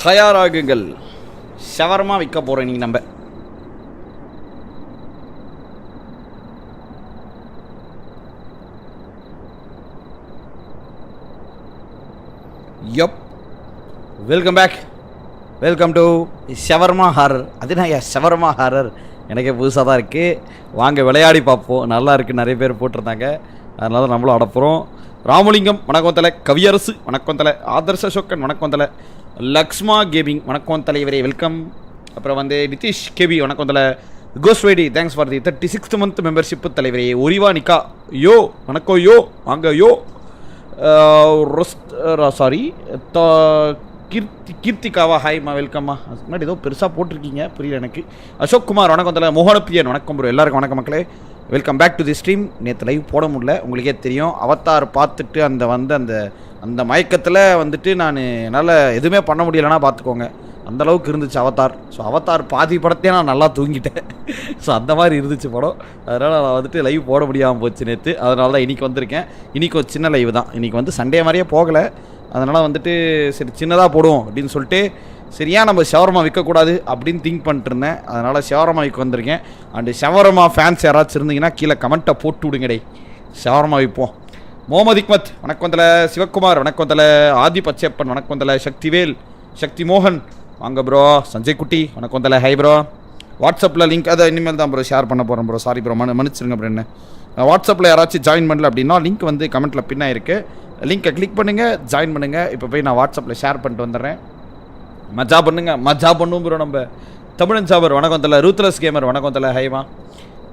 தயாராகுங்கள். ஷவர்மா விற்க போகிறோம் நீங்கள் நம்ம. Yup, welcome back. Welcome to shawarma horror. அதுனா ஷவர்மா ஹாரர் எனக்கே புதுசாக தான் இருக்குது. வாங்க விளையாடி பார்ப்போம். நல்லா இருக்குது, நிறைய பேர் போட்டிருந்தாங்க, அதனால நம்மளும் அடப்புறோம். ராமலிங்கம் வணக்கம் தலை. கவியரசு வணக்கம் தலை. ஆதர்ஷ அசோக்கன் வணக்கம் தலை. லக்ஷ்மா கேமிங் வணக்கம் தலைவரே, வெல்கம். அப்புறம் வந்து நிதிஷ் கேபி வணக்கம் தலை. கோஸ்ட் வைடி thanks for the 36th month மெம்பர்ஷிப்பு தலைவரே. ஒரிவா நிக்கா யோ வணக்கம் யோ, வாங்க யோ. சாரி கீர்த்திகாவா ஹாய்மா, வெல்கம்மா. அதுக்கு முன்னாடி ஏதோ பெருசாக போட்டிருக்கீங்க, புரியல எனக்கு. அசோக் குமார் வணக்கம் தலை. மோகனப்பிரியன் வணக்கம் ப்ரோ. எல்லாருக்கும் வணக்கம் மக்களே, welcome back to the stream. நேற்று லைவ் போட முடியல, உங்களுக்கே தெரியும். அவத்தார் பார்த்துட்டு அந்த மயக்கத்தில் வந்துட்டு என்னால் எதுவுமே பண்ண முடியலைன்னா பார்த்துக்கோங்க, அந்தளவுக்கு இருந்துச்சு அவத்தார். ஸோ அவத்தார் பாதி படத்தையே நான் நல்லா தூங்கிட்டேன். ஸோ அந்த மாதிரி இருந்துச்சு படம். அதனால் நான் வந்துட்டு லைவ் போட முடியாமல் போச்சு நேற்று. அதனால தான் இன்றைக்கி வந்திருக்கேன். இன்றைக்கி ஒரு சின்ன லைவ் தான். இன்றைக்கி வந்து சண்டே மாதிரியே போகலை, அதனால் வந்துட்டு சரி சின்னதாக போடுவோம் அப்படின்னு சொல்லிட்டு, சரியா நம்ம ஷவர்மா விற்கக்கூடாது அப்படின்னு திங்க் பண்ணிட்டு இருந்தேன். அதனால் ஷவர்மா விற்க வந்திருக்கேன். அண்டு ஷவர்மா ஃபேன்ஸ் யாராச்சும் இருந்தீங்கன்னா கீழே கமெண்ட்டை போட்டு விடுங்கடே, ஷவர்மா விற்போம். முகமது இக்மத் வணக்கம் தலை. சிவக்குமார் வணக்கம் தலை. ஆதி பச்சையப்பன் வணக்கம் தலை. சக்திவேல், சக்தி மோகன் வாங்க ப்ரோ. சஞ்சய் குட்டி வணக்கம் தலை. Hi bro. வாட்ஸ்அப்பில் லிங்க் அதை இனிமேல் தான் ப்ரோ ஷேர் பண்ண போகிறேன் ப்ரோ. சாரி ப்ரோ, மன்னிச்சிருங்க ப்ரோ. என்ன வாட்ஸ்அப்பில் யாராச்சும் ஜாயின் பண்ணல அப்படின்னா லிங்க் வந்து கமெண்ட்டில் பின்னா இருக்குது, லிங்க்கை கிளிக் பண்ணுங்கள், ஜாயின் பண்ணுங்கள். இப்போ போய் நான் வாட்ஸ்அப்பில் ஷேர் பண்ணிட்டு வந்துடுறேன். மஜா பண்ணுங்கள், மஜா பண்ணுவோம் ப்ரோ. நம்ம தமிழன் சாபர் வணக்கம் தலை. ரூத்லெஸ் கேமர் வணக்கம் தலை. ஹைமா,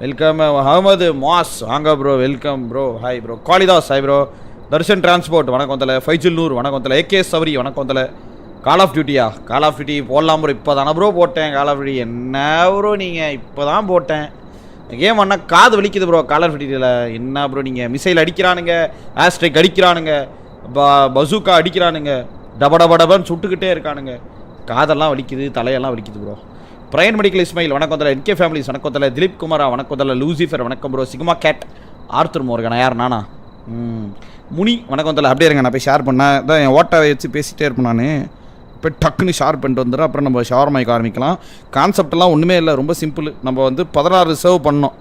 வெல்கம். அகமது மாஸ் வாங்க bro, welcome bro. Hi bro. Kalidas hi bro. Darshan transport வணக்கம் தலை. ஃபைஜுல் நூர் வணக்கம் தலை. ஏகே சவரி வணக்கம் தலை. கால் ஆஃப் டியூட்டியா? கால் ஆஃப் டியூட்டி போடலாம் ப்ரோ. இப்போ தானே ப்ரோ போட்டேன் கால் ஆஃப் டியூட்டி. என்ன ப்ரோ நீங்கள் இப்போ தான் போட்டேன் கேம் அண்ணா, காது வலிக்குது ப்ரோ. கால் ஆஃப் டியூட்டியில் என்ன ப்ரோ நீங்கள் மிசைல் அடிக்கிறானுங்க, ஆஸ்ட்ரைக் அடிக்கிறானுங்க, பசூக்கா அடிக்கிறானுங்க, டபடபடபன்னு சுட்டுக்கிட்டே இருக்கானுங்க, காதெல்லாம் வலிக்குது, தலையெல்லாம் வலிக்குது ப்ரோ. பிரைன் மெடிக்கல் இஸ்மாயில் வணக்கம் தலை. என்கே ஃபேமிலிஸ் வணக்கம் தலை. திலீப் குமாரா வணக்கம் தலை. லூசிஃபர் வணக்கம் ப்ரோ. சிக்மா கேட், ஆர்த்தர் மோர்கனா யார் நானா? முனி வணக்கம் தலை. அப்படியே இருங்க, நான் போய் ஷேர் பண்ணேன். தான் என் ஓட்டாவை வச்சு பேசிகிட்டே இருப்பேன் நான். போய் டக்குன்னு ஷேர் பண்ணிட்டு வந்துடுறேன். அப்புறம் நம்ம ஷவர்மாய்க்கு ஆரம்பிக்கலாம். கான்செப்டெல்லாம் ஒன்றுமே இல்லை, ரொம்ப சிம்பிள். நம்ம வந்து 16 சர்வ் பண்ணோம்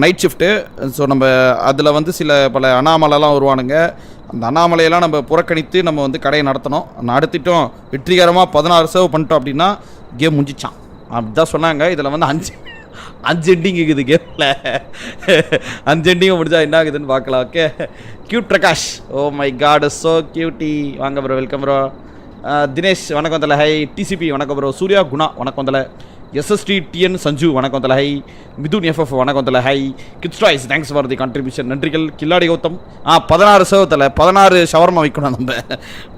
நைட் ஷிஃப்ட்டு. ஸோ நம்ம அதில் வந்து பல அனாமலைலாம் வருவானுங்க. அந்த அனாமலையெல்லாம் நம்ம புறக்கணித்து நம்ம வந்து கடையை நடத்தணும். நடத்திட்டோம், வெற்றிகரமாக 16 சர்வ் பண்ணிட்டோம் அப்படின்னா கேம் முடிஞ்சிச்சான். அப்படிதான் சொன்னாங்க. இதில் வந்து 5 எண்டிங் இருக்குது கேமில். 5 எண்டிங் முடிஞ்சா என்ன ஆகுதுன்னு பார்க்கலாம். Okay. Cute Prakash, oh my God so cutie, வாங்க ப்ரோ, வெல்கம் ப்ரோ. தினேஷ் வணக்கம் தலை. ஹை. டிசிபி வணக்கம் ப்ரோ. சூர்யா குணா வணக்கம் தலை. எஸ்எஸ்டி டிஎன் சஞ்சு வணக்கம் தலை. ஹை. மிதுன் எஃப்எஃப் வணக்கம் தலை. Hi. Kids toys thanks for the contribution, நன்றிகள். கில்லாடி கௌதம் 16 சர்வ் தலை. 16 ஷவர்மா விற்கணும் நம்ம.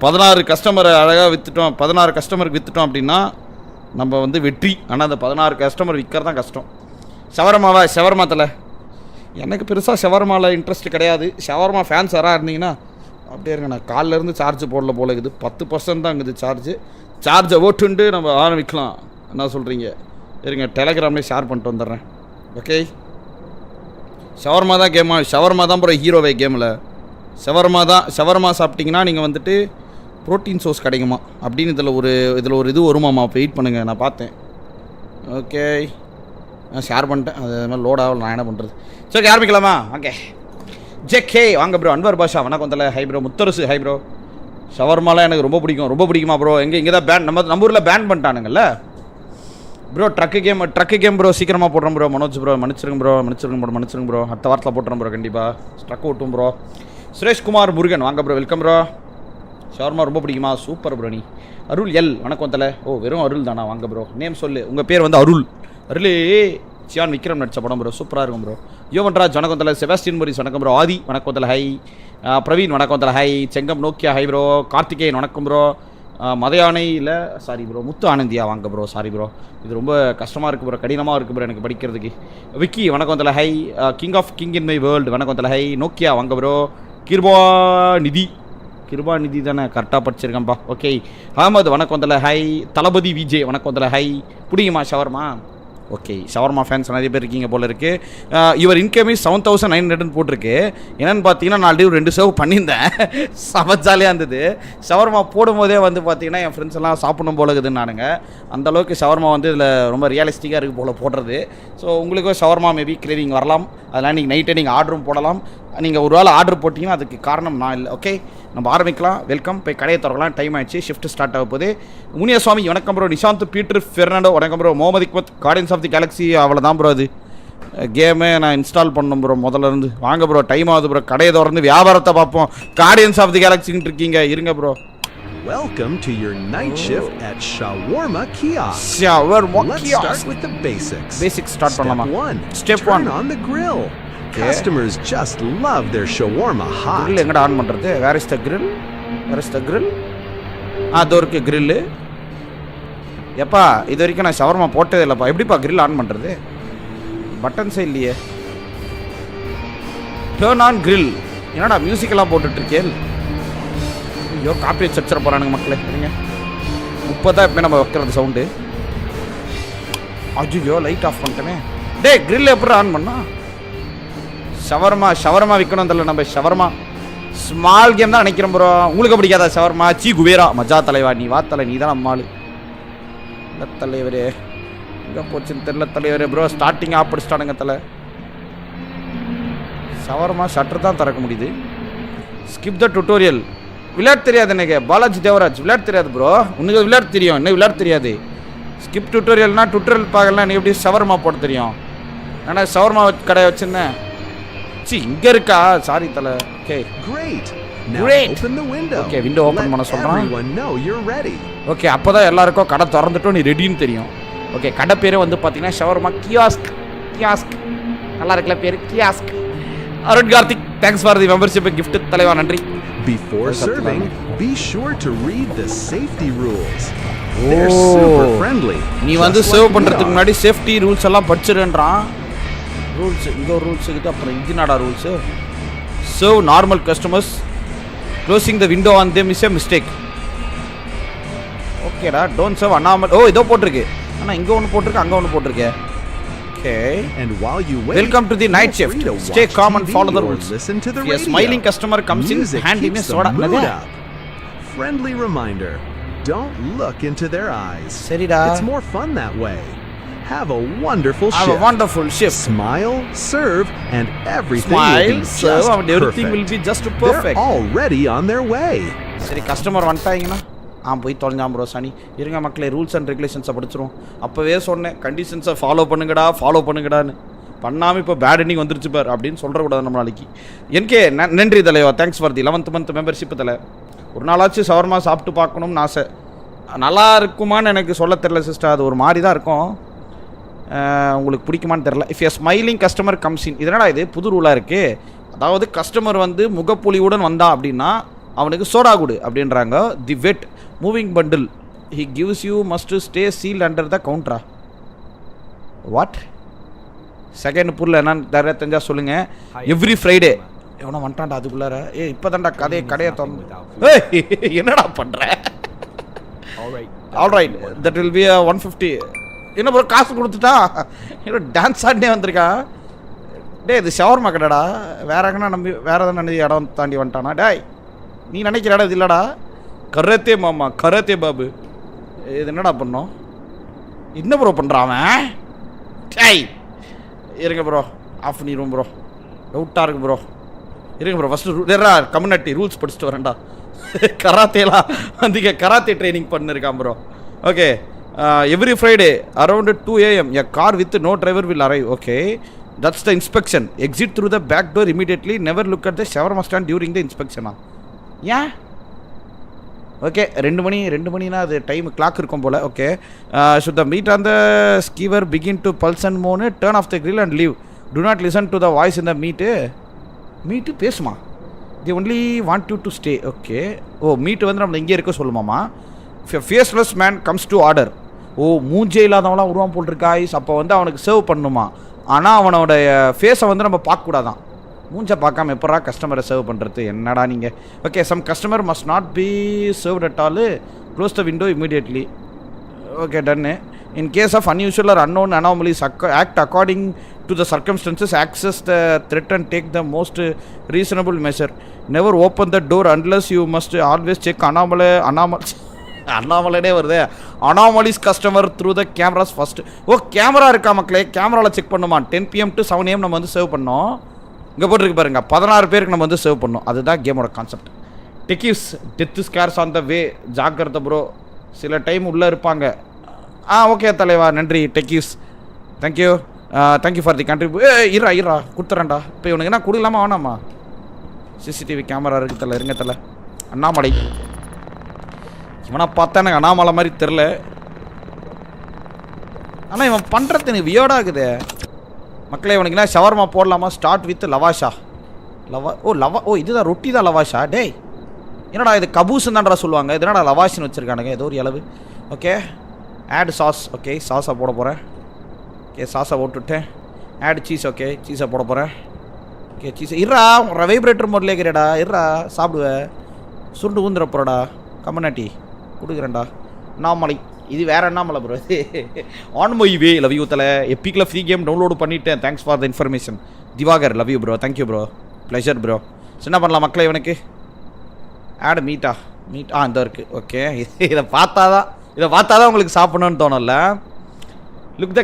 16 கஸ்டமரை அழகாக விற்றுட்டோம். 16 கஸ்டமருக்கு விற்றுட்டோம் அப்படின்னா நம்ம வந்து வெற்றி. ஆனால் அந்த 16 கஸ்டமர் விற்கிறது தான் கஷ்டம். ஷவர்மாவா? ஷவர்மா தலை. எனக்கு பெருசாக ஷவர்மாவில் இன்ட்ரெஸ்ட் கிடையாது. ஷவர்மா ஃபேன்ஸ் யாராக இருந்தீங்கன்னா அப்படியே இருங்க. நான் காலிலேருந்து சார்ஜ் போடல போல இருக்குது. 10% தான் இருக்குது சார்ஜை ஓட்டுண்டு நம்ம ஆரம்பிக்கலாம். என்ன சொல்கிறீங்க? இருங்க, டெலகிராம்லேயே ஷேர் பண்ணிட்டு வந்துடுறேன். ஓகே. ஷவர்மா தான் கேமா? ஷவர்மா தான் ப்ரோ ஹீரோவே கேமில். ஷவர்மா சாப்பிட்டிங்கன்னா நீங்கள் வந்துட்டு ப்ரோட்டீன் சோர்ஸ் கிடைக்குமா அப்படின்னு இதில் ஒரு இது வருமாம்மா. வெயிட் பண்ணுங்கள், நான் பார்த்தேன். ஓகே, நான் ஷேர் பண்ணிட்டேன். அது மாதிரி லோட் ஆகல, நான் என்ன பண்ணுறது? சரி ஆரம்பிக்கலாமா? ஓகே. ஜெக்கே வாங்க ப்ரோ. அன்வர் பாஷா வணக்கம் தலை. Hi bro. Mutharasu hi bro. ஷவர்மாலாம் எனக்கு ரொம்ப பிடிக்கும். ரொம்ப பிடிக்குமா ப்ரோ? இங்கே தான் பேன், நம்ம ஊரில் பேன் பண்ணிட்டானுங்கல்ல ப்ரோ. Truck game bro. சீக்கிரமாக போடுறோம் ப்ரோ. மனோஜ் ப்ரோ மன்னிச்சிருங்க ப்ரோ. அடுத்த வாரத்தில் போட்டுறோம் ப்ரோ. கண்டிப்பாக ட்ரக் ஓட்டும் ப்ரோ. சுரேஷ்குமார் முருகன் வாங்க ப்ரோ, வெல்கம் ப்ரோ. ஷவர்மா ரொம்ப பிடிக்குமா? Super bro. நீ அருள் எல் வணக்கம் தலை. ஓ வெறும் அருள் தானா? வாங்க ப்ரோ. நேம் சொல்லு, உங்கள் பேர் வந்து அருள். அருளே சியான் விக்ரம் நடித்த படம் ப்ரோ, சூப்பராக இருக்கும் ப்ரோ. யுவன்ராஜ் வணக்கம் தலை. செபாஸ்டின் மொரிஸ் வணக்கம் ப்ரோ. ஆதி வணக்கம் தலை. ஹை. பிரவீன் வணக்கம் தலை. Hi. Chengam Nokia hi bro. Karthikeyan வணக்கம் ப்ரோ. மதையானையில் சாரி ப்ரோ. முத்து ஆனந்தியா வாங்க ப்ரோ. சாரி ப்ரோ, இது ரொம்ப கஷ்டமாக இருக்குது ப்ரோ, கடினமாக இருக்குது ப்ரோ எனக்கு படிக்கிறதுக்கு. விக்கி வணக்கம் தலை. High. King in my world வணக்கம் தலை. ஹை. நோக்கியா வாங்க ப்ரோ. கிருபா நிதி தானே? கரெக்டாக படிச்சிருக்கேன்ப்பா. ஓகே. அகமது வணக்கம் தலை. ஹை. தளபதி விஜய் வணக்கம் தலை. ஹை. பிடிக்குமா ஷவர்மா? ஓகே ஷவர்மா ஃபேன்ஸ் நிறைய பேர் இருக்கீங்க போல இருக்குது. இவர் இன்கம் இஸ் 7900 போட்டிருக்கு. என்னென்னு பார்த்தீங்கன்னா நான் ஆல்ரெடி 2 சர்வ் பண்ணியிருந்தேன். செம ஜாலியாக இருந்தது. ஷவர்மா போடும்போதே வந்து பார்த்தீங்கன்னா என் ஃப்ரெண்ட்ஸ் எல்லாம் சாப்பிடணும் போல இருக்குதுன்னு நானுங்க. அந்தளவுக்கு ஷவர்மா வந்து இதில் ரொம்ப ரியலிஸ்டிக்காக இருக்குது போல் போடுறது. ஸோ உங்களுக்கும் ஷவர்மா மேபி கிரேவிங் வரலாம். அதெல்லாம் நீங்கள் நைட்டே நீங்கள் ஆர்டரும் போடலாம். நீங்கள் ஒரு வேளை ஆர்டர் போட்டிங்கன்னா அதுக்கு காரணம் நான் இல்லை. ஓகே நம்ம ஆரம்பிக்கலாம். வெல்கம். போய் கடையை திறக்கலாம். டைம் ஆயிடுச்சு. ஷிஃப்ட் ஸ்டார்ட் ஆக போகுது. முனியசுவாமி வணக்கம் ப்ரோ. நிஷாந்த் பீட்டர் ஃபெர்னாண்டோ வணக்கம் bro. Mohammed Ikmat Guardians of the Galaxy அவ்வளோதான் ப்ரோ. அது கேமே நான் இன்ஸ்டால் பண்ணணும் ப்ரோ முதல்ல இருந்து. வாங்க ப்ரோ டைம் ஆகுது ப்ரோ. கடையை திறந்து வியாபாரத்தை பார்ப்போம். கார்டியன்ஸ் ஆஃப் தி கேலக்ஸின்னு இருக்கீங்க. இருங்க bro. Welcome to your night shift at Shawarma Kiosk. Shawarma Let's Kiosk. start with the basics. Basics start பண்ணலாமா? Step 1. Turn on the grill. Customers just love their shawarma hot. grill எங்கடா on பண்றது? Where is the grill? Where is the grill? அதோ இருக்கு grill. எப்பா இது வரைக்கும் நான் shawarma போட்டதே இல்லப்பா. எப்படிப்பா grill ஆன் பண்றது? பட்டன்ஸே இல்லையே. Turn on grill. என்னடா மியூசிக் எல்லாம் போட்டுட்டு இருக்கேன். ஐயோ காப்பிரைட் சர்ச்சர் போறானுங்க மக்களே. சரிங்க இப்போதான் எப்போ நம்ம வைக்கிறது சவுண்டு. ஐயோ லைட் ஆஃப் பண்ணிட்டேனே. டே கிரில் எப்படி ஆன் பண்ணா? ஷவர்மா விற்கணும் தெரியல நம்ம. ஷவர்மா ஸ்மால் கேம் தான் நினைக்கிறோம் ப்ரோ. உங்களுக்கு பிடிக்காதா ஷவர்மா? சீ குபேரா மஜா தலைவா. நீ வா தலை. நீ தான் நம்மாள். இல்லை தலைவரே எங்கே போச்சுன்னு தெரியல தலைவரே. ப்ரோ ஸ்டார்டிங் ஆப் படிச்சிட்டானுங்க தலை. ஷவர்மா ஷட்டர் தான் திறக்க முடியுது. Skip the tutorial. விளையாட்டு தெரியாது எனக்கு. பாலாஜி தேவராஜ் விளையாட்டு தெரியாது ப்ரோ. உனக்கு விளையாட்டு தெரியும். என்ன விளையாட்டு தெரியாது? ஸ்கிப் டுட்டோரியல்னா டுட்டோரியல் பார்க்கலாம். நீ எப்படி ஷவர்மா போட தெரியும்? ஏன்னா ஷவர்மா கடை வச்சுருந்தேன். சி இங்கே இருக்கா? சாரி தலை. Okay great. Okay window open பண்ண சொல்கிறேன். ஓகே அப்போ தான் எல்லாருக்கும் கடை திறந்துட்டோம் நீ ரெடின்னு தெரியும். ஓகே கடை பேர் வந்து பார்த்தீங்கன்னா ஷவர்மா கியாஸ்க். நல்லா இருக்கல பேர் kiosk. Arun Karthik thanks for the membership gift தலைவா நன்றி. Before serving, be sure to read the safety rules. They're super friendly. நீ வந்து சர்வ் பண்றதுக்கு முன்னாடி சேஃப்டி ரூல்ஸ் எல்லாம் படிச்சிருன்றான். ரூல்ஸ் இங்க ஒரு ரூல்ஸ் இருக்கு. அப்புறம் இது என்னடா rules? Serve normal customers. Closing the window on them is a mistake. ஓகேடா டோன்ட் சர்வ் அனாமல். ஓ இதோ போட்டுருக்கு. ஆனா இங்க ஒன்னு போட்டுருக்கு அங்க ஒன்னு போட்டுருக்கு. Okay. And while you wait, welcome to the night shift. Stay calm and follow the rules. If a smiling customer comes in, hand him a soda. Friendly reminder: don't look into their eyes. Serida. It's more fun that way. Have a wonderful shift. Have a wonderful shift. Smile, serve, and everything Smile, will be serve, just and everything perfect. will be just perfect. They're already on their way. சரி customer வந்துட்டாங்கன்னா போய் தொலைஞ்சாம் bro சனி. இருங்க மக்களே rules and ரெகுலேஷன்ஸை படிச்சிரும். அப்போவே சொன்னேன் கண்டிஷன்ஸை follow பண்ணுங்கடான்னு. பண்ணாமல் இப்போ bad ending வந்துருச்சு பார் அப்படின்னு சொல்கிறக்கூடாது நம்ம நாளைக்கு. எனக்கே நன்றி தலைவா. Thanks for the 11th month membership தலை. ஒரு நாளாச்சும் ஷவர்மா சாப்பிட்டு பார்க்கணும்னு ஆசை. நல்லா இருக்குமான்னு எனக்கு சொல்ல தெரில சிஸ்டர். அது ஒரு மாதிரி தான் இருக்கும். உங்களுக்கு பிடிக்குமான்னு தெரில. If a smiling customer comes in. இதனடா இது புது ரூலாக இருக்குது. அதாவது கஸ்டமர் வந்து முகப்பொலிவுடன் வந்தான் அப்படின்னா அவனுக்கு சோடா கொடு அப்படின்றாங்க. The wet moving bundle he gives you must stay sealed under the கவுண்டரா. வாட் செகண்ட் புரில என்னன்னு தர தெரிஞ்சா சொல்லுங்க. எவ்ரி ஃப்ரைடே எவனோ வந்துட்டான்டா அதுக்குள்ளார. இப்போ தான்டா கடையை திறந்து. என்னடா பண்ற? Alright that will be 150. என்ன ப்ரோ காசு கொடுத்துட்டா? என்ன டான்ஸ் ஆடினே வந்திருக்கா? டே இது ஷவர்மா கடைடா. வேற எங்கன்னா நம்பி வேற எதாவது நினைச்சு இடம் தாண்டி வந்துட்டானா? டேய் நீ நினைக்கிற இடம் இது இல்லைடா. கரத்தே மாமா கரத்தே பாபு. இது என்னடா பண்ணோம்? என்ன ப்ரோ பண்ணுறான் அவன்? டேய் இருங்க ப்ரோ ஆஃப் பண்ணிடுவோம் ப்ரோ. டவுட்டாக இருக்கு ப்ரோ. இருங்க ப்ரோ ஃபஸ்ட்டு கம்யூனிட்டி ரூல்ஸ் படிச்சுட்டு வரேன்டா. கராத்தேலாம் வந்து கராத்தே ட்ரைனிங் பண்ணிருக்கான் bro. Okay every Friday around 2 AM a car with no driver will arrive. Okay that's the inspection. Exit through the back door immediately. Never look at the shawarma stand during the இன்ஸ்பெக்ஷனா? ஏன்? Okay 2 மணினா அது time clock இருக்கும் போல். Okay should the meat on the skewer begin to pulse and Monu turn off the grill and leave. Do not listen to the voice in the meat பேசுமா? The only want you to stay. Okay oh meat வந்து நம்ம இங்கே இருக்க சொல்லுமாமா. Faceless man comes to order. Oh மூஞ்சே இல்லாதவங்களாம் உருவாம் போட்டிருக்காய்ஸ். அப்போ வந்து அவனுக்கு சர்வ் பண்ணணுமா? ஆனால் அவனோட ஃபேஸை வந்து நம்ம பார்க்கக்கூடாதான். மூஞ்சை பார்க்காம எப்படா கஸ்டமரை சர்வ் பண்ணுறது? என்னடா நீங்கள்? Okay some customer must not be served at all. Close the window immediately. Okay done. In case of unusual or unknown anomalies act according to the circumstances access the threat and take the most reasonable measure never open the door unless you must always check அண்ணாமலைனே வருது anomalies customer through the cameras first. Oh camera இருக்கா மக்களே, கேமராவில் check பண்ணுமா. 10 PM to 7 AM நம்ம வந்து save பண்ணோம். இங்கே போட்டுருக்கு பாருங்க, 16 பேருக்கு நம்ம வந்து சேவ் பண்ணோம். அதுதான் கேமோட கான்செப்ட். டெக்யூஸ் death scares on the way, ஜாக்கிரதை ப்ரோ, சில டைம் உள்ளே இருப்பாங்க. ஓகே தலைவா, நன்றி டெக்யூஸ், thank you thank you for the contribution. இரா கொடுத்துறேன்டா. இப்போ இவனுக்கு என்ன கொடுக்கலாமா வேணாமா? சிசிடிவி கேமரா இருக்குது தலை, இருங்க தலை. அண்ணாமலை இவனை பார்த்தா எனக்கு அண்ணாமலை மாதிரி தெரில, ஆனால் இவன் பண்ணுறது எனக்கு வியோடாகுது. மக்களே இவனுக்குன்னா ஷவர்மா போடலாமா? ஸ்டார்ட் வித் லவாஷா. இதுதான் ரொட்டி தான் லவாஷா. டேய் என்னடா இது கபூஸ் தான்டா சொல்லுவாங்க, இது என்னடா லவாஷ்னு வச்சுருக்கானுங்க ஏதோ ஒரு அளவு. Okay add sauce. ஓகே சாஸை போட போகிறேன். ஓகே சாஸை போட்டுவிட்டேன். Add cheese. ஓகே சீஸை போட போகிறேன். Okay cheese. இருறா வைப்ரேட்டர் மோட்லேயே இருக்கிறடா, இருறா சாப்பிடுவேன். சுருண்டு ஊந்துற போகிறடா, கம்மநாட்டி கொடுக்குறேன்டா. அண்ணாமலை இது வேற Annamalai bro. On my way. Love you தலை. எப்பிக்கில் ஃப்ரீ கேம் டவுன்லோடு பண்ணிவிட்டேன். Thanks for the information. Diwakar love you bro, thank you bro, pleasure bro. என்ன பண்ணலாம் மக்களே இவனுக்கு? ஆட் மீட்டா இந்த இருக்குது. ஓகே இதை பார்த்தா தான் உங்களுக்கு சாப்பிடணும்னு தோணும்ல. Look the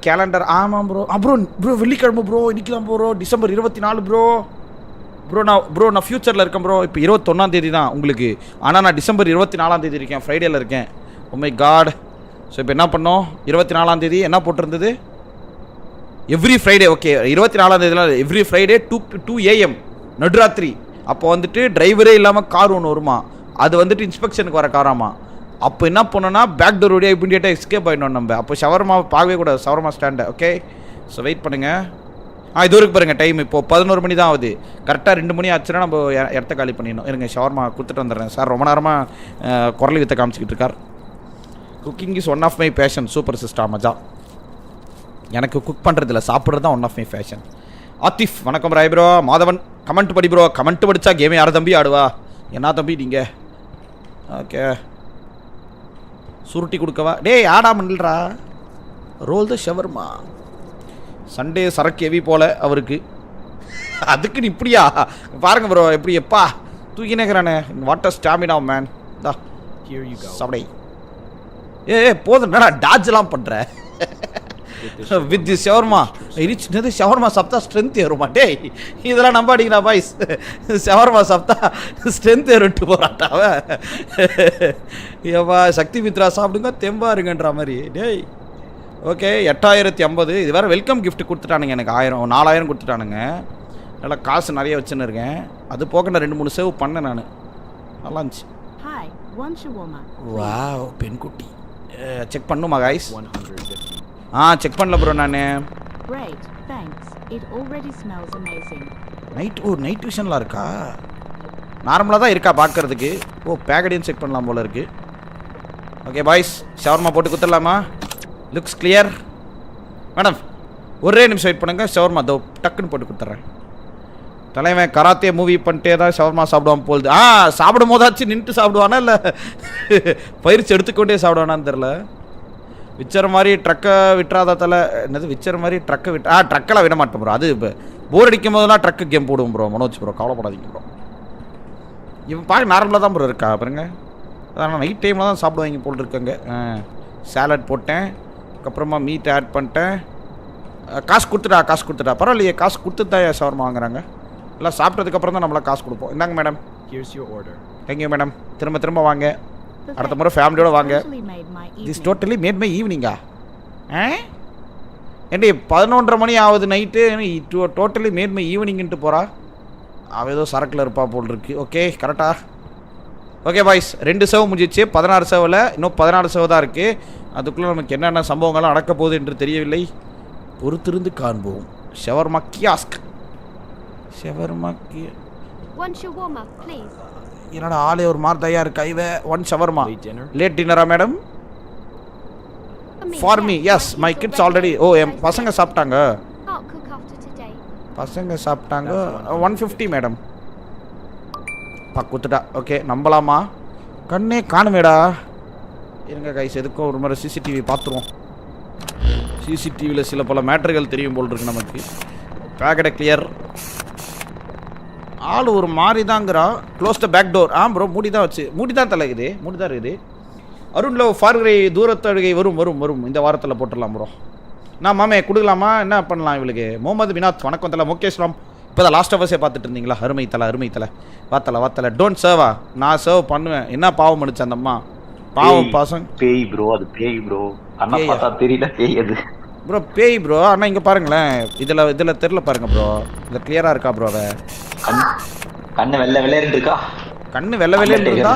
calendar. ஆமாம் ப்ரோ வெள்ளிக்கிழமை ப்ரோ, இன்னைக்கெலாம் ப்ரோ டிசம்பர் 24 ப்ரோ. நான் ஃப்யூச்சரில் இருக்கேன் ப்ரோ. இப்போ 21ஆம் தேதி தான் உங்களுக்கு, ஆனால் நான் டிசம்பர் 24ஆம் தேதி இருக்கேன், ஃப்ரைடேயில் இருக்கேன். ஓ மை காட். ஸோ இப்போ என்ன பண்ணோம்? 24ஆம் தேதி என்ன போட்டிருந்தது? Every Friday. ஓகே 24ஆம் தேதியில் எவ்ரி ஃப்ரைடே 2 AM நடுராத்திரி. அப்போ வந்துட்டு டிரைவரே இல்லாமல் கார் ஒன்று வருமா, அது வந்துட்டு இன்ஸ்பெக்ஷனுக்கு வர காராமா. அப்போ என்ன பண்ணோன்னா பேக் டோர் வழியாக இமீடியட்டாக எஸ்கேப் ஆகிடணும் நம்ம. அப்போ ஷவர்மா பார்க்கவே கூடாது, ஷவர்மா ஸ்டாண்டை. ஓகே ஸோ வெயிட் பண்ணுங்கள். இது வரைக்கும் பாருங்கள் டைம் இப்போது 11 மணி தான் ஆகுது. கரெக்டாக 2 மணி ஆச்சுன்னா நம்ம இடத்த காலி பண்ணிடணும். இருங்க ஷவர்மா கொடுத்துட்டு வந்துடுறேன். சார் ரொம்ப நேரமாக குரல் வித்த காமிச்சிக்கிட்டு இருக்கார். Cooking is one of my passion. Super சிஸ்டா மஜா. எனக்கு குக் பண்ணுறதில்ல, சாப்பிட்றது தான் one of my fashion. Athif வணக்கம் ராய் ப்ரோ. மாதவன் கமெண்ட் படி ப்ரோ. கமெண்ட் படித்தா கேமே யார் தம்பி ஆடுவா? என்ன தம்பி நீங்கள்? ஓகே சுருட்டி கொடுக்கவா? டேய் ஆடாமன்றா. ரோல் த ஷவர்மா. சண்டே சரக்கு எவி போல் அவருக்கு, அதுக்குன்னு இப்படியா பாருங்க ப்ரோ. எப்படி எப்பா தூக்கினேக்கிறானே. Water stamina man. தா சாப்பிடை. போதும் என்னடா டாஜ்லாம் பண்ணுற with the shawarma. Rich shawarma சாப்பிட்டா ஸ்ட்ரென்த் ஏறுமா? டேய் இதெல்லாம் நம்ப அடிக்கிறா பாய்ஸ். ஷவர்மா சாப்பிட்டா ஸ்ட்ரென்த் ஏறிட்டு போகிறாட்டாவ. ஏவா சக்தி மித்ரா சாப்பிடுங்க தெம்பா இருங்கன்ற மாதிரி. டேய் ஓகே 8050. இது வேறு வெல்கம் கிஃப்ட் கொடுத்துட்டானுங்க எனக்கு. 4000 கொடுத்துட்டானுங்க. நல்லா காசு நிறைய வச்சுன்னு இருக்கேன். அது போக நான் 2-3 சேவ் பண்ணேன் நான். நல்லா இருந்துச்சு. வாவ் பெண்குட்டி. செக் பண்ணுமா காய்ஸ்? செக் பண்ணல ப்ரோ நான். நைட் விஷன்லாம் இருக்கா? நார்மலாக தான் இருக்கா பார்க்கறதுக்கு. பேக்கடையும் செக் பண்ணலாம் போல இருக்கு. ஓகே பாய்ஸ் ஷவர்மா போட்டு குத்துடலாமா? Looks clear madam. ஒரே நிமிஷம் வெயிட் பண்ணுங்க. ஷவர்மா தோ டக்குன்னு போட்டு கொடுத்துட்றேன். தலைவன் கராத்தே மூவி பண்ணிட்டே தான் ஷவர்மா சாப்பிடுவான் போகுது. சாப்பிடும் போதாச்சும் நின்றுட்டு சாப்பிடுவானா இல்லை பயிற்சி எடுத்துக்கொண்டே சாப்பிடுவானான்னு தெரில. விச்சர் மாதிரி ட்ரக்கை விட்டுறாத தலை. என்னது விச்சர் மாதிரி ட்ரக்கை ட்ரக்கெல்லாம் விட மாட்டேன் ப்ரோ. அது இப்போ போர் அடிக்கும் போதெல்லாம் ட்ரக்கு கேம் போடுவோம் ப்ரோ. மனோஜ் ப்ரோ கவலைப்படாதீங்க ப்ரோ. இவன் பார்க்க நார்மலாக தான் ப்ரோ இருக்கா பாருங்க. அதான் நைட் டைமில் தான் சாப்பிடுவாங்க போல் இருக்காங்க. சாலட் போட்டேன், அதுக்கப்புறமா மீட் ஆட் பண்ணிட்டேன். காசு கொடுத்துட்டா பரவாயில்லையே. காசு கொடுத்து தான் ஷவர்மா வாங்குறாங்க. எல்லாம் சாப்பிட்டதுக்கப்புறம் தான் நம்மளாம் காசு கொடுப்போம். இந்தாங்க மேடம். Thank you madam. திரும்ப வாங்க. அடுத்த முறை ஃபேமிலியோட வாங்க. திஸ் டோட்டலி மேட் மை ஈவினிங்கா? ஏண்டி 11:30 மணி ஆகுது நைட்டு. டோட்டலி மேட் மை ஈவினிங்ன்ட்டு போகிறா. அவள் ஏதோ சரக்கில் இருப்பா போல் இருக்கு. ஓகே கரெக்டா? ஓகே பாய்ஸ் 2 சேவ் முடிஞ்சிச்சு. 16 சேவில் இன்னும் 14 சேவ் தான் இருக்குது. அதுக்குள்ளே நமக்கு என்னென்ன சம்பவங்கள்லாம் நடக்க போகுது என்று தெரியவில்லை. பொறுத்திருந்து காண்போம். Shawarma kiosk. என்னடா ஆளே ஒரு மாதிரி தயார் இருக்கா இவ. 1 ஷவர்மா. லேட் டின்னரா madam? For me as my kids already. என் பசங்க சாப்பிட்டாங்க. 150 மேடம். குத்துட்டா. ஓகே நம்பலாமா? கண்ணே காணுமேடா. இருங்க கைஸ் எதுக்கும் ஒரு முறை சிசிடிவி பார்த்துருவோம். சிசிடிவியில் சில பல மேட்டர்கள் தெரியும் போல் இருக்கு நமக்கு. பேக்கெட்டை கிளியர். ஆள் ஒரு மாதிரி தாங்கிறா. Close the back door. Bro மூடி தான் வச்சு மூடி தான் தலைக்குது, மூடி தான் இருக்குது. அருண்ல ஃபார்கரை தூரத்தழுகை வரும் வரும் வரும் இந்த வாரத்தில் போட்டுடலாம் ப்ரோ. நான் மாமே கொடுக்கலாமா? என்ன பண்ணலாம் இவளுக்கு? முகமது வினாத் வணக்கம் தலை. முகேஷ் ராம் இப்போ தான் லாஸ்ட் அவர்ஸே பார்த்துட்டு இருந்தீங்களா? அருமை தலை வாத்தலை டோன்ட் சர்வா. நான் சர்வ் பண்ணுவேன். என்ன பாவம் அடிச்சு அந்த அம்மா? பாவம் பாசம். பேய் ப்ரோ, அது பேய் ப்ரோ. அண்ணா பார்த்தா தெரியல பேய் அது ப்ரோ. பேய் ப்ரோ. அண்ணா இங்கே பாருங்களேன், இதில் தெரில பாருங்க ப்ரோ. இதில் கிளியராக இருக்கா ப்ரோ? கண்ணு வெள்ளை இருக்கா? கண்ணு வெள்ளை இருக்கா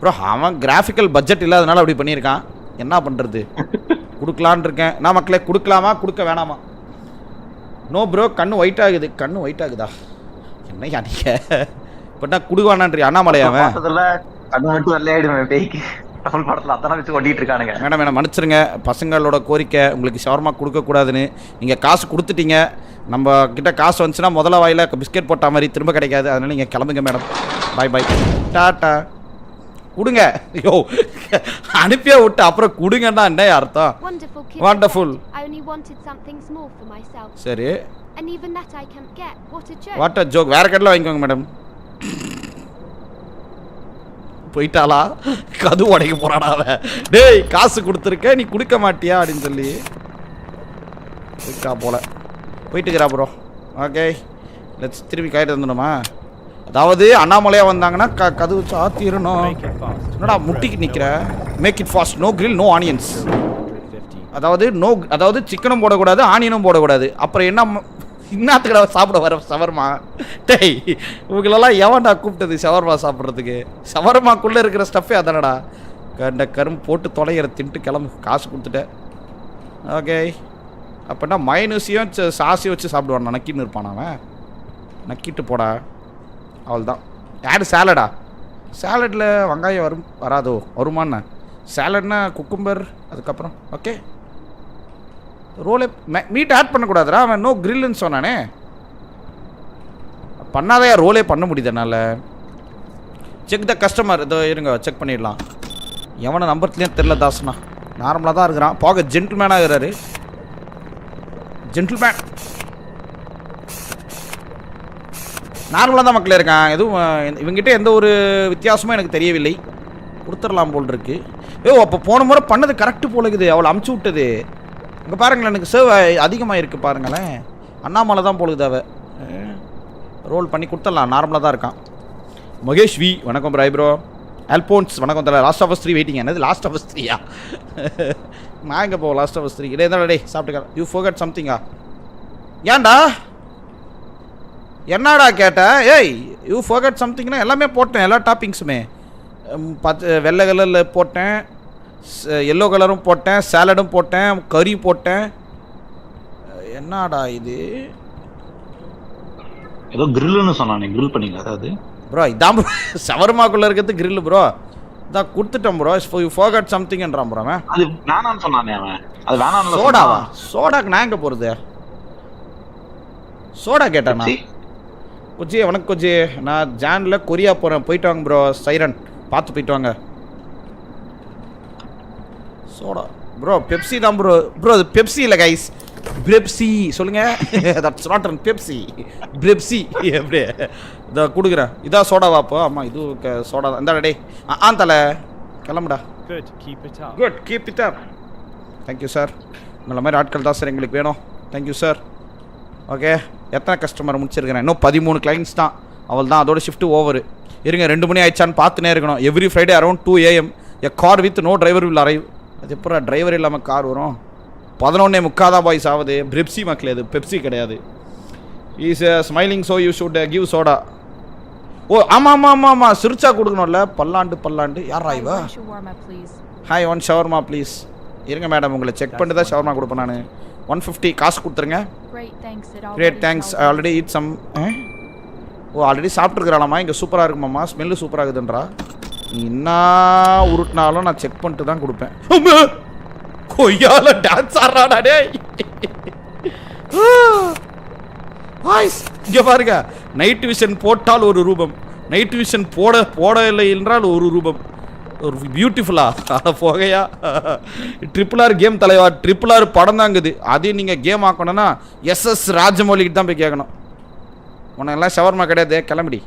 ப்ரோ? அவன் கிராஃபிக்கல் பட்ஜெட் இல்லாதனால அப்படி பண்ணியிருக்கான். என்ன பண்ணுறது? கொடுக்கலான் இருக்கேன் நான் மக்களே. கொடுக்கலாமா கொடுக்க வேணாமா? நோ ப்ரோ, கண்ணு ஒயிட் ஆகுது. கண்ணு ஒயிட் ஆகுதா? என்னையா நீங்கள் பட்டா குடுவானான்றி அண்ணாமலையாவன்? கண்ணு மட்டும் வெள்ளையாயிடுவேன் பேய்க்கு. தமிழ் படத்தில் அத்தனை வச்சு கொட்டிட்டு இருக்கானுங்க. வேணாம் மன்னிச்சிருங்க. பசங்களோட கோரிக்கை உங்களுக்கு ஷவர்மா கொடுக்கக்கூடாதுன்னு. நீங்கள் காசு கொடுத்துட்டீங்க. நம்ம கிட்ட காசு வந்துச்சுன்னா முதல்ல வாயில் பிஸ்கெட் போட்ட மாதிரி திரும்ப கிடைக்காது. அதனால நீங்கள் கிளம்புங்க மேடம். பாய் டாட்டா. கொடுங்க. ஐயோ அனுப்பியா விட்டு அப்புறம் கொடுங்கன்னா என்ன அர்த்தம்? வண்டர்ஃபுல். சரி வாட் அ ஜோக். வேற கடையில் வாங்கிக்கோங்க மேடம். போயிட்டாளா? கது உடைக்க போறாடா அவன். டேய் காசு கொடுத்துருக்க நீ கொடுக்க மாட்டியா அப்படின்னு சொல்லி இருக்கா போல. போயிட்டுக்கிறா ப்ரோ. ஓகே லெட்ஸ் திரும்பி கைட்டு வந்துடுமா? அதாவது அண்ணாமலையா வந்தாங்கன்னா கதவு சாத்திரணும். என்னடா முட்டிக்கு நிற்கிற? Make it fast. No grill no onions. அதாவது சிக்கனும் போடக்கூடாது ஆனியனும் போடக்கூடாது. அப்புறம் என்னத்துக்கடா சாப்பிட வர ஷவர்மா? டேய் இவங்களெல்லாம் எவன்டா கூப்பிட்டது ஷவர்மா சாப்பிட்றதுக்கு? ஷவர்மாக்குள்ளே இருக்கிற ஸ்டஃப்பே அதானடா. கண்ட கரும்பு போட்டு தொலைகிற தின்ட்டு கிளம்பு. காசு கொடுத்துட்டேன். ஓகே அப்படின்னா மைனஸையும் சாஸையும் வச்சு சாப்பிடுவான். நக்கின்னு இருப்பான் அவன். நக்கிட்டு போடா. அவள் தான். யார் சேலடா? சேலடில் வெங்காயம் வராதோ? வருமானண்ணா சேலட்னா குக்கும்பர் அதுக்கப்புறம் ஓகே. ரோலே மீட் ஆட் பண்ணக்கூடாதுரா. அவன் நோ கிரில்லுன்னு சொன்னானே. பண்ணாதையா ரோலே பண்ண முடியுது என்னால். Check the customer. இதோ இருங்க செக் பண்ணிடலாம். எவனை நம்பர்த்துலேயும் தெரில தாஸ்னா. நார்மலாக தான் இருக்கிறான். போக ஜென்டில்மேனாக இருக்கிறாரு. ஜென்டில்மேன் நார்மலாக தான் மக்களே இருக்கான். எதுவும் இவங்ககிட்ட எந்த ஒரு வித்தியாசமும் எனக்கு தெரியவில்லை. கொடுத்துடலாம் போல் இருக்கு. அப்போ போன முறை பண்ணது கரெக்டு போல இருக்குது. அவளை அமுச்சு விட்டது. இங்கே பாருங்களேன் எனக்கு சேவ் அதிகமாக இருக்குது பாருங்களேன். அண்ணாமலை தான் போலுது. அவ ரோல் பண்ணி கொடுத்துடலாம். நார்மலாக தான் இருக்கான். மகேஷ் வி வணக்கம் ப்ரோ. ஐப்ரோ அல்போன்ஸ் வணக்கம் தலை. Last of 3 waiting. என்னது லாஸ்ட் ஆஃப் 3யா? நான் எங்கே போவோம் லாஸ்ட் ஆஃப் 3? இதே தான் டே சாப்பிட்டுக்கா. You forget சம்திங்கா? ஏன்டா என்னடா கேட்ட? ஏய் யூ ஃபோகட் சம்திங்னா எல்லாமே போட்டேன். எல்லா டாப்பிங்ஸுமே வெள்ளை கலரில் போட்டேன், எல்லோ கலரும் போட்டேன், சாலடும் போட்டேன், கறி போட்டேன். என்னடா இது? ஏதோ கிரில்லுன்னு சொன்னானே. கிரில் பண்ணீங்க அதாவது ப்ரோ? இதான் ப்ரோ ஷவர்மாக்குள்ளே இருக்கிறது கிரில் ப்ரோ. இதான் கொடுத்துட்டேன் ப்ரோ. யூ ஃபோகட் சம்திங்ன்றான் ப்ரோ. அவன் அது வேணான்னு சொன்னானே. அவன் அது வேணான்னு. சோடாவா? சோடாக்கு நான் எங்கே போகிறது? சோடா கேட்டானா? கொஜி வணக்கம் கொஜி. நான் ஜானில் கொரியா போகிறேன். போயிட்டு வாங்க ப்ரோ. சைரன் பார்த்து போயிட்டு வாங்க. சோடா ப்ரோ பெப்சி தான் ப்ரோ. ப்ரோ அது பெப்சி இல்லை கைஸ், பிரெப்சி சொல்லுங்கள். தட்ஸ் நாட் அன் பெப்சி, பிரெப்சி. எப்படி இதை கொடுக்குறேன். இதான் சோடாவாப்போ? ஆமாம் இது சோடா தான். இந்த டே தலை கிளம்புடா. Good keep it up. Thank you sir. உங்களை மாதிரி ஆட்கள் தான் சார் எங்களுக்கு வேணும். Thank you sir. ஓகே எத்தனை கஸ்டமர் முடிச்சிருக்கிறேன்? இன்னும் 13 கிளைண்ட்ஸ் தான். அவள் தான். அதோட ஷிஃப்ட்டு ஓவர். இருங்க 2 மணி ஆயிடுச்சான்னு பார்த்துனே இருக்கணும். Every Friday around 2 AM a car with no driver will arrive. அது எப்போ டிரைவர் இல்லாமல் கார் வரும்? 11:45 தான் பாய்ஸ் ஆகுது. பிரெப்சி மக்களே, அது பெப்சி கிடையாது. Is smiling so you should give soda. Oh ஆமாம் சிரிச்சா கொடுக்கணும்ல. பல்லாண்டு யாரா இவா? Hi one shawarma please. இருங்க மேடம் உங்களை செக் பண்ணிட்டு தான் ஷவர்மா கொடுப்பேன் நான். 150 காசு கொடுத்துருங்க. Great thanks. I already eat some. Oh already சாப்பிட்ருக்குறாளாம்மா. இங்கே சூப்பராக இருக்குமாம்மா. ஸ்மெல்லு சூப்பராக இருக்குதுன்றா. நீ என்ன உருட்டினாலும் நான் செக் பண்ணிட்டு தான் கொடுப்பேன். கொய்யால டான்ஸ் ஆடுறாடா டே. இங்கே பாருங்க. நைட் விஷன் போட்டால் ஒரு ரூபம், நைட் விஷன் போடவில்லை என்றால் ஒரு ரூபம். ஒரு பியூட்டிஃபுல்லா போகையா RRR கேம் தலைவா RRR படம் தாங்குது அதையும் நீங்கள் கேம் ஆக்கணும்னா SS ராஜமௌலிக்கு தான் போய் கேட்கணும். உனக்கெல்லாம் ஷவர்மா கிடையாது கிளம்பிடி.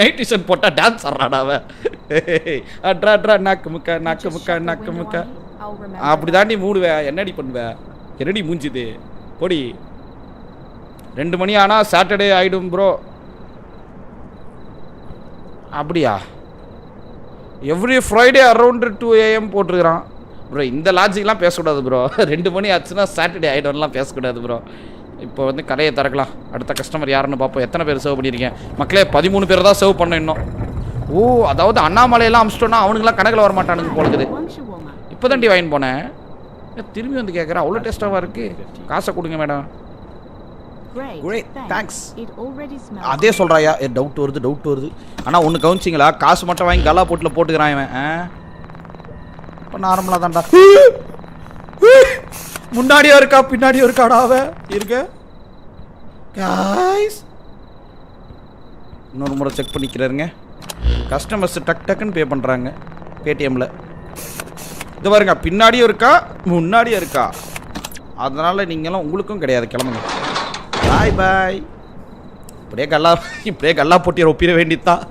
நைட் டிஷர்ட் போட்டால் டான்ஸ் ஆடுறாடாவ அட்ரா நாக்கு முக்கா அப்படி தாண்டி மூடுவே. என்னடி பண்ணுவே? என்னடி மூஞ்சுது பொடி. 2 மணி ஆனால் சாட்டர்டே ஆகிடும் ப்ரோ. அப்படியா? எவ்ரி ஃப்ரைடே அரௌண்ட் 2 AM போட்டிருக்கிறான் ப்ரோ. இந்த லாஜிக்லாம் பேசக்கூடாது ப்ரோ. 2 மணி ஆச்சுன்னா சாட்டர்டே ஆகிடும்லாம் பேசக்கூடாது ப்ரோ. இப்போ வந்து கடையை திறக்கலாம். அடுத்த கஸ்டமர் யாருன்னு பார்ப்போம். எத்தனை பேர் சர்வ் பண்ணியிருக்கேன் மக்களே? 13 பேர் தான் சர்வ் பண்ண இன்னும். ஓ, அதாவது அண்ணாமலையெல்லாம் அமிச்சிட்டோன்னா அவனுங்களாம் கணக்கில் வர மாட்டானுங்க போலக்குது. இப்போ தாண்டி வாங்கி போனேன். திரும்பி வந்து கேட்குறேன். அவ்வளோ டேஸ்ட்டாக இருக்குது. காசை கொடுங்க மேடம். தேங்க்ஸ். அதே சொல்கிறாயா? டவுட் வருது. ஆனால் ஒன்று கவனிச்சிங்களா? காசு மட்டும் வாங்கி கலா போட்டில் போட்டுக்கிறான் இவன். இப்போ நார்மலாக தான்டா. முன்னாடியோ இருக்கா பின்னாடியோ இருக்காடா அவன் இருக்க. காய்ஸ் இன்னொரு முறை செக் பண்ணிக்கிறாருங்க. கஸ்டமர்ஸ் டக்குன்னு பே பண்ணுறாங்க பேடிஎம்மில். இது பாருங்க, பின்னாடியும் இருக்கா முன்னாடியும் இருக்கா. அதனால் நீங்களும் உங்களுக்கும் கிடையாது. கிளம்புங்க. பாய் பாய். இப்படியே கல்லா போட்டி ஒப்பிட வேண்டியதுதான்.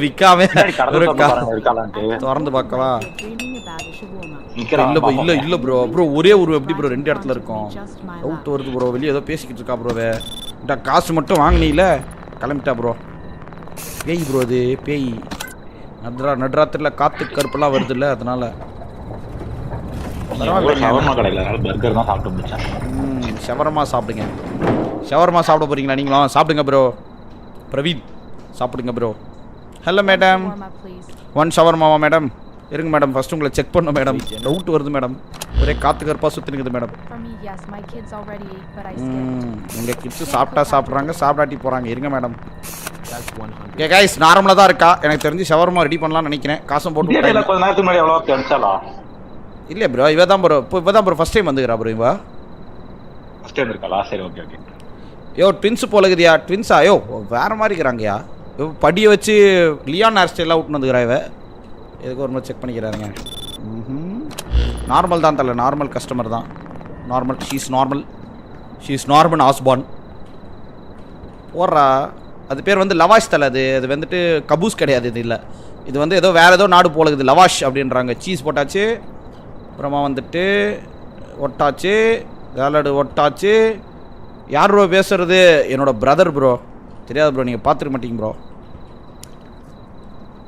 விற்காம திறந்து பார்க்கவா? இல்ல ப்ரோ ஒரே ஒரு எப்படி ப்ரோ 2 இடத்துல இருக்கும். டவுட் வருது ப்ரோ. வெளியே ஏதோ பேசிக்கிட்டு இருக்கா ப்ரோவே. காசு மட்டும் வாங்கினீல கிளம்பிட்டா ப்ரோ. பேய் ப்ரோ, அது பேய். நடுராத்திரியில் காத்து கருப்பெல்லாம் வருது இல்லை, அதனால ஷவர்மா சாப்பிடுங்க. ஷவர்மா சாப்பிட போறீங்களா நீங்களும்? சாப்பிடுங்க ப்ரோ. பிரவீன் சாப்பிடுங்க ப்ரோ. ஹலோ மேடம், 1 ஷவர்மாவா மேடம்? இருங்க மேடம், ஃபர்ஸ்ட் உங்களை செக் பண்ணணும் மேடம். டவுட் வருது மேடம். ஒரே காத்து கருப்பா சுற்றினுக்குது மேடம். எங்கள் கிட்ஸு சாப்பிட்றாங்க, சாப்பிடாட்டி போகிறாங்க. இருங்க மேடம். ஓகே கைஸ், நார்மலாக தான் இருக்கா. எனக்கு தெரிஞ்சு ஷவர்மா ரெடி பண்ணலாம்னு நினைக்கிறேன். காசும் போட்டு இல்லை ப்ரோ, இவ தான் ப்ரோ. இப்போ தான் ப்ரோ ஃபர்ஸ்ட் டைம் வந்துக்கிறா ப்ரோ. இவ ஃபர்ஸ்ட் டைம் இருக்கா? சரி, ஓகே. யோ ட்வின்ஸ் போலகுதியா? ட்வின்ஸா? யோ வேறு மாதிரி இருக்கிறாங்கயா. படியை வச்சு லியான் ஹேர் ஸ்டைலாக விட்டுன்னு வந்துக்கிறா இவ. எதுக்கு ஒரு மாதிரி செக் பண்ணிக்கிறாருங்க. நார்மல் தான் தலை, நார்மல் கஸ்டமர் தான். நார்மல். ஷீ இஸ் நார்மன் ஆஸ்பான் போடுறா. அது பேர் வந்து லவாஷ் தலை. அது வந்துட்டு கபூஸ் கிடையாது. இது இல்லை, இது வந்து ஏதோ வேறு ஏதோ நாடு போலகுது. லவாஷ் அப்படின்றாங்க. சீஸ் போட்டாச்சு, அப்புறமா வந்துட்டு ஒட்டாச்சு, சாலடு ஒட்டாச்சு. யார் ப்ரோ பேசுறது? என்னோட பிரதர் ப்ரோ. தெரியாது ப்ரோ, நீங்கள் பார்த்துருக்க மாட்டீங்க ப்ரோ.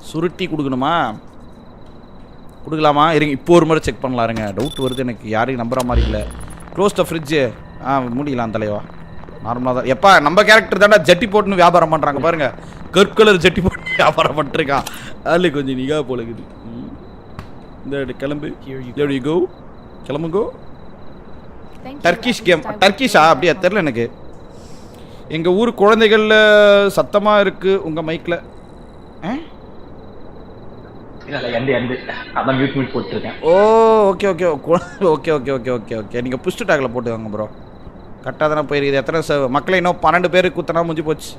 சுருட்டி கொடுக்கணுமா? கொடுக்கலாமா? இருங்க, இப்போ ஒரு முறை செக் பண்ணலாம். இருங்க, டவுட் வருது எனக்கு. யாரையும் நம்புற மாதிரி இல்லை. Close the fridge. மூடிக்கலாம் தலைவா. நார்மலாக தான். எப்பா நம்ம கேரக்டர் தாண்டா ஜட்டி போட்டுன்னு வியாபாரம் பண்ணுறாங்க பாருங்கள். கற்கலர் ஜட்டி போட்டு வியாபாரம் பண்ணிருக்கான். அதில் கொஞ்சம் நிகா போலக்குது. இந்த கிளம்பு. கோ கிளம்புங்கோ. Turkish game. டர்க்கிஷா? அப்படியா? தெரில எனக்கு. எங்கள் ஊர் குழந்தைகளில் சத்தமாக இருக்குது உங்கள் மைக்கில். ஓ ஓகே. நீங்கள் புஷ்டு டாகில் போட்டுவாங்க ப்ரோ. கரெக்டாக தானே போயிருக்குது. எத்தனை மக்களை இன்னும் 12 பேர் குத்தனா முடிஞ்சு போச்சு.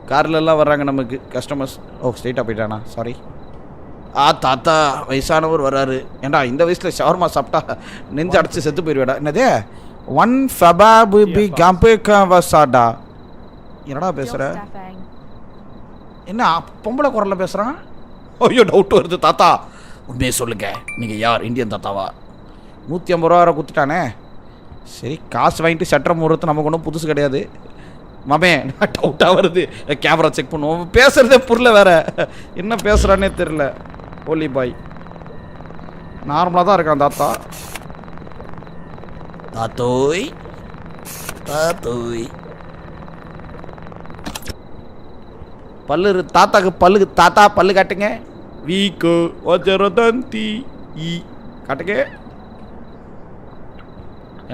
கார்லெல்லாம் வர்றாங்க நமக்கு கஸ்டமர்ஸ். ஓ ஸ்ட்ரெயிட்டாக போயிட்டானா? சாரி. தாத்தா வயசானவர் வர்றாரு. ஏண்டா இந்த வயசில் ஷவர்மா சாப்பிட்டா நெஞ்சு அடைச்சி செத்து போயிடுவேடா. என்னது 1 ஃபபாபு பி கம்பேக்கா வசாடா? என்னடா பேசுகிற? என்ன பொம்பளை குரலில் பேசுகிறான்? ஐயோ டவுட் வருது. தாத்தா உண்மையை சொல்லுங்க, நீங்கள் யார்? இந்தியன் தாத்தாவா? 150 ரூபா குத்துட்டானே. சரி, காசு வாங்கிட்டு சட்டரை முறுத்து நமக்கு ஒன்றும் புதுசு கிடையாது. மாமே டவுட்டாக வருது. கேமரா செக் பண்ணுவோம். பேசுகிறதே புரியல வேற. என்ன பேசுகிறானே தெரில. ஓலி பாய் நார்மலாக தான் இருக்கான் தாத்தா. தாத்தோய் பல்லு தாத்தாக்கு பல்லு. தாத்தா பல்லு காட்டுங்க. வீக்கு தந்தி காட்டுங்க.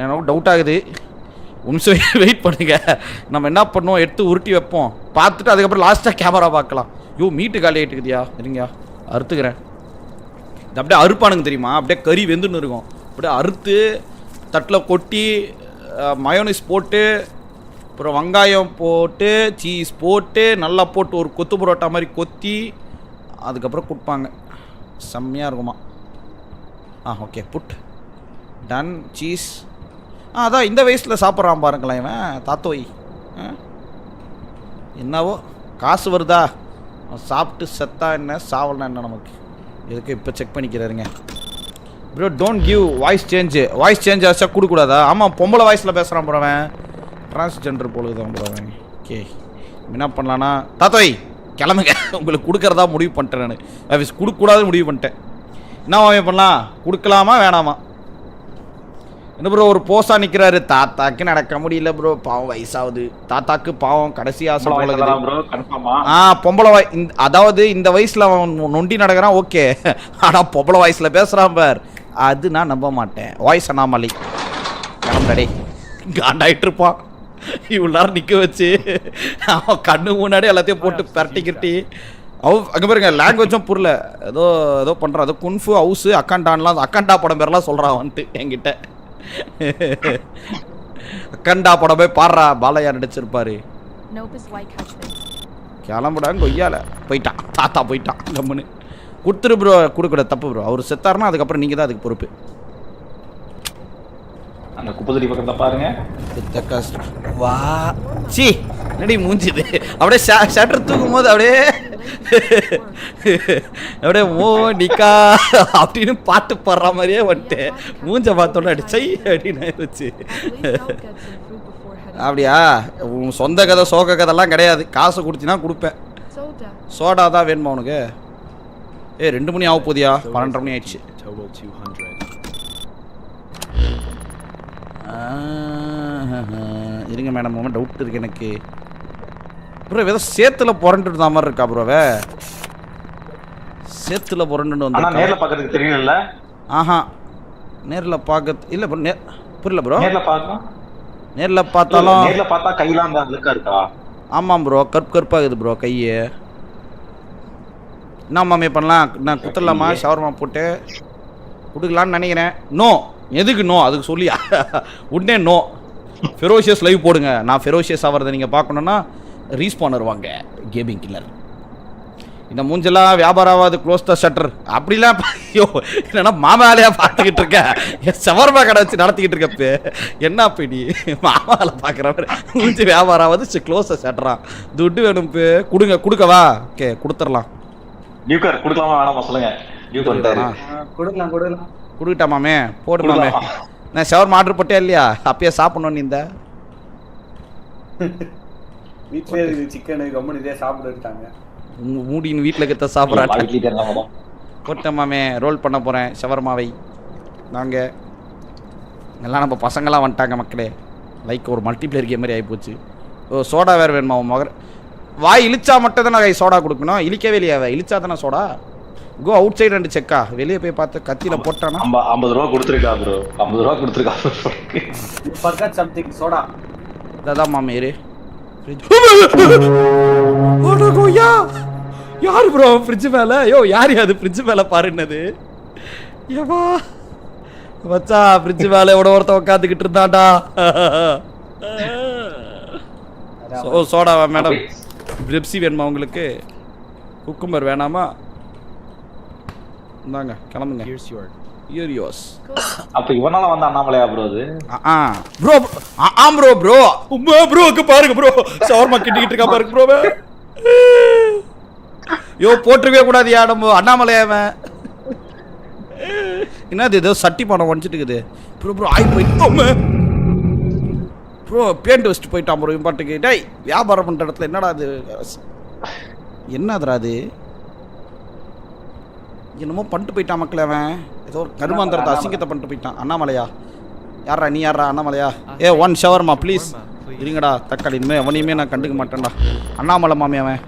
எனக்கு டவுட் ஆகுது. நிமிஷம் வெயிட் பண்ணுங்க. நம்ம என்ன பண்ணுவோம், எடுத்து உருட்டி வைப்போம், பார்த்துட்டு அதுக்கப்புறம் லாஸ்ட்டாக கேமரா பார்க்கலாம். யோ மீட்டு காலி ஆகிட்டுக்குதியா? இருங்கயா அறுத்துக்கிறேன். இது அப்படியே அறுப்பானுங்க தெரியுமா? அப்படியே கறி வெந்துன்னு இருக்கும். அப்படியே அறுத்து தட்டில் கொட்டி மயோனிஸ் போட்டு அப்புறம் வெங்காயம் போட்டு சீஸ் போட்டு நல்லா போட்டு ஒரு கொத்து பரோட்டா மாதிரி கொத்தி அதுக்கப்புறம் கொடுப்பாங்க. செம்மையாக இருக்குமா. Okay put ton cheese. அதான் இந்த வயசில் சாப்பிட்றான் பாருங்களேன் இவன் தாத்தோய். என்னவோ காசு வருதா, சாப்பிட்டு செத்தா என்ன சாவலனா என்ன நமக்கு, இதுக்கு இப்போ செக் பண்ணிக்கிறாருங்க. Bro don't give voice change ஆச்சா கொடுக்கூடாதா? ஆமாம் பொம்பளை வாய்ஸில் பேசுகிறான் போகிறவன், டிரான்ஸ்ஜெண்டர் பொழுதுதான் போகிறவன். ஓகே என்ன பண்ணலான்னா தாத்தோய் கிளம்புங்க, உங்களுக்கு கொடுக்குறதா முடிவு பண்ணிட்டேன் நான். கொடுக்கக்கூடாதுன்னு முடிவு பண்ணிட்டேன். என்ன பண்ணலாம், கொடுக்கலாமா வேணாமா? என்ன ப்ரோ ஒரு போஸா நிற்கிறாரு. தாத்தாக்கு நடக்க முடியல ப்ரோ, பாவம் வயசாகுது. தாத்தாக்கு பாவம் கடைசி ஆசை பொம்பளை வாய். அதாவது இந்த வயசில் அவன் நொண்டி நடக்கிறான் ஓகே, ஆனால் பொம்பளை வாய்ஸில் பேசுகிறான் பார், அது நான் நம்ப மாட்டேன். வாய்ஸ் அண்ணாமலை கிளம்படே காண்டாயிட்டு இருப்பான். இவ்வளோ நேரம் நிற்க வச்சு அவன் கண்ணு முன்னாடி எல்லாத்தையும் போட்டு பரட்டிக்கிட்டி அங்கே பாருங்க லாங்குவேஜும் புரியல. ஏதோ பண்ணுறான். ஏதோ குன்ஃபு ஹவுஸு அக்கண்டான்லாம் அக்கண்டா படம் பேரெல்லாம் சொல்கிறான் வந்துட்டு என்கிட்ட. அக்கண்டா படம் போய் பாடுறா, பாலையா நடிச்சிருப்பாரு. கிளம்புடான்னு கொய்யால போயிட்டான் தாத்தா, போயிட்டான் கம்முன்னு. கொடுத்துரு ப்ரோ, கொடுக்கூடாது தப்பு ப்ரோ. அவர் செத்தாருன்னா அதுக்கப்புறம் நீங்கள் தான் அதுக்கு பொறுப்பு. அந்த குப்பத்தடி பக்கத்துல பாருங்க. வா சி என்னடி மூஞ்சிது, அப்படியே ஷட்டர் தூக்கும் போது அப்படியே மோனிகா அப்படின்னு பாட்டு பாடுற மாதிரியே வந்துட்டு மூஞ்ச பார்த்தோன்னே அடிச்சை அப்படின்னு வச்சு. அப்படியா? உன் சொந்த கதை சோக கதைலாம் கிடையாது, காசு கொடுத்தினா கொடுப்பேன். சோடா தான் வேணுமா உனக்கு? 2 மணி ஆக போதியா, 12:30 மணி ஆயிடுச்சு. இருங்க மேடம், டவுட் இருக்கு எனக்கு. ப்ரோ ஏதோ சேத்துல புரண்டுட்டு தான் மாதிரி இருக்கா ப்ரோவே? சேத்துல புரண்டுன்னு வந்து நேர்ல பார்க்கறதுக்கு தெரியல. நேர்ல பார்க்க இல்ல ப்ரோ, புரியல ப்ரோ. நேர்ல பார்த்தா கையில அந்த அழுக்கா இருக்கா? ஆமாம் ப்ரோ, கருப்பாகுது ப்ரோ கையை. என்ன மாமே பண்ணலாம், நான் குத்துடலாமா? ஷவர்மா போட்டு கொடுக்கலான்னு நினைக்கிறேன். நோ, எதுக்கு நோ? அதுக்கு சொல்லியா உடனே நோ. ஃபெரோஷியஸ் லைவ் போடுங்க. நான் ஃபெரோஷியஸ் ஆகிறத நீங்கள் பார்க்கணுன்னா ரீஸ்பானர் வாங்க, கேமிங் கில்லர். இந்த மூஞ்செல்லாம் வியாபாரம் ஆகாது, க்ளோஸ் த ஷட்டர் அப்படிலாம். ஐயோ என்னன்னா மாமாலையா பார்த்துக்கிட்டு இருக்கேன், ஷவர்மா கடை வச்சு நடத்திக்கிட்டு இருக்கப்ப என்ன பிடி மாமாவில் பார்க்குற மாதிரி மூஞ்சி வியாபாரம் ஆகாது, க்ளோஸ் த ஷட்டரா. துட்டு வேணும் கொடுக்கவா? ஓகே கொடுத்துடலாம். கொடுக்கலாமா வேணாமா சொல்லுங்க. கொடுக்கட்டாமாமே? போடுமாமே. நான் ஷவர்மா ஆர்டர் போட்டே இல்லையா, அப்பயே சாப்பிடணும். இந்த வீட்லயே சிக்கன் கம்மன் இதே சாப்பிட்டுட்டாங்க. மூடின்னு வீட்டில் கிட்ட சாப்பிட்றாங்க. போட்டமாமே ரோல் பண்ண போகிறேன் ஷவர்மாவை. நாங்கள் எல்லாம் நம்ம பசங்களாம் வந்துட்டாங்க மக்களே. லைக் ஒரு மல்டிப்ளேயர் கேம் மாதிரி ஆகிப்போச்சு. சோடா வேறு வேணுமா? உன் மகர் வாய் இழிச்சா மட்டும் தான் நான் சோடா கொடுக்கணும். இழிக்கவே இல்லையா? இழிச்சா தானே சோடா. கோ அவுட் சைடு 2 செக்கா வெளியே போய் பார்த்து கத்தியில் போட்டானா 50 ரூபா கொடுத்துருக்கா ப்ரோ. 50 ரூபா கொடுத்துருக்கா. Forgot something soda. அதான் மாமேரு யாரு ப்ரோ ஃப்ரிட்ஜ் மேல? யோ யார் அது ஃப்ரிட்ஜ் மேல பாருன்னது? ஏவா வச்சா ஃப்ரிட்ஜ் மேல ஒருத்த உட்காந்துக்கிட்டு இருந்தாண்டா. சோடாவா மேடம்? பெப்சி வேணுமா உங்களுக்கு? குக்கும்பர் வேணாமா? இந்தாங்க கிளம்புங்க. அப்ப இவனால வந்த அண்ணாமலையா ப்ரோ? அது ப்ரோ ப்ரோ ப்ரோ ப்ரோக்கு பாருங்க ப்ரோ, ஷவர்மா கிட்டிக்கிட்டு இருக்கா பாருங்க ப்ரோ. யோ போட்டுருவே கூடாது யா நம்ம அண்ணாமலையாவன். என்னது ஏதோ சட்டி பணம் உடச்சிட்டு இருக்குது ப்ரோ. ப்ரோ ஆய் போயிட்டு ப்ரோ பேண்ட் வச்சுட்டு போயிட்டான் ப்ரோ இம்பாட்டுக்கு. டேய் வியாபாரம் பண்ணுற இடத்துல என்னடா அது? என்னதுடா அது? என்னமோ பண்ணிட்டு போயிட்டான் மக்களே அவன். ஏதோ ஒரு கருமாந்திரத்தை அசிங்கத்தை பண்ணிட்டு போயிட்டான். அண்ணாமலையா? யாரா நீ? யாரா அண்ணாமலையா? 1 ஷவர்மா ப்ளீஸ். இருங்கடா தக்காளி, இனிமே அவனையுமே நான் கண்டுக்க மாட்டேன்டா. அண்ணாமலை மாமி அவன்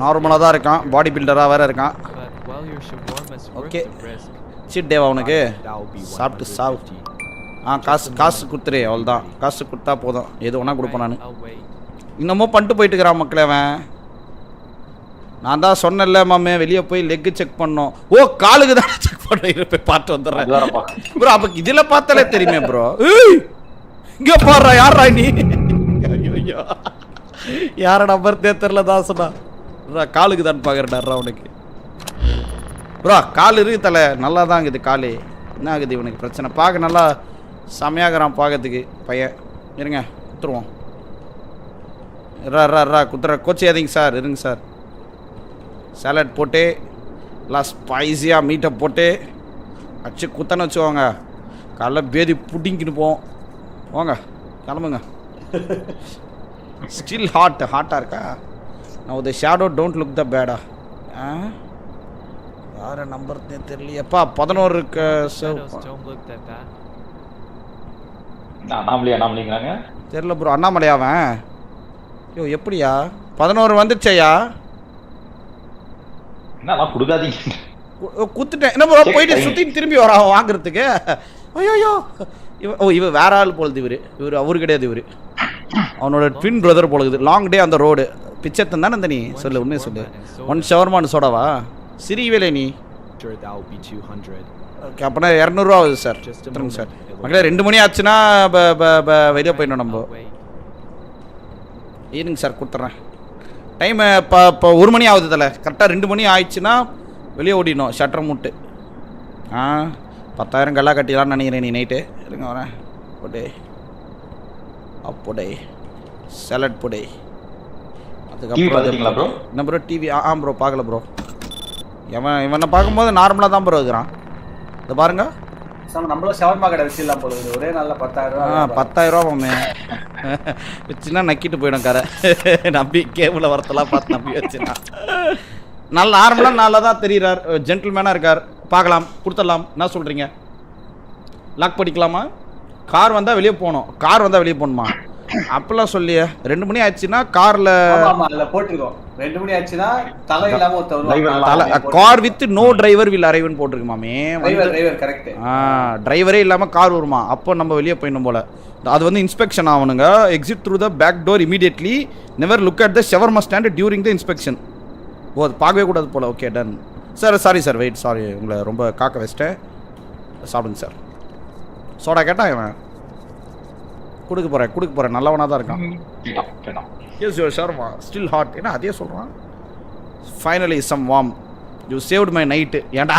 நார்மலாக தான் இருக்கான், பாடி பில்டராக வேற இருக்கான். ஓகே சீட் டேவா அவனுக்கு? சாப்பிட்டு சாவு. காசு கொடுத்துரு, அவ்வளோதான். காசு கொடுத்தா போதும், எது ஒன்றா கொடுப்பேன் நான். இன்னமும் பண்ணிட்டு போயிட்டு இருக்கிறான் மக்களே அவன். நான் தான் சொன்னேன்ல மாமே வெளியே போய் லெக்கு செக் பண்ணோம். ஓ காலுக்கு தான் செக் பண்ண போய் பார்த்து வந்துடுறேன் ப்ரோ. அப்போ இதில் பார்த்தாலே தெரியுமே ப்ரோ. இங்கே பாடுறா யாரா நீ? ஐயோ யார நம்பர் தெரியல தான் சொன்னா. காலுக்கு தான் பார்க்குறேன்டா அவனுக்கு. ப்ரோ கால் இருக்கு தலை, நல்லா தான் இருக்குது கால். என்ன ஆகுது இவனுக்கு பிரச்சனை? பார்க்க நல்லா செமையாகிறான் பார்க்கறதுக்கு பையன். இருங்க குத்துருவோம். குத்துற கோச்சியாதீங்க சார், இருங்க சார். சாலட் போட்டு எல்லாம் ஸ்பைஸியாக மீட்டை போட்டு அச்சு குத்தன்னு வச்சுக்கோங்க. காலைல பேதி புட்டிங்கின்னு போவோம். வாங்க கிளம்புங்க. ஸ்டில் ஹாட்டாக இருக்கா? நான் the shadow don't look the பேடா. யார நம்பர் தெரியலையப்பா. 11 இருக்கு. அண்ணாமலைங்கிறாங்க தெரியல ப்ரோ. அண்ணாமலையாவன்? ஐயோ எப்படியா 11 வந்துச்சையா? என்ன கொடுக்காதீங்க. குத்துட்டேன். என்ன ப்ரோ போயிட்டு சுற்றி திரும்பி வர வாங்குறதுக்கு? ஐயோ இவ வேற ஆள் போலது. இவர் அவரு கிடையாது. இவர் அவனோட ட்வின் பிரதர் போலகுது. லாங் டே அந்த ரோடு பிச்சத்தன் தானே இந்த. நீ சொல்லு உண்மையை சொல்லு. 1 ஷவர்மானு சோடாவா? சிரிவேலே நீ. ஓகே அப்போனா 200 ரூபா ஆகுது சார். சொல்லுங்க சார். மக்களே 2 மணி ஆச்சுன்னா வெளியே போயிடணும் நம்ம. இருங்க சார் கொடுத்துட்றேன். டைம் இப்போ 1 மணி ஆகுது தலை. கரெக்டாக 2 மணி ஆயிடுச்சுன்னா வெளியே ஓடிடணும். ஷட்டர் மூட்டு. 10,000 கல்லா கட்டிடலான்னு நினைக்கிறேன் நீ நைட்டு. இருங்க வரேன். போடே அப்போடே சாலட் போடே. அதுக்கப்புறம் என்ன ப்ரோ டிவி? ப்ரோ பார்க்கல ப்ரோ. இவனை பார்க்கும்போது நார்மலாக தான் ப்ரோ இருக்கிறான். இதை பாருங்க. நம்மளும் ஷவர்மா கடை வச்சிடலாம் போல. ஒரே நாளில் 10,000 10,000 ரூபாமே வச்சுன்னா நக்கிட்டு போயிடும் கரை. நம்பி கேபிள வரத்தெல்லாம் பார்த்து நம்பி வச்சுனா நல்ல நார்மலாக நல்லா தான் தெரியுறார். ஜென்டில்மேனாக இருக்கார். பார்க்கலாம் கொடுத்துடலாம். என்ன சொல்கிறீங்க? லாக் பண்ணிக்கலாமா? கார் வந்தால் வெளியே போகணும். கார் வந்தால் வெளியே போகணுமா? அப்பெல்லாம் சொல்லியே 2 மணி ஆச்சுன்னா காரில் போட்டிருக்கோம். 2 மணி ஆச்சுன்னா தலை இல்லாமல் car with no driver will arrive போட்டிருக்குமாமே. கரெக்ட். டிரைவரே இல்லாமல் கார் வருமா? அப்போ நம்ம வெளியே போயிடணும் போல. அது வந்து இன்ஸ்பெக்ஷன் ஆகணுங்க. Exit through the back door immediately. Never look at the shawarma stand during the inspection. Oh அது பார்க்கவே கூடாது போல. Okay done sir. Sorry sir wait. Sorry உங்களை ரொம்ப காக்க வச்சிட்டேன். சாப்பிடுங்க சார். சோடா கேட்டான் இவன். கொடுக்க போகிறேன். நல்லவனாக தான் இருக்கான். Yes your shawarma still hot. ஏன்னா அதே சொல்கிறான். Finally some warm. You saved my night. ஏண்டா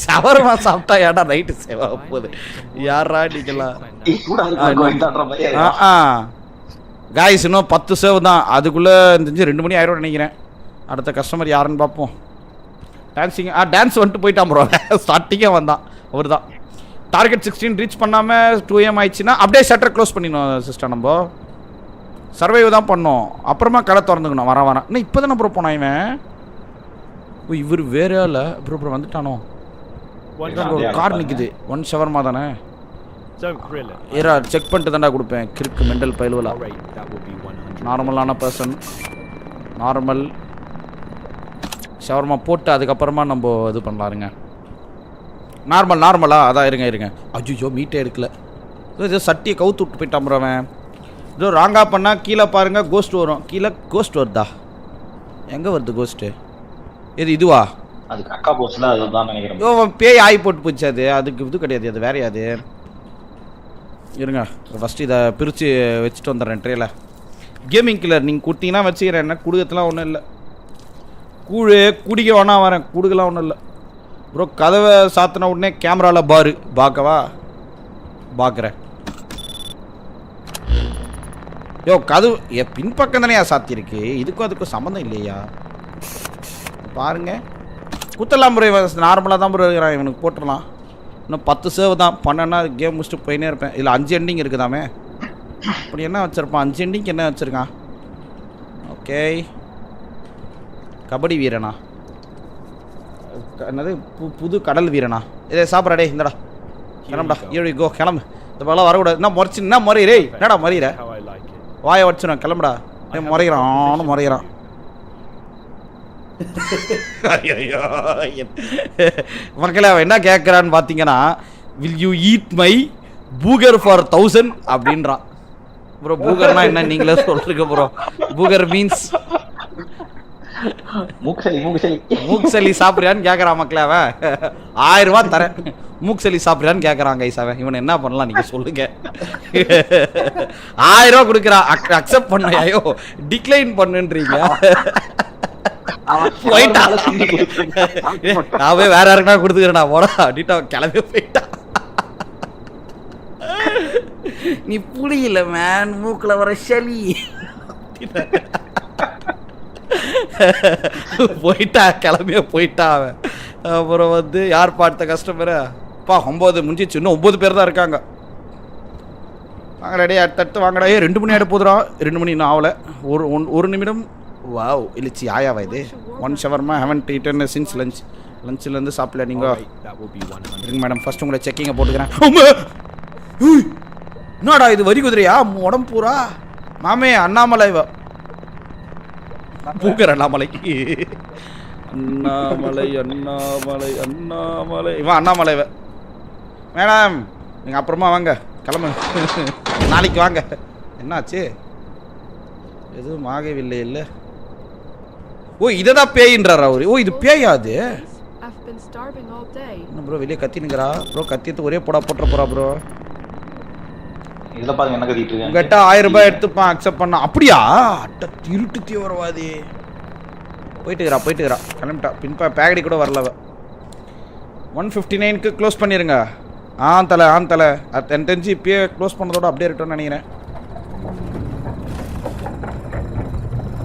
ஷவர்மா சாப்பிட்டா ஏண்டா நைட்டு சேவ் ஆக போகுது? யாரா நீங்களாம்? காய்ஸ் இன்னும் 10 சேவ் தான். அதுக்குள்ளே தெரிஞ்சு 2 மணி ஆயிரம் நினைக்கிறேன். அடுத்த கஸ்டமர் யாருன்னு பார்ப்போம். டான்ஸிங் டான்ஸ் வந்துட்டு போயிட்டான் ப்ரோ. ஸ்டார்டிங்கே வந்தான் அவர் தான். டார்கெட் 16 ரீச் பண்ணாமல் 2 AM ஆயிடுச்சுன்னா அப்படியே ஷட்டர் க்ளோஸ் பண்ணிடணும் சிஸ்டர். நம்ம சர்வைவ் தான் பண்ணோம். அப்புறமா கடை திறந்துக்கணும். வரேன். இன்னும் இப்போ தானே ப்ரோ போனான் இவன். ஓ இவர் வேற இல்லை ப்ரோ வந்துட்டானோ? ஒரு கார் நிற்குது. 1 ஷவர்மா தானே? ஏரா செக் பண்ணிட்டு தாண்டா கொடுப்பேன். கிறுக்கு மெண்டல் பயிலுவலா. நார்மலான பர்சன். நார்மல் ஷவர்மா போட்டு அதுக்கப்புறமா நம்ம இது பண்ணலாருங்க. நார்மலா அதான். இருங்க. அஜிஜோ மீட்டே எடுக்கல. இது சட்டியை கவுத்து விட்டு போயிட்டான் ப்ரோ அவன். இதோ ராங்காக பண்ணால் கீழே பாருங்கள் கோஸ்ட் வரும். கீழே கோஸ்ட் வருதா? எங்கே வருது கோஸ்ட்டு? இதுவா? அதுக்கு அக்கா போஸ்ட்ல அதுதான் நினைக்கிறேன். ஓ பேய் ஆகி போட்டு போச்சு. அதுக்கு இது கிடையாது. அது வேறையாது. இருங்க ஃபஸ்ட்டு இதை பிரித்து வச்சுட்டு வந்துடுறேன் ட்ரேல. கேமிங் கில்லர் நீங்கள் கொடுத்தீங்கன்னா வச்சுக்கிறேன். என்ன குடுக்கத்துலாம் ஒன்றும் இல்லை. குடிக்க வேணா வரேன். குடுக்கலாம் ஒன்றும் இல்லை ப்ரோ. கதவை சாத்தின உடனே கேமராவில் பாரு பார்க்கவா? பார்க்குறேன். யோ கதவு பின்பக்கம் தானே சாத்தியிருக்கு. இதுக்கும் சம்மந்தம் இல்லையா? பாருங்க குத்தலாம் ப்ரோ. நார்மலாக தான் ப்ரோ இருக்கிறான். இவனுக்கு போட்டுடலாம். இன்னும் 10 சேவ் தான். பண்ணேன்னா கேம் முடிச்சுட்டு போயினே இருப்பேன். இல்லை 5 எண்டிங் இருக்குதாமே. அப்படி என்ன வச்சுருப்பான்? 5 எண்டிங்க்கு என்ன வச்சுருக்கான்? ஓகே கபடி வீரனா? என்னது புது கடல் வீரனா? இதே சாப்பிட்றாடே. இந்தடா கிளம்புடா. ஏழு கோ கிளம்பு. இந்த பழம் வரக்கூடாது. என்ன முறைச்சு என்ன முறையிறே? என்னடா முறையிற? வாயை வச்சுடும். கிளம்புடா. முறைகிறான். அவனும் முறைகிறான். மக்களே அவன் என்ன கேட்குறான்னு பார்த்தீங்கன்னா will you eat my booger for 1000 அப்படின்றான் ப்ரோ. பூகர்னா என்ன நீங்களே சொல்றீங்க ப்ரோ? பூகர் மீன்ஸ் மூக்சலி சாப்பிட்றியான்னு கேட்குறான் மக்களே. அவன் 1000 ரூபா தரேன் மூக்சலி சாப்பிட்றியான்னு கேட்குறான் கைஸ். அவன் இவன் என்ன பண்ணலாம் நீங்கள் சொல்லுங்க. 1000 ரூபா கொடுக்குறான். அக்செப்ட் பண்ண. ஐயோ டிக்ளைன் பண்ணுன்றீங்க. போயிட்டா நான் போய் வேற யாருக்குனா கொடுத்துக்கிறேன்டா போடா அப்படின்ட்டு அவன் கிளம்பி போயிட்டான். நீ புரியல மேன், மூக்குல வர சளி போயிட்டா, கிளம்பிய போயிட்டா அவன். அப்புறம் வந்து யார் பார்த்த கஸ்டமரு பா 9 முடிஞ்சிச்சு, இன்னும் 9 பேர் தான் இருக்காங்க. வாங்கடா டே அடுத்தடுத்து வாங்கடா. 2 மணி ஆகிட போதுடா. 2 மணி இன்னும் ஆகலை. ஒரு நிமிடம். வாவ் இல்லைச்சி ஆயாவா இது. 1 shawarma haven eaten since lunch. லஞ்சிலேருந்து சாப்பிடல நீங்கள் இருங்க மேடம். ஃபர்ஸ்ட் உங்களை செக்கிங்கை போட்டுக்கிறேன். என்னடா இது வரி குதிரையா உடம்பு பூரா? மாமே அண்ணாமலை பூக்கிற அண்ணாமலைக்கு. அண்ணாமலை அண்ணாமலை அண்ணாமலை இவன் அண்ணாமலை. மேடம் நீங்கள் அப்புறமா வாங்க, கிளம்பு நாளைக்கு வாங்க. என்னாச்சு? எதுவும் ஆகவில்லை இல்லை. ஓ இதை தான் பேயின்றாரா அவரு? ஓ இது பேயாது என்ன ப்ரோ? வெளியே கத்தினுங்கிறா ப்ரோ. கத்திட்டு ஒரே போடா போட்டுற போறா ப்ரோ. இதுல பாருங்க என்ன கத்திட்டு இருக்காங்க. உங்ககிட்ட 1000 ரூபாய் எடுத்துப்பான் அக்செப்ட் பண்ண. அப்படியா? இருட்டு தீவிரவாதி. போயிட்டுக்கிறா கிளம்பிட்டா. பின்பா பேக்கடி கூட வரல. 159க்கு க்ளோஸ் பண்ணிடுங்க. ஆன் தலை எனக்கு தெரிஞ்சு இப்பயே க்ளோஸ் பண்ணதோட அப்படியே இருக்கட்டும்னு நினைக்கிறேன்.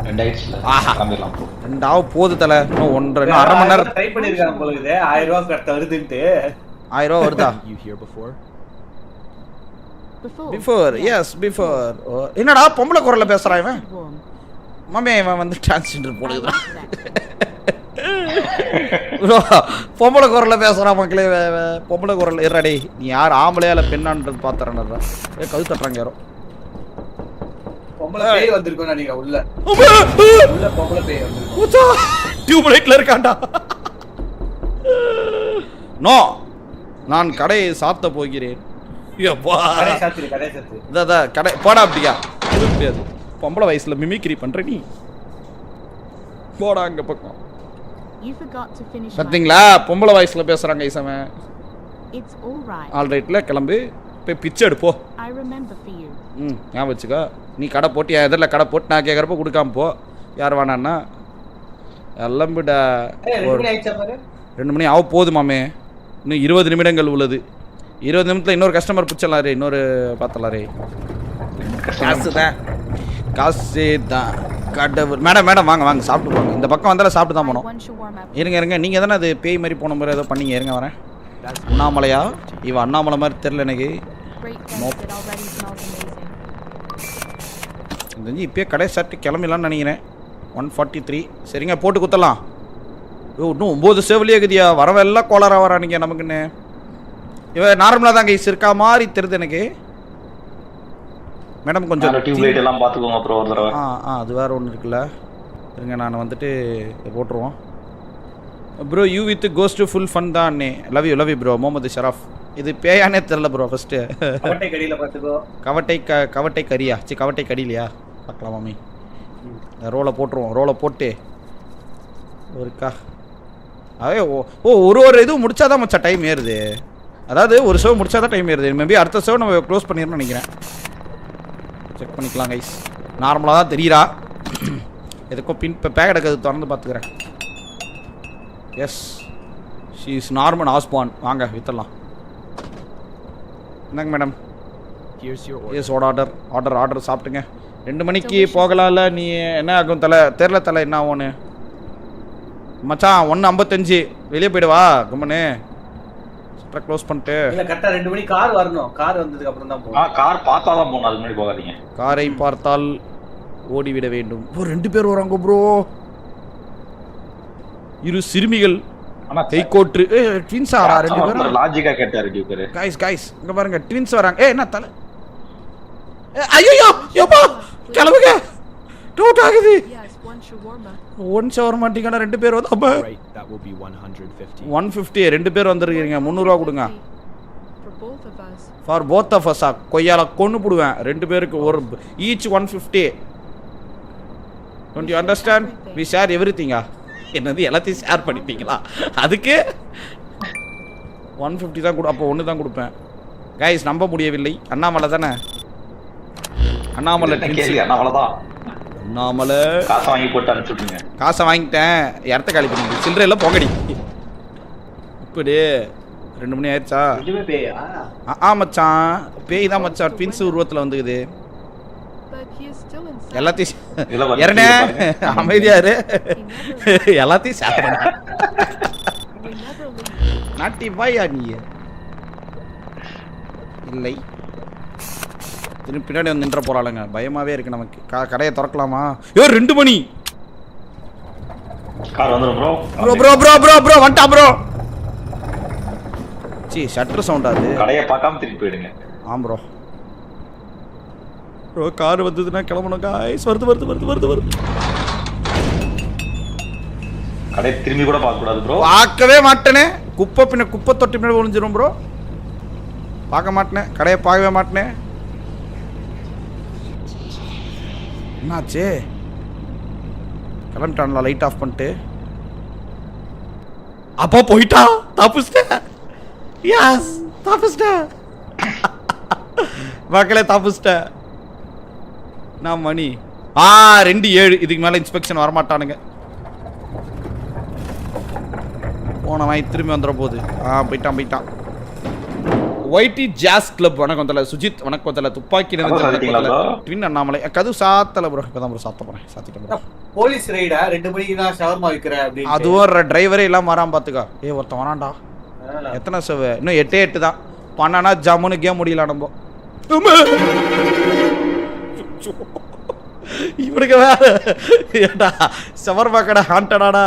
2 போகுது தலை. இன்னும் 1.5 அரை மணி நேரம் ட்ரை பண்ணிருக்காங்க போல இருக்குது. 1000 ரூபாய் கட்ட வருதுன்ட்டு. 1000 ரூபா வருதா? பிஃபோர். என்னடா பொம்பளை குரல்ல பேசுறான் இவன்? மாமே இவன் வந்து டிரான்ஸ்ஜெண்டர் போடுறான். பொம்பளை குரல்ல பேசுறான் மக்களே. பொம்பளை குரல் இருடா. நீ யார் ஆம்பளையா இல்ல பெண்ணான்றது பாத்துறேன்டா. கது தட்டுறாங்க யாரோ. பொம்பளை பேய் வந்திருக்கும் நினைக்கிறேன் உள்ள. பொம்பளை பேய் வந்திருக்கும். டியூப் லைட்ல இருக்கான்டா. நோ நான் கடையை சாத்த போகிறேன். கடை போடா அப்படியா? முடியாது. பொம்பளை வயசுல மிமிக்ரி பண்ற நீ போடா அங்க பக்கம். பாத்தீங்களா பொம்பளை வயசுல பேசுறாங்க ஐசவன். ஆல்ரைட்ல கிளம்பு போய் பிச்சை எடுப்போ. ஞாபகம் வச்சுக்கோ. நீ கடை போட்டு என் எதிரில் கடை போட்டு நான் கேட்குறப்ப கொடுக்காம போ. யார் வேணான்னா எல்லம்பிடா. 2 மணி ஆக போகுது மாமே. இன்னும் 20 நிமிடங்கள் உள்ளது. 20 நிமிடத்தில் இன்னொரு கஸ்டமர் பிடிச்சலாரே. இன்னொரு பார்த்தலாரே. காசு தான் கடவுள். மேடம் வாங்க சாப்பிட்டு போங்க. இந்த பக்கம் வந்தாலும் சாப்பிட்டு தான் போனோம். இருங்க நீங்கள் தானே அது பேய் மாதிரி போன மாதிரி ஏதோ பண்ணீங்க. இருங்க வரேன். அண்ணாமலையா? இவன் அண்ணாமலை மாதிரி தெரில எனக்கு. தெரிஞ்சு இப்போயே கடை சாப்பிட்டு கிளம்பிடலான்னு நினைக்கிறேன். 143 சரிங்க போட்டு குத்தலாம். இன்னும் 9 சேவலியே இருக்குதியா. வரவெல்லாம் கோளாராக வரானுங்க நமக்குன்னு. இவன் நார்மலாக தான் கைஸ் இருக்கா மாதிரி தெரியுது எனக்கு. மேடம் கொஞ்சம் டியூப்லைட் எல்லாம் பார்த்துக்கோங்க அப்புறம் ஒரு தடவை. அது வேற ஒன்று இருக்குல்ல. இருங்க நான் வந்துட்டு போட்டுருவோம். Bro you with goes to full fun தான் அண்ணே. Love you bro. Mohammed Sharaf. இது பேயானே தெரில ப்ரோ. ஃபஸ்ட்டு கவட்டை கடியில் பார்த்துக்கோ. கவட்டை கறியா? சரி கவட்டை கடியிலையா? பார்க்கலாம் மாமி. ரோலை போட்டுருவோம். ரோலை போட்டு ஒருக்கா அதே ஒரு இதுவும் முடிச்சாதான் மச்சா டைம் ஏறுது. அதாவது ஒரு ஷோ முடிச்சாதான் டைம் ஏறுது. மேபி அடுத்த ஷோ நம்ம க்ளோஸ் பண்ணிடணும்னு நினைக்கிறேன். செக் பண்ணிக்கலாம் கைஸ். நார்மலாக தான் தெரியுறா. எதுக்கும் இப்போ பேக்கெட் எடுக்கிறது திறந்து பார்த்துக்கிறேன். எஸ் ஷீ இஸ் நார்மல் ஆஸ்பான். வாங்க வித்தரலாம். என்னங்க மேடம்? S order சாப்பிட்டுங்க. 2 மணிக்கு போகலாம்ல. நீ என்ன ஆகும் தெரில தலை என்ன ஆகும்னு மச்சான். 1:55 வெளியே போயிடுவா கம்மனு. க்ளோஸ் பண்ணிட்டு இல்ல கரெக்ட்டா 2 மணி கார் வரணும். கார் வந்ததுக்கு அப்புறம் தான் போணும். கார் பார்த்தா தான் போணும். அது முன்னாடி போகாதீங்க. காரை பார்த்தால் ஓடிவிட வேண்டும். 2 பேர் வராங்க ப்ரோ. இரு சிறுமிகள். ஆனா கைகோற்று ட்வின்ஸ் ஆறா 2 பேரும். லாஜிக்கா கேட்டாரு டியூக்கர். गाइस இங்க பாருங்க ட்வின்ஸ் வராங்க. என்ன தல? ஐயோ யப்பா கிளம்புங்க. டவுட் ஆகுது. ஒன் ஷவர்மா டிக்கெட் 2 பேர் வந்து அப்ப 150 2 பேர் வந்திருக்கீங்க. 300 ரூபாய் கொடுங்க. For both of us. கொய்யால கொன்னு புடுவேன். 2 பேருக்கு ஒரு each 150. Don't you understand? We share everything. என்னது எல்லாத்தையும் ஷேர் பண்ணிப்பீங்களா? அதுக்கு 150 தான் கொடு. அப்போ 1 தான் கொடுப்பேன். கைஸ் நம்ப முடியவில்லை. அண்ணாமலை தானே? அண்ணாமலை கேள்வி அண்ணாமலை தான். அண்ணாமலை காசை வாங்கி போட்டு அனுப்பிச்சுட்டுங்க. காசை வாங்கிட்டேன், இடத்த காலி பண்ணிட்டு சில்லறை எல்லாம் போங்கடி. இப்படி 2 மணி ஆயிடுச்சா? இதுவே பேயா? மச்சான் பேய் தான் மச்சான், ட்வின்ஸ் உருவத்தில் வந்துக்குது. எல்லாத்தையும் இறனே அமைதியாரு, எல்லாத்தையும் சாப்பிட நாட்டி பாயா நீ இல்லை. திரும்பி பின்னாடி வந்து நின்ற போறாளுங்க, பயமாவே இருக்கு நமக்கு. கடையை திறக்கலாமா? 2 மணி. கார் வந்துரும் bro. Bro bro bro bro bro வந்துட்டா ப்ரோ. சி ஷட்டர் சவுண்ட் அது. கடையை பார்க்காம திருப்பி போயிடுங்க. ப்ரோ ப்ரோ கார் வந்ததுன்னா கிளம்பணும் காய்ஸ். வருது. கடையை திரும்பி கூட பார்க்க கூடாது ப்ரோ. பார்க்கவே மாட்டேனே, குப்பை தொட்டி பின்னாடி ஒளிஞ்சிரும் ப்ரோ. பார்க்க மாட்டேனே, கடையை பார்க்கவே மாட்டேனே. என்னாச்சு? கிளம்பிட்டான்ல லைட் ஆஃப் பண்ணிட்டு. அப்பா போயிட்டா, தப்பிச்சிட்டேன். எஸ் தப்பிச்சிட்டேன் மக்களே, தப்பிச்சிட்டேன். நான் மணி 2:07. இதுக்கு மேலே இன்ஸ்பெக்ஷன் வரமாட்டானுங்க. போனவன் திரும்பி வந்துட போகுது. போயிட்டான். ஒயிட்டி ஜாஸ் கிளப் வணக்கம் தல. சுஜித் வணக்கம் தல. துப்பாக்கி ட்வின் அண்ணாமலை. கது சாத்தல ப்ரோ. இப்பதான் ப்ரோ சாத்த போறேன். சாத்திட்டேன். போலீஸ் ரைடா 2 மணிக்கு தான் ஷவர்மா விக்கிற அப்படி. அது ஒரு டிரைவரே எல்லாம் வரான் பாத்துக்கா. ஒருத்தன் வரான்டா. எத்தனை செவ்? இன்னும் 8 தான். பண்ணானா ஜம்முன்னு கேம் முடியல நம்ம. இவனுக்கு வேற ஏண்டா ஷவர்மா கடை ஹாண்டடாடா,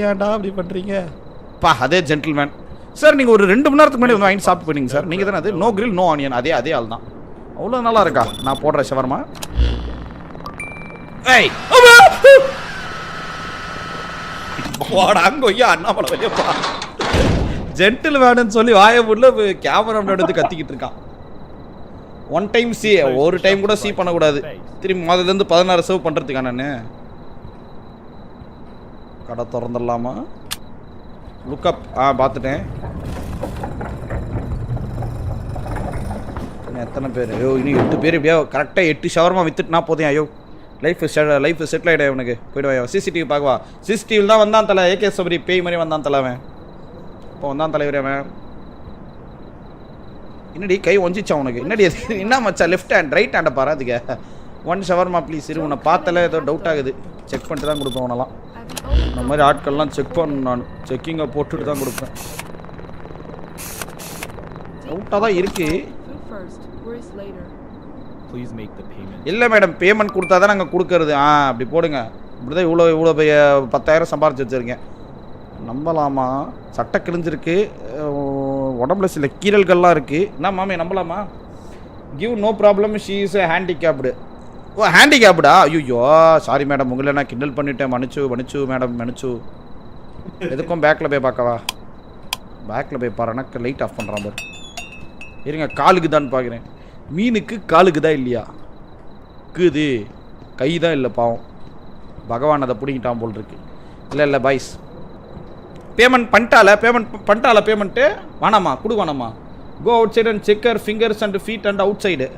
ஏன்டா அப்படி பண்றீங்க? அதே ஜென்டில்மேன் சார். நீங்கள் ஒரு 2 மணி நேரத்துக்கு முன்னாடி வந்து வாங்கி சாப்பிட்டு போனீங்க சார். நீங்கள் தானே அது நோ கிரில் நோ ஆனியன்? அதே ஆள் தான். அவ்வளோ நல்லா இருக்கா நான் போடுற ஷவர்மா? ஏய் அங்கொய்யா அண்ணாமலை வெளியப்பா. ஜென்டில் வேணுன்னு சொல்லி வாயமுள்ள கேமரா எடுத்து கத்திக்கிட்டு இருக்கான். ஒன் டைம் சி, ஒரு டைம் கூட சி பண்ணக்கூடாது. திரும்பி முதல்லேருந்து 16 சர்வ் பண்ணுறதுக்கா? நான் கடை திறந்துடலாமா? லுக்கப் பார்த்துட்டேன். எத்தனை பேர்? இன்னும் 8 பேர். எப்படியோ கரெக்டாக 8 ஷவர்மா வித்துட்டுனா போதும். ஐயோ லைஃப் செட்டில் ஆகிடும் இவனுக்கு. போய்டுவாயோ சிசிடிவி பார்க்கவா? சிசிடிவியில் தான் வந்தான் தலை. ஏகே சபரி பேய் மாதிரி வந்தான் தலை. அவன் இப்போ வந்தான் தலைவர். அவன் என்னடி கை ஒஞ்சிச்சா உனக்கு? என்னடி என்ன மச்சா? லெஃப்ட் ஹேண்ட் ரைட் ஹேண்டை பாரு. அதுக்கு 1 ஷவர்மா ப்ளீஸ். இரு, உன்னை பார்த்தாலே ஏதோ டவுட் ஆகுது. செக் பண்ணிட்டு தான் கொடுப்பேன் உனெல்லாம். இந்த மாதிரி ஆட்கள்லாம் செக் பண்ண நான் செக்கிங்கை போட்டுட்டு தான் கொடுப்பேன். டவுட்டாக தான் இருக்கு. இல்லை மேடம், பேமெண்ட் கொடுத்தா தான் நாங்கள் கொடுக்கறது. அப்படி போடுங்க. இப்படி தான் இவ்வளோ 10,000 சம்பாரிச்சு வச்சுருக்கேன். நம்பலாமா? சட்டை கிழிஞ்சிருக்கு, உடம்புல சில கீரல்கள்லாம் இருக்குது. என்ன மாமே நம்பலாமா? Give no problem, she is handicapped. ஹேண்டிகேப்டா? ஐயோ சாரி மேடம், உங்களை நான் கிண்டல் பண்ணிட்டேன். மன்னிச்சு மேடம், மன்னிச்சு. எதுக்கும் பேக்கில் போய் பார்க்கவா? பேக்கில் போய் பாரு. எனக்கு லைட் ஆஃப் பண்ணுறான் பாரு. இருங்க, காலுக்கு தான் பார்க்குறேன். மீனுக்கு காலுக்கு தான் இல்லையா? குது கை தான் இல்லை பாவம். பகவான் அதை பிடிங்கிட்டான் போல் இருக்கு. இல்லை பாய்ஸ், பேமெண்ட் பண்ணிட்டால பேமெண்ட்டு வேணாமா? வேணாமா? Go outside and checker fingers and feet and outside.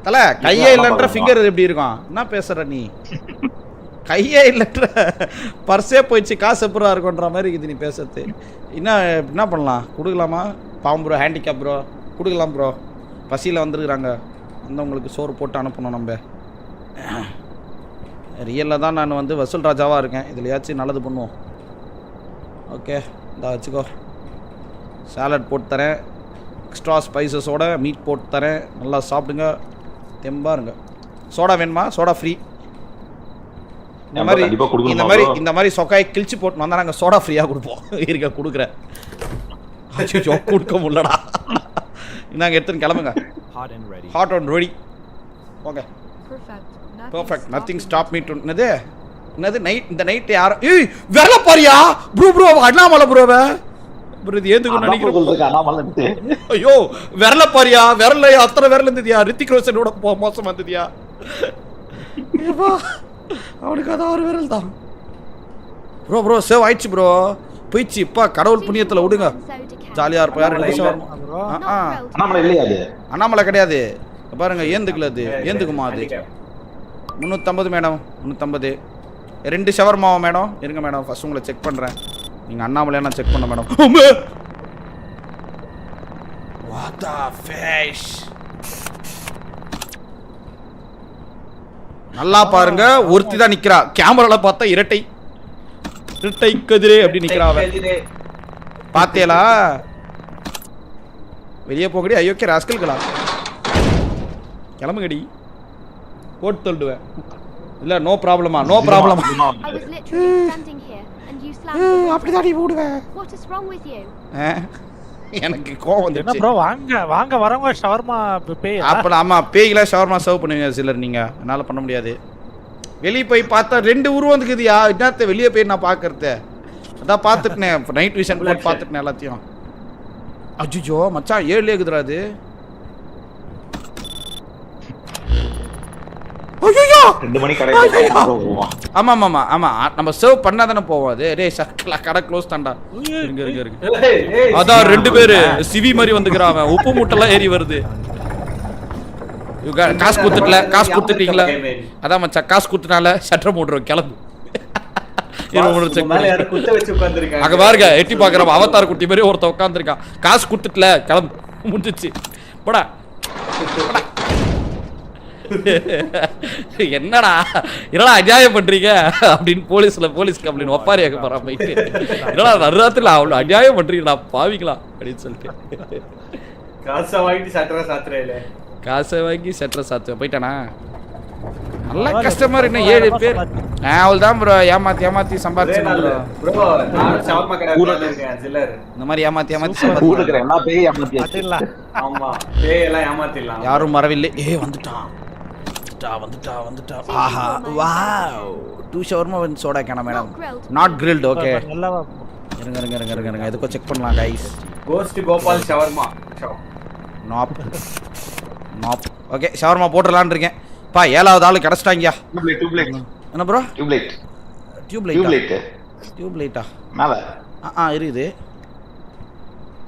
தலை கையே இல்லைன்ற ஃபிங்கர் எப்படி இருக்கும்? என்ன பேசுற நீ? கையே இல்லைன்ற பர்ஸே போயிடுச்சு, காசு எப்படா இருக்குன்ற மாதிரி இருக்குது நீ பேசுறது. என்ன பண்ணலாம்? கொடுக்கலாமா? பாவம் ப்ரோ, ஹேண்டிகேப் ப்ரோ, கொடுக்கலாம் ப்ரோ. பசியில் வந்துருக்குறாங்க, வந்தவங்களுக்கு சோறு போட்டு அனுப்பணும். நம்ம ரியலில் தான் நான் வந்து வசூல் ராஜாவாக இருக்கேன். இதுலையாச்சும் நல்லது பண்ணுவோம். ஓகே, இந்த வச்சுக்கோ. சாலட் போட்டு தரேன், எக்ஸ்ட்ரா ஸ்பைசஸோட மீட் போட்டு தரேன். நல்லா சாப்பிடுங்க, தெம்பா இருங்க. சோடா வேணுமா? Soda free. இந்த மாதிரி சொக்காய் கிழிச்சு போட்டு வந்தால் நாங்கள் சோடா ஃப்ரீயாக கொடுப்போம். இருக்க கொடுக்குறேன். கொடுக்க முடியலடா. நாங்கள் எடுத்துன்னு கிளம்புங்க. Hot and ready. Okay perfect. Nothing stop me to. என்னது நைட்? இந்த நைட் யாரும் வரல பாரியா? ப்ரோ அண்ணாமலை ப்ரோவை ஐயோ விரல பாரியா? விரல அத்தனை விரல் இருந்ததியா? ரித்திக் ரோஷனோட மோசம் வந்ததியா? அவனுக்கு அதான் ஒரு விரல் தான். ப்ரோ சேவ் ஆயிடுச்சு ப்ரோ. போயிடுச்சு. இப்ப கடவுள் புண்ணியத்துல விடுங்க, ஜாலியா இருப்பா. யாரு? அண்ணாமலை இல்லையா? அது அண்ணாமலை கிடையாது. பாருங்க, ஏந்துக்குல அது. ஏந்துக்குமா அது? 350 மேடம் 350. 2 ஷவர்மாவா மேடம்? இருங்க மேடம் ஃபர்ஸ்ட் உங்களை செக் பண்ணுறேன். நீங்கள் அண்ணாமலையா நான் செக் பண்ண மேடம். What the fish? நல்லா பாருங்க, ஒருத்தி தான் நிக்கிறா. கேமரால பார்த்தா இரட்டை கதிரே அப்படி நிக்கிறா. பாத்தேலா? வெளியே போகடி ஐயோக்கே ராஸ்கல்களா. கிளம்புங்கடி, போட்டு தள்ளுவேன். இல்ல நோ ப்ராப்ளமா, நோ ப்ராப்ளம். அப்படிதான் போடுவேன். எனக்கு கோவம் வந்துச்சு. என்ன ப்ரோ வாங்க வரவங்க ஷவர்மா பேய். அப்ப ஆமா பேய்களா ஷவர்மா சர்வ் பண்ணுவீங்க சிலர். நீங்க என்னால பண்ண முடியாது. வெளியே போய் பார்த்தா 2 உருவம் வந்துக்குதுயா. என்னத்த வெளியே போய் நான் பாக்குறது? அதான் பாத்துட்டேன், நைட் விஷன் போட்டு பாத்துட்டேன் எல்லாத்தையும். அஜிஜோ மச்சான் 7 இருக்குதுடா அது. ஐயோ 2 மணி கடைக்கு போவோம். ஆமா ஆமா ஆமா நம்ம சர்வ் பண்ணாதானே போவோம் அது. டேய் சக்கல கடை க்ளோஸ் தான்டா. இருக்கு அதான் 2 பேரு சிவி மாதிரி வந்துக்கறான். உப்பு மூட்டெல்லாம் ஏறி வருது. காசு கொடுத்துட்டல, காசு கொடுத்துட்டீங்களா? அதான் மச்சான் காசு கொடுத்தனால ஷட்டர் மூடுறோம், கிளம்பு. அங்க பாருங்க எட்டி பாக்குறோம். அவதார் குட்டி மாதிரி ஒருத்த உட்காந்துருக்கான். காசு கொடுத்துட்டல, கிளம்பு, முடிஞ்சிச்சு, போடா. என்னடா என்னடா அநியாயம் பண்றீங்க அப்படின்னு போலீஸ் கம்ப்ளைண்ட் ஒப்பாரியாக போறான் போயிட்டு. என்னடா நடுராத்திரில அவ்வளவு அநியாயம் பண்றீங்களா பாவிங்களா அப்படின்னு சொல்லிட்டு காசை வாங்கி சட்டரை சாத்துவேன் போயிட்டானா. நல்ல கஸ்டமர். இன்னும் 7 பேர். அவள்தான் ப்ரோ ஏமாத்தி சம்பாதிச்சு இந்த மாதிரி ஏமாத்திடலாம். யாரும் மறவில்லை. வந்துட்டான். ஆஹா வாவ் 2 ஷவர்மா வித் சோடா கேனா மேடம். Not grilled. ஓகே இருங்க இதுக்கு செக் பண்ணலாம் கைஸ். கோஸ்ட் கோபால் ஷவர்மா நாப் ஓகே ஷவர்மா போட்டுறலாம்னு இருக்கேன். பா 7வது ஆளு கிடைச்சிட்டாங்கயா. டியூப்லைட் என்ன ப்ரோ? டியூப்லைட்டா மேல இருக்குது.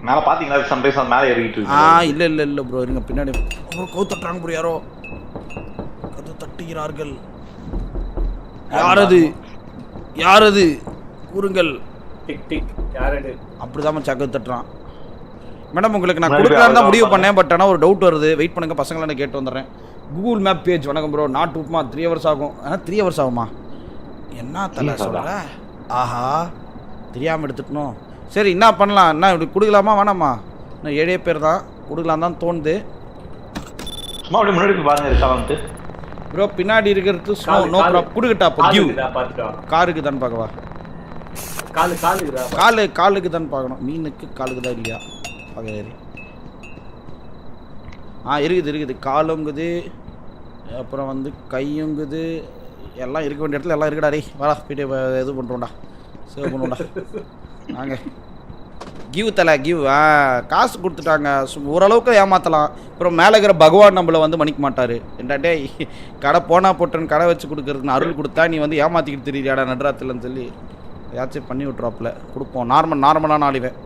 மேல பாத்தீங்களா? சம்டைம்ஸ் அந்த மேல ஏறிட்டு இருக்கு. இல்ல ப்ரோ இருங்க, பின்னாடி கவு தட்டுறாங்க ப்ரோ. யாரோ கவு தட்டுகிறார்கள். யாரது கூறுங்கள். டிக் டிக் யாரது? அப்படிதான் மச்சான் கவு தட்டுறான். மேடம் உங்களுக்கு நான் கொடுக்கலாம் தான் முடிவு பண்ணேன். பட் ஆனால் ஒரு டவுட் வருது. வெயிட் பண்ணுங்க பசங்களை நான் கேட்டு வந்துடுறேன். கூகுள் மேப் பேஜ் வணக்கம் ப்ரோ. நாட் உப்புமா 3 hours ஆகும். 3 hours ஆகுமா? என்ன தலை சொல்ற? ஆஹா தெரியாமல் எடுத்துட்டணும். சரி என்ன பண்ணலாம்? என்ன இப்படி கொடுக்கலாமா வேணாமா? இன்னும் 7 பேர் தான், கொடுக்கலாம் தான் தோணுது. சும்மா அப்படியே முன்னாடி போய் பாருங்க இருக்கான்ட்டு. ப்ரோ பின்னாடி இருக்கிறது ஸ்னோ நோ ப்ராப்ளம். கொடுக்கட்டா அப்போ கிவ் காருக்கு தான் பார்க்கவா? காலுக்கு தான் பார்க்கணும். மீனுக்கு காலுக்கு தான் இல்லையா? பார்க்க இருக்குது காலுங்குது, அப்புறம் வந்து கையுங்குது, எல்லாம் இருக்க வேண்டிய இடத்துல எல்லாம் இருக்குடா. டேய் வாடா போய்ட்டு இது பண்ணுறோம்டா, சேவ் பண்ணுவோம்டா. நாங்கள் கிவ் கிவ் காசு கொடுத்துட்டாங்க. ஓரளவுக்கு ஏமாற்றலாம். அப்புறம் மேலே இருக்கிற பகவான் நம்மளை வந்து மன்னிக்க மாட்டார். என்னடா கடை போனா போட்டேன்னு கடை வச்சு கொடுக்குறதுன்னு அருள் கொடுத்தா நீ வந்து ஏமாற்றிக்கிட்டு தெரியாடா நடுராத்திரன்னு சொல்லி ஏதாச்சும் பண்ணி விட்ருவாப்பில் கொடுப்போம். நார்மலான ஆளிவேன்.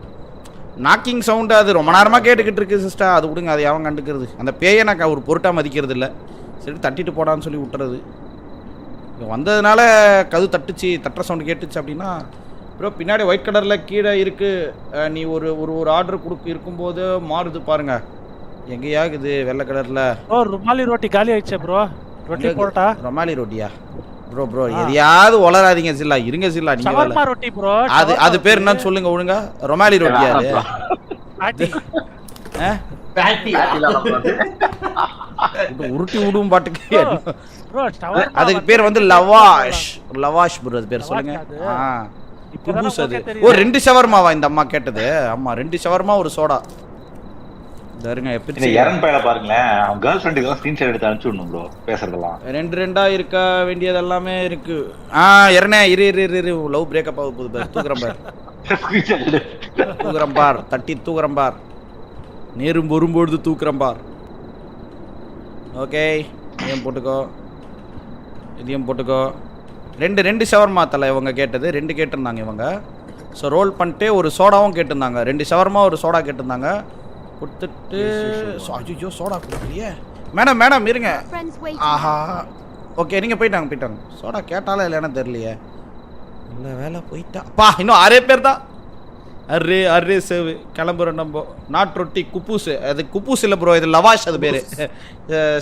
நாக்கிங் சவுண்டு அது ரொம்ப நேரமாக கேட்டுக்கிட்டு இருக்கு சிஸ்டர். அது விடுங்க, அது எவன் கண்டுக்கிறது? அந்த பேயை நான் ஒரு பொருட்டாக மதிக்கிறது இல்லை. சரி தட்டிட்டு போடான்னு சொல்லி விட்டுறது. இங்கே வந்ததுனால கது தட்டுற சவுண்டு கேட்டுச்சு அப்படின்னா ப்ரோ பின்னாடி ஒயிட் கலரில் கீழே இருக்குது. நீ ஒரு ஆர்டர் இருக்கும்போது மாறுது பாருங்க. எங்கேயா இருக்குது வெள்ளை கலரில்? ருமாலி ரொட்டி காலி ஆயிடுச்சு ப்ரோ. ரொட்டி போட்டா ரொமாலி ரொட்டியா? ப்ரோ எதையாவது வளராதீங்க சில்லா. இருங்க சில்லா, நீங்க ரொட்டி ப்ரோ. அது பேர் என்னன்னு சொல்லுங்க ஒழுங்கா. ரொமாலி ரொட்டியா அது? உருட்டி விடும் பாட்டுக்கு. அதுக்கு பேர் வந்து லவாஷ் ப்ரோ. அது பேர் சொல்லுங்க. புதுசு அது. 2 ஷவர்மாவா இந்த அம்மா கேட்டது? ஆமா 2 ஷவர்மா ஒரு சோடா. பாருங்க எப்படி எரன் பையல பாருங்களேன். அவன் கேர்ள் ஃப்ரெண்டுக்கு ஸ்கிரீன்ஷாட் எடுத்து அனுப்பிச்சு விடணும் ப்ரோ. பேசுறதெல்லாம் 2 இருக்க வேண்டியது எல்லாமே இருக்கு. எரனே இரு லவ் பிரேக்கப் ஆக போகுது. தூக்குறேன் பார் தட்டி தூக்குறேன் பார். நேரும் வரும்பொழுது தூக்குறேன் பார். ஓகே இதையும் போட்டுக்கோ. 2 ஷவர்மா தலை இவங்க கேட்டது. 2 கேட்டிருந்தாங்க இவங்க. ஸோ ரோல் பண்ணிட்டு ஒரு சோடாவும் கேட்டிருந்தாங்க. 2 ஷவர்மா ஒரு சோடா கேட்டிருந்தாங்க. கொடுத்துட்டு ஐயோ சோடா கொடுக்கலையே மேடம் இருங்க. ஆஹா ஓகே நீங்கள் போயிட்டாங்க சோடா கேட்டாலும் இல்லைன்னு தெரியலையே. இல்லை வேலை போயிட்டா அப்பா, இன்னும் 6 பேர் தான். அரே சேவு கிளம்புறோம் நம்ம. நாட் ரொட்டி குப்பூஸ், அது குப்பூஸ் இல்லை ப்ரோ, இது லவாஷ் அது பேர்.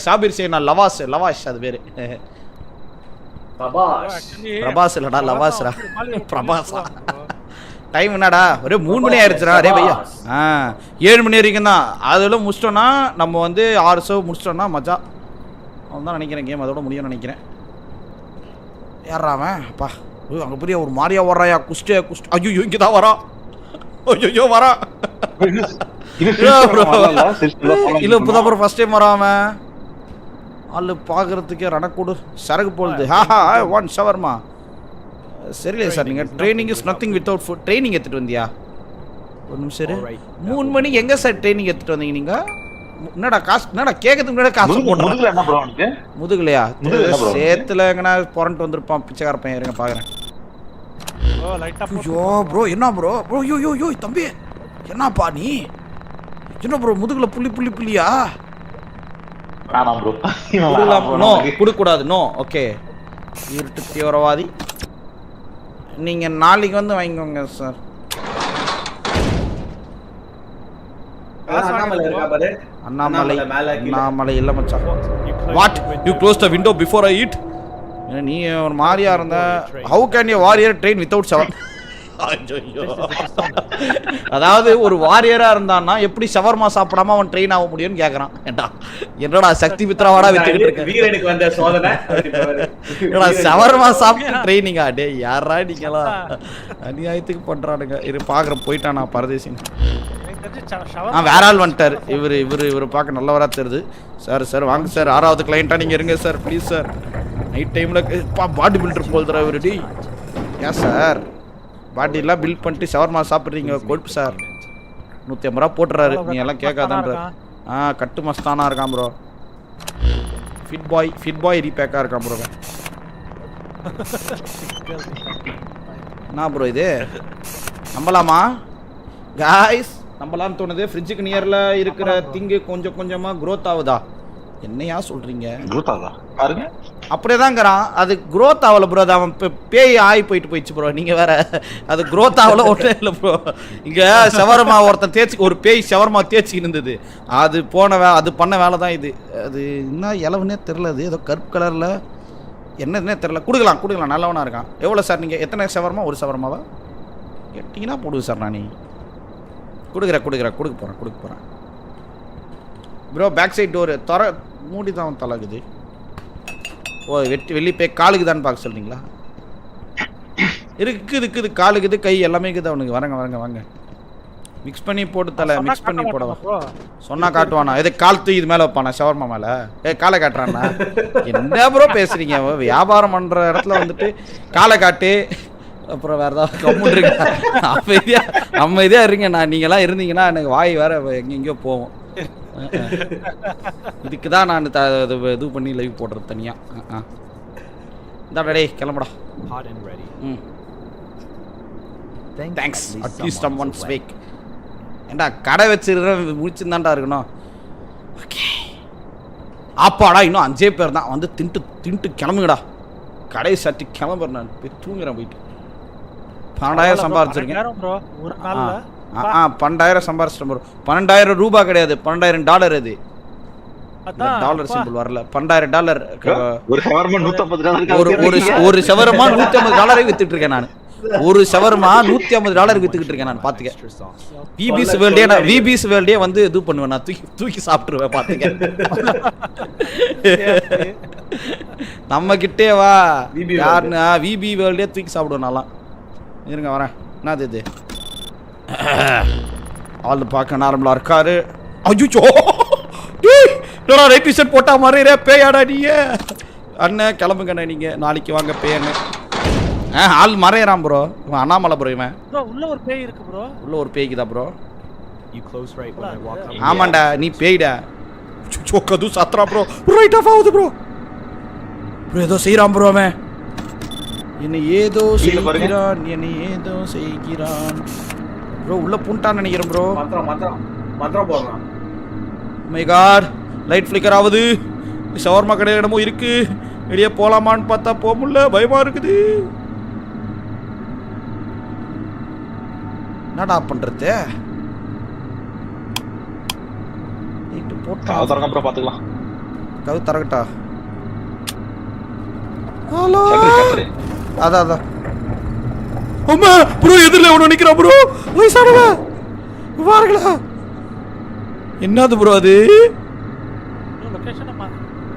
ஷாபிர் சேனா லவாஷ் அது பேர். பிரபாஸ் இல்லடா லவாஸ்ரா, பிரபாஸா. டைம் என்னடா ஒரே 3 மணி ஆயிடுச்சுடா. அரே பையா 7 மணி வரைக்கும் தான். அதெல்லாம் முடிச்சிட்டோன்னா நம்ம வந்து 6 ஷோ முடிச்சிட்டோன்னா மஜா. அவன் தான் நினைக்கிறேன் கேம் அதோட முடியும்னு நினைக்கிறேன். யாராவன் அப்பா அங்கே பெரிய ஒரு மாதிரியா வர்றாயா குஸ்டே ஐயோ இங்கே தான் வரான். ஐயோ வரான். இல்லை இப்போதான் அப்புறம் ஃபர்ஸ்ட் டைம் வராமன். ஆள் பார்க்குறதுக்கே ரணக்கூடு சரகு போடுது. One shawarma. சரியில்லை சார், நீங்கள் training is nothing without food. Training எடுத்துகிட்டு வந்தியா? ஒரு நிமிஷம் சரி. 3 மணிக்கு எங்கே சார் ட்ரைனிங் எடுத்துகிட்டு வந்தீங்க நீங்கள்? என்னடா காசு என்னடா கேட்கறதுக்கு முன்னாடி காசு போட்டு முதுகுலையா சேத்துல எங்கன்னா புரண்டு வந்திருப்பான் பிச்சைக்கார பையன். இருங்க பாக்குறேன். ஐயோ ப்ரோ என்ன ப்ரோ ஐயோ தம்பி என்னப்பா நீ என்ன ப்ரோ முதுகுல புள்ளியா? நோ கொடுக்க கூடாது. No okay. இருட்டு தீவிரவாதி. நீங்க நாளைக்கு வந்து வாங்கிக்கோங்க சார். அண்ணாமலை இல்ல மச்சான். What you close the window before I eat? நீ ஒரு மாதிரியா இருந்த. How can you warrior train without shower? அதாவது ஒரு வாரியரா இருந்தான்னா எப்படி ஷவர்மா சாப்பிடாம அவன் ட்ரெயின் ஆக முடியும்னு கேக்குறான். ஏண்டா என்னடா சக்தி மித்ராவாடா வித்துக்கிட்டு இருக்க? வீரனுக்கு வந்த சோதனை. என்னடா ஷவர்மா சாப்பிட்டு ட்ரெயினிங்கா? டேய் யாரா நீங்களா அநியாயத்துக்கு பண்றானுங்க. இரு பாக்குறேன் போயிட்டானா பரதேசி. வேற ஆள் வந்துட்டார். இவரு பார்க்க நல்லவரா தெரியுது. சார் வாங்க சார், 6வது கிளையண்டா நீங்க இருங்க சார் ப்ளீஸ் சார். நைட் டைம்ல பாடி பில்டர் போல்துரா இவரு. டி ஏன் சார் பாடி எல்லாம் பில்ட் பண்ணிட்டு ஷவர்மா சாப்பிட்றீங்க? கொழுப்பு சார் 150 ரூபா போட்டுறாரு. நீ எல்லாம் கேட்காதன்ற. கட்டு மஸ்தானா இருக்கான் ப்ரோ. ஃபிட் பாய் ரீபேக்கா இருக்கான் ப்ரோ. என்ன ப்ரோ இது நம்பலாமா காய்ஸ்? நம்பலான்னு தோணுது. ஃப்ரிட்ஜுக்கு நியர்ல இருக்கிற திங்கு கொஞ்சம் கொஞ்சமா க்ரோத் ஆகுதா? என்னையா சொல்றீங்க? க்ரோத் ஆகுதா பாருங்க. அப்படியேதாங்கிறான். அது க்ரோத் ஆகல ப்ரோ. அது அவன் பேய் ஆகி போயிடுச்சு ப்ரோ. நீங்க வேற அது க்ரோத் ஆகல ஒன்றும் இல்லை ப்ரோ. இங்க ஷவர்மா ஒருத்தன் தேய்ச்சி ஒரு பேய் ஷவர்மா தேய்ச்சிக்கிட்டு இருந்தது. அது அது பண்ண வேலை தான் இது. அது என்ன இலவுன்னே தெரில. அது ஏதோ கருப்பு கலர்ல என்னன்னே தெரில. கொடுக்கலாம் நல்லவனா இருக்கான். எவ்வளோ சார் நீங்கள் எத்தனை ஷவர்மா? ஒரு ஷவர்மாவா கேட்டிங்கன்னா போடுவேன் சார். நான் கொடுக்க போகிறேன் ப்ரோ. பேக் சைட் டோரு மூடி தான் தலகுது. ஓ வெளியே போய் காலுக்கு தான் பார்க்க சொல்கிறீங்களா? இருக்குது காலுக்குது கை எல்லாமே இருக்குது அவனுக்கு. வாங்க மிக்ஸ் பண்ணி போட்டு மிக்ஸ் பண்ணி போடவா சொன்னா காட்டுவானா? எது கால் தூக்கி இது மேலே வைப்பானா ஷவர்மா மேலே? காலை காட்டுறான்னா? என்ன ப்ரோ பேசுறீங்க? வியாபாரம் பண்ணுற இடத்துல வந்துட்டு காலை காட்டு. அப்புறம் வேறு ஏதாவது கம்முன்னு இருங்க. அமைதியாக இருங்க. நீங்களாம் இருந்தீங்கன்னா எனக்கு வாய் வேற எங்கெங்கயோ போவோம். இதுக்கு தான் நான் இது பண்ணி லைவ் போடுறது தனியாக. இந்தாடா டேய் கிளம்புடா. Thanks at least someone speak. ஏண்டா கடை வச்சிருக்கிறேன் முடிச்சுதான்டா இருக்கணும். ஓகே ஆப்பாடா இன்னும் 5 பேர் தான் வந்து தின்ட்டு கிளம்புங்கடா. கடையை சட்டி கிளம்புறேன். நான் போய் தூங்குறேன். போயிட்டு 12,000 சம்பாதிச்சிருக்கேன். 12,000 சம்பாதிச்சிட்டேன் ப்ரோ. 12,000 ரூபாய் கிடையாது, $12,000. அது டாலர் சிம்பிள் வரல. $12,000. ஒரு ஷவர்மா $150. ஒரு ஷவர்மா $150 வித்துட்டு இருக்கேன் நான். ஒரு ஷவர்மா $150 வித்துக்கிட்டு இருக்கேன் நான். பாத்துக்க. விபிஸ் வேர்ல்டே வந்து இது பண்ணுவேன் நான். தூக்கி சாப்பிட்டுருவேன். பாத்துக்க. நம்ம கிட்டே வா. யாருன்னா விபி வேர்ல்டே தூக்கி சாப்பிடுவேன் நான்லாம். இருங்க வரேன். என்னது இது? ஆள் பார்க்க நார்மலா இருக்காரு. அய்யோ டேய் ரைட் டிஷர்ட் போட்டா மாதிரி பேயாடா நீங்க. அண்ணன் கிளம்புங்கண்ணே நீங்க. நாளைக்கு வாங்க பேயண்ணே. ஆள் மறையறான் ப்ரோ. இவன் அண்ணாமலை ப்ரோ. இவன் உள்ள ஒரு பேய் இருக்கு ப்ரோ. உள்ள ஒரு பேய்க்குதா ப்ரோ? ஆமாண்டா நீ பேய்டா. கது சாத்ரா ப்ரோ. ரைட் ஆஃப் ஆகுது ப்ரோ. ஏதோ செய்யறான் ப்ரோ. அவன் என்னை ஏதோ செய்கிறான் ப்ரோ. உள்ள பூண்டான்னு நினைக்கிறேன் ப்ரோ. மந்திரம் போடலாம். மை காட் லைட் ஃபிளிக்கர் ஆகுது. ஷவர்மா கடை இடமும் இருக்கு. வெளியே போலாமான்னு பார்த்தா போக முடியல, பயமா இருக்குது. என்னடா பண்றது? நைட்டு போட்டா அப்புறம் பாத்துக்கலாம். கவு தரகட்டா. ஹலோ அதான் அம்மா ப்ரோ எதிரில் ஒன்று நிற்கிறான் ப்ரோ. வயசானவ பாருங்களா என்னது ப்ரோ அது?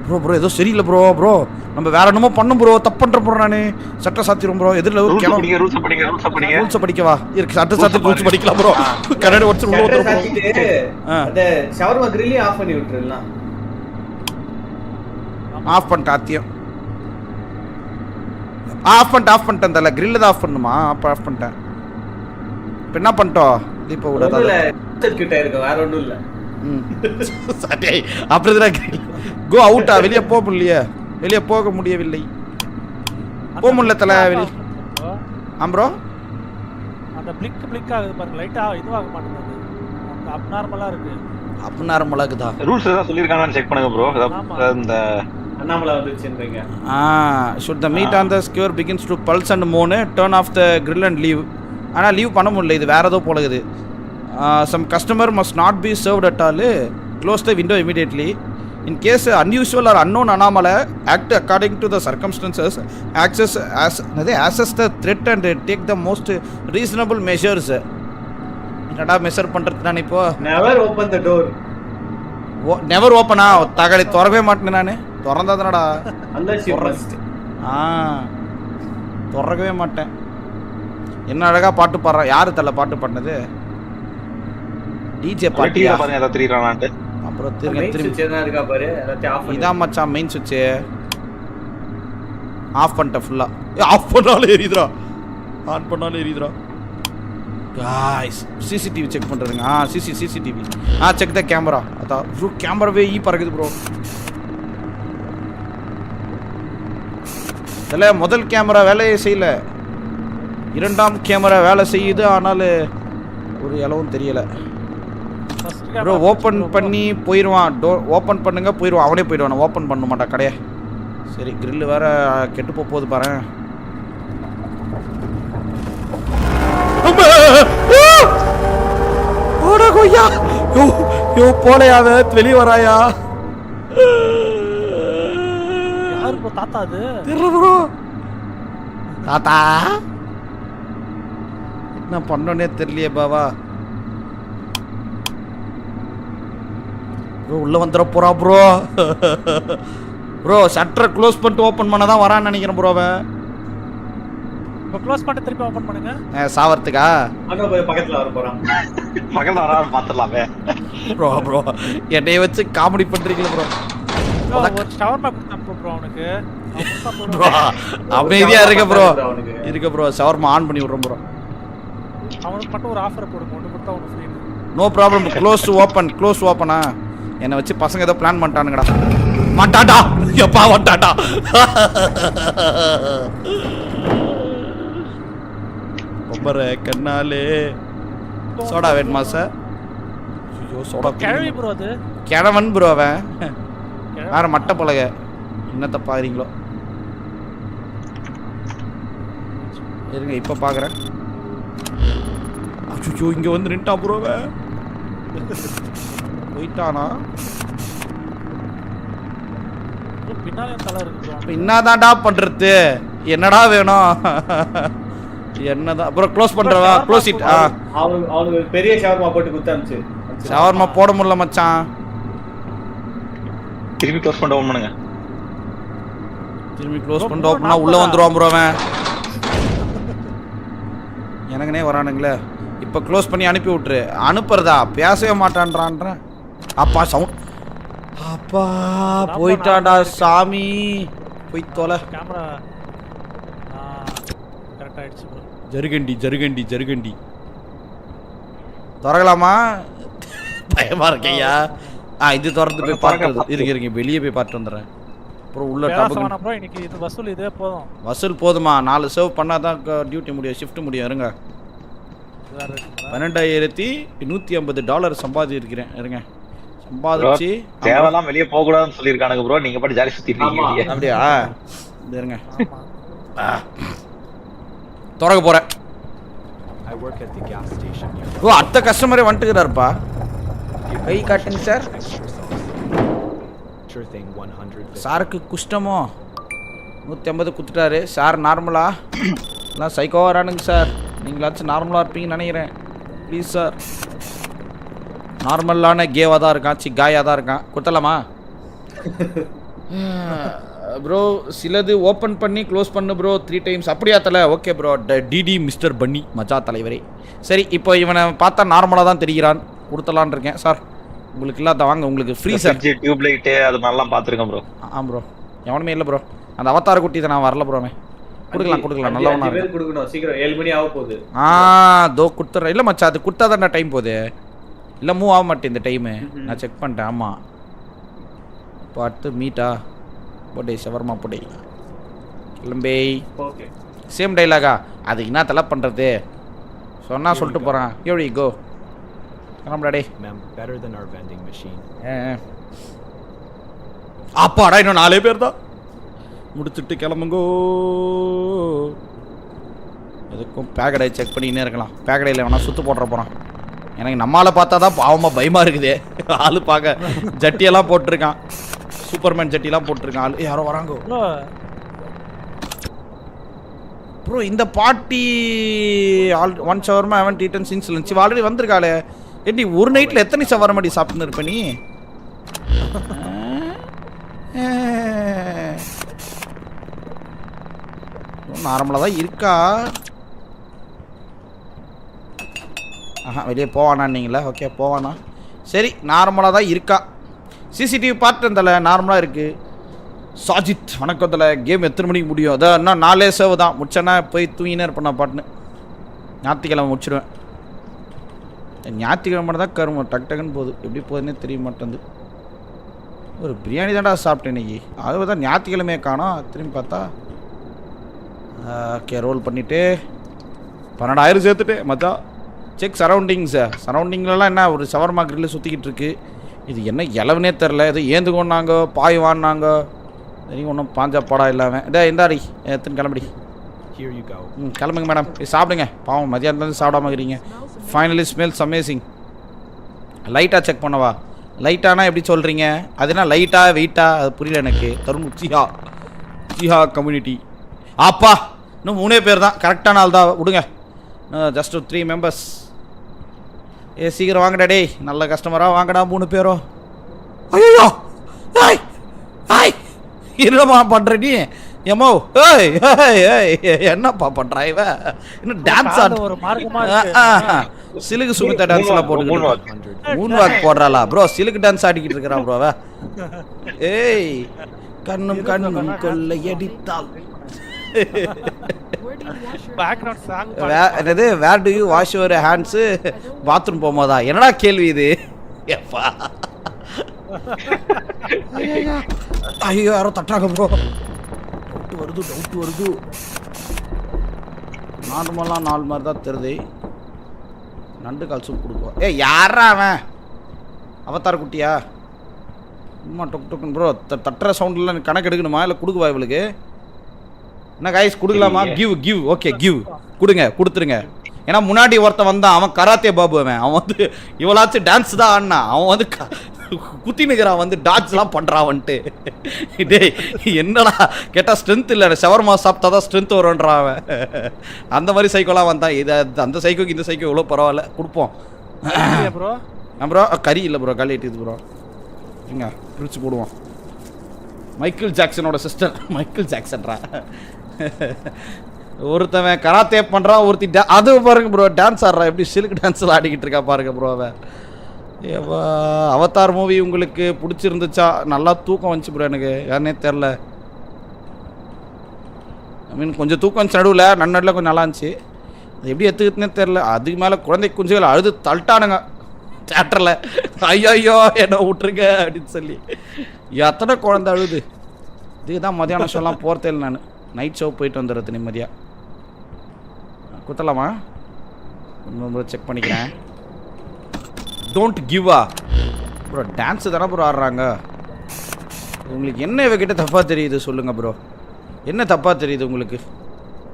ப்ரோ ப்ரோ ஏதோ சரியில்லை ப்ரோ. ப்ரோ நம்ம வேற என்னமோ பண்ணும் ப்ரோ. தப்பு பண்ற ப்ரோ. நான் சட்டை சாத்திரும் ப்ரோ. எதிரில் ஒரு ரூல்ஸ் படிக்கவா இருக்கு. சட்டை சாத்தி ரூல்ஸ் படிக்கலாம் ப்ரோ. கரண்ட் வச்சு உள்ள வந்துரும். அந்த ஷவர்மா கிரில்லே ஆஃப் பண்ணி விட்டுறலாம். ஆஃப் பண்ணிட்டு ஆத்தியம் ஆஃப் பண்ணிட்டேன். தல கிரில் தான் ஆஃப் பண்ணுமா? அப்போ ஆஃப் பண்ணிட்டேன். இப்போ என்ன பண்ணிட்டோம்? இப்போ விடாத கிட்ட இருக்கு, வேற ஒன்றும் இல்லை. சரி அப்புறம் கோ அவுட்டா? வெளியே போக முடியலையே. வெளியே போக முடியவில்லை. போக முடியல தல வெளியே. ப்ரோ அந்த பிளிக் ஆகுது பாருங்க. லைட்டா இதுவாக மாட்டேங்குது. அந்த அப்நார்மலா இருக்கு. அப்நார்மலா இருக்குதா? ரூல்ஸ் ஏதாவது சொல்லிருக்காங்கன்னு செக் பண்ணுங்க ப்ரோ. இந்த Annamalai வந்துச்சுன்றீங்க. should the meat on the skewer begins to pulse and moan, turn off the grill and leave. ஆனா லீவ் பண்ண முடியல. இது வேற ஏதோ போல இருக்குது. some customer must not be served at all. Close the window immediately. In case unusual or unknown anomaly, act according to the circumstances. Assess the threat and take the most reasonable measures. என்னடா measure பண்றது நான் இப்போ? never open the door. never open ஆ? தகடி திறவே மாட்டேன் நான். திறந்தாதானடா unless you must. திறக்கவே மாட்டேன். என்ன அழகா பாட்டு பாடுறான். யாரு தல பாட்டு பாடினது? டிஜே பாட்டியா? பாருங்க அத திரிறானான்ட்டு. அப்புறம் திரும்பி என்ன இருக்கா பாரு. எல்லாத்தையும் ஆஃப் பண்ணி. இதான் மச்சான் மெயின் சுவிட்ச். ஆஃப் பண்ணிட்ட ஃபுல்லா. ஆஃப் பண்ணாலே எரியுதுடா. ஆன் பண்ணாலே எரியுதுடா. गाइस सीसीटीवी செக் பண்றதுங்க. சிசிடிவி. Check the camera. அத ப்ரோ கேமராவே பறக்குது ப்ரோ. தல முதல் கேமரா வேலையை செய்யல. இரண்டாம் கேமரா வேலை செய்யுது. ஆனால் ஒரு இலவும் தெரியல ப்ரோ. ஓப்பன் பண்ணி போயிடுவான். டோர் ஓப்பன் பண்ணுங்க போயிடுவான். அவனே போயிடுவான். ஓப்பன் பண்ண மாட்டான் கடையை. சரி கிரில் வேற கெட்டு போகுது பாரு. போலையாவ வெளியே வராயா? தாத்தா அது தெரியல ப்ரோ. தாத்தா என்ன பண்ணனே தெரியலையே பாவா. ப்ரோ உள்ள வந்துட போறா ப்ரோ. ப்ரோ ஷட்டரை க்ளோஸ் பண்ணிட்டு ஓப்பன் பண்ண தான் வரான்னு நினைக்கிறேன் ப்ரோ. அவன் இப்போ க்ளோஸ் பண்ணிட்டு திருப்பி ஓபன் பண்ணுங்க. சாவறதுக்கா? அங்க போய் பக்கத்துல வர போறான். பக்கத்துல வராம பாத்துறலாமே. ப்ரோ என்னைய வச்சு காமெடி பண்றீங்களா ப்ரோ? ஒரு ஷவர்மா கொடுத்தா ப்ரோ அவனுக்கு. ப்ரோ அமைதியா இருக்க ப்ரோ. இருக்க ப்ரோ. ஷவர்மா ஆன் பண்ணி விடுறோம் ப்ரோ. அவனுக்கு மட்டும் ஒரு ஆஃபர் போடுங்க. ஒன்னு கொடுத்தா ஒன்னு ஃப்ரீ. No problem. க்ளோஸ் ஓப்பனா? என்னை வச்சு பசங்க ஏதோ பிளான் பண்ணிட்டானுங்கடா. மாட்டாடா எப்பா மாட்டாடா. ஒவ்வொரு கண்ணாலே சோடா வேணுமா சார்? ஐயோ சோடா கிழவி ப்ரோ. அது கிழவன் ப்ரோ. அவன் வேற மட்டை பழக. என்னத்த பாக்குறீங்களோ இருங்க இப்ப பாக்குறேன். அச்சோ இங்க வந்து நின்ட்டா ப்ரோ. போயிட்டானா? பின்னாலே தலை இருக்கு ப்ரோ. என்னதான்டா பண்றது? என்னடா வேணும்? என்னதான் ப்ரோ க்ளோஸ் பண்றவா? Close it. அவனுக்கு பெரிய ஷவர்மா போட்டு குத்தாம்ச்சு. ஷவர்மா போட முடியல மச்சான். திருப்பி க்ளோஸ் பண்ண ஓபன் பண்ணுங்க. திரும்பி க்ளோஸ் பண்ணிட்டு ஓபன் பண்ணா உள்ள வந்துருவான் ப்ரோ. அவன் எனக்குனே வரானுங்களே. இப்போ க்ளோஸ் பண்ணி அனுப்பி விட்டுரு. அனுப்புறதா? பேசவே மாட்டான்றான்றேன். அப்பா சவுண்ட். அப்பா போயிட்டான்டா சாமி. போய் தொலை. கேமரா கரெக்ட் ஆயிடுச்சு ப்ரோ. ஜருகண்டி திறக்கலாமா? பயமா இருக்கையா? இது திறந்து போய் பார்க்கறது. இருங்க வெளியே போய் பார்த்துட்டு வந்துடுறேன். அப்புறம் உள்ள டபுக்கு ப்ரோ. இன்னைக்கு இது வசூல் இதே போதும். வசூல் போதுமா? 4 சர்வ் பண்ணா தான் டியூட்டி முடியும், ஷிஃப்ட் முடியும். இருங்க $12,150 சம்பாதி இருக்கிறேன். இருங்க சம்பாதிச்சு தேவையெல்லாம் வெளியே போக கூடாதுன்னு சொல்லிருக்கானுங்க ப்ரோ. நீங்க பாட்டு ஜாலி சுத்திட்டு இருக்கீங்க. அப்படியா? இருங்க திறக்க போறேன். ஓ அடுத்த கஸ்டமரே வந்துட்டுக்கிறாருப்பா. கை காட்டுங்க சார். சாருக்கு குஷ்டமோ 150 குத்துட்டாரு சார். நார்மலா எல்லாம் சைக்கோ வரானுங்க சார். நீங்களாச்சும் நார்மலாக இருப்பீங்கன்னு நினைக்கிறேன். Please sir. நார்மலான கேவாக தான் இருக்கான். காயாக தான் இருக்கான். கொடுத்தலாமா ப்ரோ? சிலது ஓப்பன் பண்ணி க்ளோஸ் பண்ணு ப்ரோ 3 டைம்ஸ். அப்படியா தலை? Okay bro. டிடி மிஸ்டர் பன்னி மஜா தலைவரே. சரி இப்போ இவனை பார்த்தா நார்மலாக தான் தெரிகிறான். கொடுத்தலான் இருக்கேன் சார். உங்களுக்கு இல்லாத வாங்க, உங்களுக்கு ஃப்ரீ சார். டியூப் லைட் அது மாதிரிலாம் பார்த்துருக்கேன் ப்ரோ. ப்ரோ எவனுமே இல்லை ப்ரோ. அந்த அவதார குட்டி தான் நான் வரல ப்ரோமே. கொடுக்கலாம் நல்லா ஒன்றா கொடுக்கணும். சீக்கிரம் 7 மணி ஆக போகுது. தோ கொடுத்துட்றேன். இல்லை மச்சா அது கொடுத்தா தான் டைம் போகுது. இல்லை மூவ் ஆக மாட்டேன் இந்த டைமு. நான் செக் பண்ணிட்டேன். ஆமாம் இப்போ அடுத்து மீட்டா போட்டே ஷவர்மா போட்டே கிளம்பே. Okay same டைலாகா? அதுக்கு என்ன தலை பண்ணுறது? சொன்னால் சொல்லிட்டு போகிறான். எப்படி கோ கிளம்புடாடே. அப்பாடா இன்னும் 4 பேர் தான். முடிச்சுட்டு கிளம்புங்கோ. எதுக்கும் பேக்கடை செக் பண்ணிக்கினே இருக்கலாம். பேக்கடையில் வேணா சுற்று போட்டுற போகிறான். எனக்கு நம்மளால் பார்த்தா தான் பாவமாக பயமாக இருக்குது. ஆள் பார்க்க ஜட்டியெல்லாம் போட்டிருக்கான். சூப்பர்மேன் ஜட்டியெல்லாம் போட்டிருக்கான். ஆள் யாரோ வராங்கோ ப்ரோ. இந்த பார்ட்டி ஒன் ஷவர்மா அவன் டீட்டன் சின்ஸ் லஞ்ச் ஆல்ரெடி வந்திருக்காளே. ஏடி ஒரு நைட்டில் எத்தனை ஷவர்மாடி சாப்பிட்டுன்னு இருப்ப நீ? நார்மலாக தான் இருக்கா. வெளியே போவானான்னீங்களா? ஓகே போவானா. சரி நார்மலாக தான் இருக்கா. சிசிடிவி பார்த்து இருந்தால நார்மலாக இருக்குது. சாஜித் வணக்கத்தில். கேம் எத்தனை மணிக்கு முடியும்? அதான் இன்னும் 4 சேவ் தான். முடிச்சேன்னா போய் தூங்கினே இருப்பேன் நான் பாட்டுன்னு. ஞாயிற்றுக்கிழமை முடிச்சிடுவேன். ஞாயிற்றுக்கிழமை தான் கரும டக்குன்னு போகுது. எப்படி போகுதுன்னே தெரிய மாட்டேங்குது. ஒரு பிரியாணி தான்டா சாப்பிட்டேன் இன்னைக்கு. அது தான் ஞாயிற்றுக்கிழமையே காணோம். திரும்பி பார்த்தா ஓகே ரோல் பண்ணிவிட்டு 12,000 சேர்த்துட்டு மச்சா. Check surroundings. சரௌண்டிங்லலாம் என்ன ஒரு ஷவர்மா கிரில் சுற்றிக்கிட்டு இருக்கு. இது என்ன இலவுனே தெரில. இது ஏந்துக்கோன்னாங்க பாய் வாங்கினாங்க. சரிங்க ஒன்றும் பாஞ்சா பாடா இல்லாமல். இந்தாடி எத்தனை கிளம்படி. கிளம்புங்க மேடம். சாப்பிடுங்க. பாவம் மதியானத்துலேருந்து சாப்பிடாம இருக்கிறீங்க. Finally smells amazing. லைட்டாக செக் பண்ணவா? லைட்டானா எப்படி சொல்கிறீங்க? அதுனா லைட்டாக வெயிட்டா? அது புரியல எனக்கு. தருண் ஜிஹா கம்யூனிட்டி. ஆப்பா இன்னும் 3 பேர் தான். கரெக்டான ஆள் தான். விடுங்க. Just 3 members. சீக்கிரம் வாங்கடா டேய். நல்ல கஸ்டமராக வாங்கடா 3 பேரும். ஐயோ ஏய் ஏய் என்னம்மா பண்ணுற நீ? ஏமோ ஏய் ஏய் என்னப்பா பண்ணுறா இவ? இன்னும் டான்ஸ் ஆடு. ஒரு மார்க்கமா சிலுக்கு சுமிதா டான்ஸ்லாம் போட்டு மூணு வாக் போடுறாளா ப்ரோ? சிலுக்கு டான்ஸ் ஆடிக்கிட்டு இருக்கிறான் ப்ரோ அவ. ஏய் கண்ணும் கொள்ளை அடித்தாள். பேக்ரவுண்ட் சாங் என்னது where do you wash your hands? Bathroom போகும்போதா? என்னடா கேள்வி இது? எப்பா ஐயோ யாரோ தட்டாங்க ப்ரோ. டவுட் வருது. நார்மலாக 4 மாதிரி தான் தெரியுது. நண்டு கால் சூப் கொடுப்போம். யாரா அவன்? அவதார குட்டியா? சும்மா டொக் டொக்குன்னு ப்ரோ. தட்டுற சவுண்டில் கணக்கு எடுக்கணுமா இல்லை கொடுக்குவா இவளுக்கு? என்ன கைஸ் கொடுக்கலாமா? கிவ் ஓகே கிவ் கொடுத்துருங்க. ஏன்னா முன்னாடி ஒருத்தன் வந்தான். அவன் கராத்தே பாபு. அவன் வந்து இவளாச்சும் டான்ஸ் தான் ஆடினா. அவன் வந்து குத்தி நிற்கிறான். வந்து டான்ஸ்லாம் பண்ணுறான் வந்துட்டு. டேய் என்னடா கேட்டால் ஸ்ட்ரென்த் இல்லை. ஷவர்மா சாப்பிட்டா தான் ஸ்ட்ரென்த் வரும்ன்றான் அவன். அந்த மாதிரி சைக்கோலாம் வந்தான். இது அந்த சைக்கோக்கு இந்த சைக்கோ எவ்வளோ பரவாயில்ல. கொடுப்போம் ப்ரோ. ப்ரோ கறி இல்லை ப்ரோ. காலி எட்டுது ப்ரோ. எங்க பிரித்து போடுவோம். மைக்கேல் ஜாக்சனோட சிஸ்டர். மைக்கேல் ஜாக்சன்ரா. ஒருத்தவன் கராத்தே பண்ணுறான். ஒருத்தி அது பாருங்க ப்ரோ டான்ஸ் ஆடுறான். எப்படி சிலுக்கு டான்ஸில் ஆடிக்கிட்டு இருக்கா பாருங்க ப்ரோ அவன். அவதார் மூவி உங்களுக்கு பிடிச்சிருந்துச்சா? நல்லா தூக்கம் வந்துச்சு ப்ரோ எனக்கு. யாருனே தெரில. ஐ மீன் கொஞ்சம் தூக்கம் வந்துச்சு நடுவில். நடுவில் கொஞ்சம் நல்லா இருந்துச்சு. அது எப்படி எடுத்துக்கிட்டுனே தெரில. அதுக்கு மேலே குழந்தை குஞ்சுகள் அழுது தள்ளிட்டானுங்க தேட்டரில். ஐயோ என்ன விட்டுருங்க அப்படின்னு சொல்லி. எத்தனை குழந்தை அழுது. இதுக்கு தான் மதியான ஷோலாம் போகிறதே இல்லை. நான் நைட் ஷோ போயிட்டு வந்துடுறது நிம்மதியாக. குத்தலாமா? செக் பண்ணிக்கிறேன். டோன்ட் கிவ்வா? ப்ரோ டான்ஸு தானே ப்ரோ ஆடுறாங்க. உங்களுக்கு என்ன இவகிட்ட தப்பாக தெரியுது சொல்லுங்கள் ப்ரோ. என்ன தப்பாக தெரியுது உங்களுக்கு?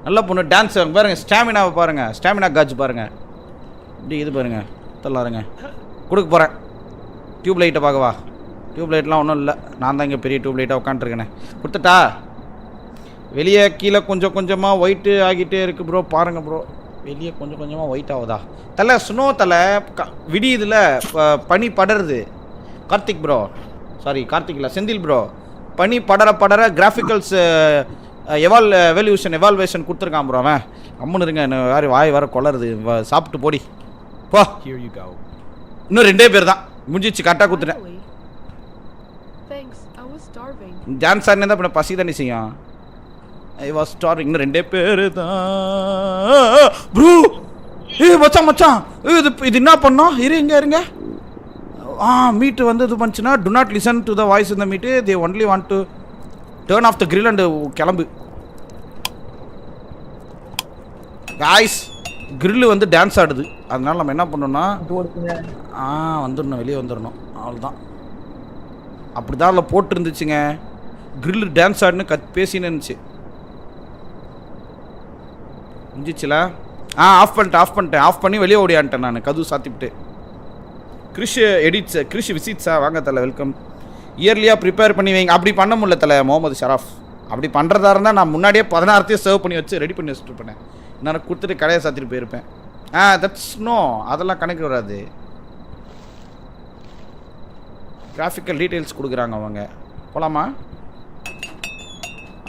நல்ல பொண்ணு டான்ஸ் பாருங்கள், ஸ்டாமினாவை பாருங்கள், ஸ்டாமினா காட்சி பாருங்கள். இப்படி இது பாருங்கள் தள்ளாருங்க. கொடுக்க போகிறேன் டியூப் லைட்டை பார்க்கவா? டியூப் லைட்லாம் ஒன்றும் இல்லை, நான் தான் இங்கே பெரிய டியூப் லைட்டாக உட்காந்துருக்கேனே. கொடுத்துட்டா? வெளியே கீழே கொஞ்சம் கொஞ்சமாக ஒயிட்டு ஆகிட்டே இருக்குது ப்ரோ. பாருங்கள் ப்ரோ, வெளியே கொஞ்சம் கொஞ்சமாக ஒயிட் ஆகுதா? தலை ஸ்னோ தலை விடியுதுல, பனி படருது. கார்த்திக் ப்ரோ, சாரி கார்த்திக் இல்லை செந்தில் ப்ரோ, பனி படர படர கிராஃபிக்கல்ஸ் எவால்வேஷன் கொடுத்துருக்கான் ப்ரோ. அவன் அம்மனு இருங்க, வேறு வாய் வர கொளருது. சாப்பிட்டு போடி போ. இன்னும் 2 பேர் தான் முடிஞ்சிச்சு. கரெக்டாக கொடுத்துட்டேன். டான்ஸ் ஆடினே தான் பண்ண, பசி தானே செய்யும். I was starving. இன்னும் 2 பேர் தான் ப்ரோ. மச்சான் மச்சான், இது என்ன பண்ணோம்? இருங்க. மீட்டு வந்து இது பண்ணுச்சுன்னா do not listen to the voice இந்த meat, they only want to turn off the grill and கிளம்பு. காய்ஸ் கிரில்லு வந்து டான்ஸ் ஆடுது, அதனால நம்ம என்ன பண்ணோம்னா வந்துடணும், வெளியே வந்துடணும். அவ்வளோதான். அப்படி தான் அதில் போட்டுருந்துச்சுங்க. கிரில்லு டான்ஸ் ஆடுன்னு பேசின்னு இருந்துச்சு. முடிஞ்சிச்சுல? ஆஃப் பண்ணிட்டேன். ஆஃப் பண்ணி வெளியே ஓடியான்ட்டேன் நான், கதவு சாத்திவிட்டு. கிறிஷ் எடிட்ஸ், கிறிஷ் விசிட்ஸா வாங்க தலை, வெல்கம். இயர்லியாக ப்ரிப்பேர் பண்ணி வைங்க. அப்படி பண்ண முடியல தலை முகமது ஷராஃப். அப்படி பண்ணுறதா இருந்தால் நான் முன்னாடியே 16 சர்வ் பண்ணி வச்சு ரெடி பண்ணி வச்சுட்டு இருப்பேன். நான் கொடுத்துட்டு கடையை சாத்திட்டு போயிருப்பேன். தட்ஸ் நோ, அதெல்லாம் கணக்கு வராது. கிராஃபிக்கல் டீட்டெயில்ஸ் கொடுக்குறாங்க அவங்க. போகலாமா?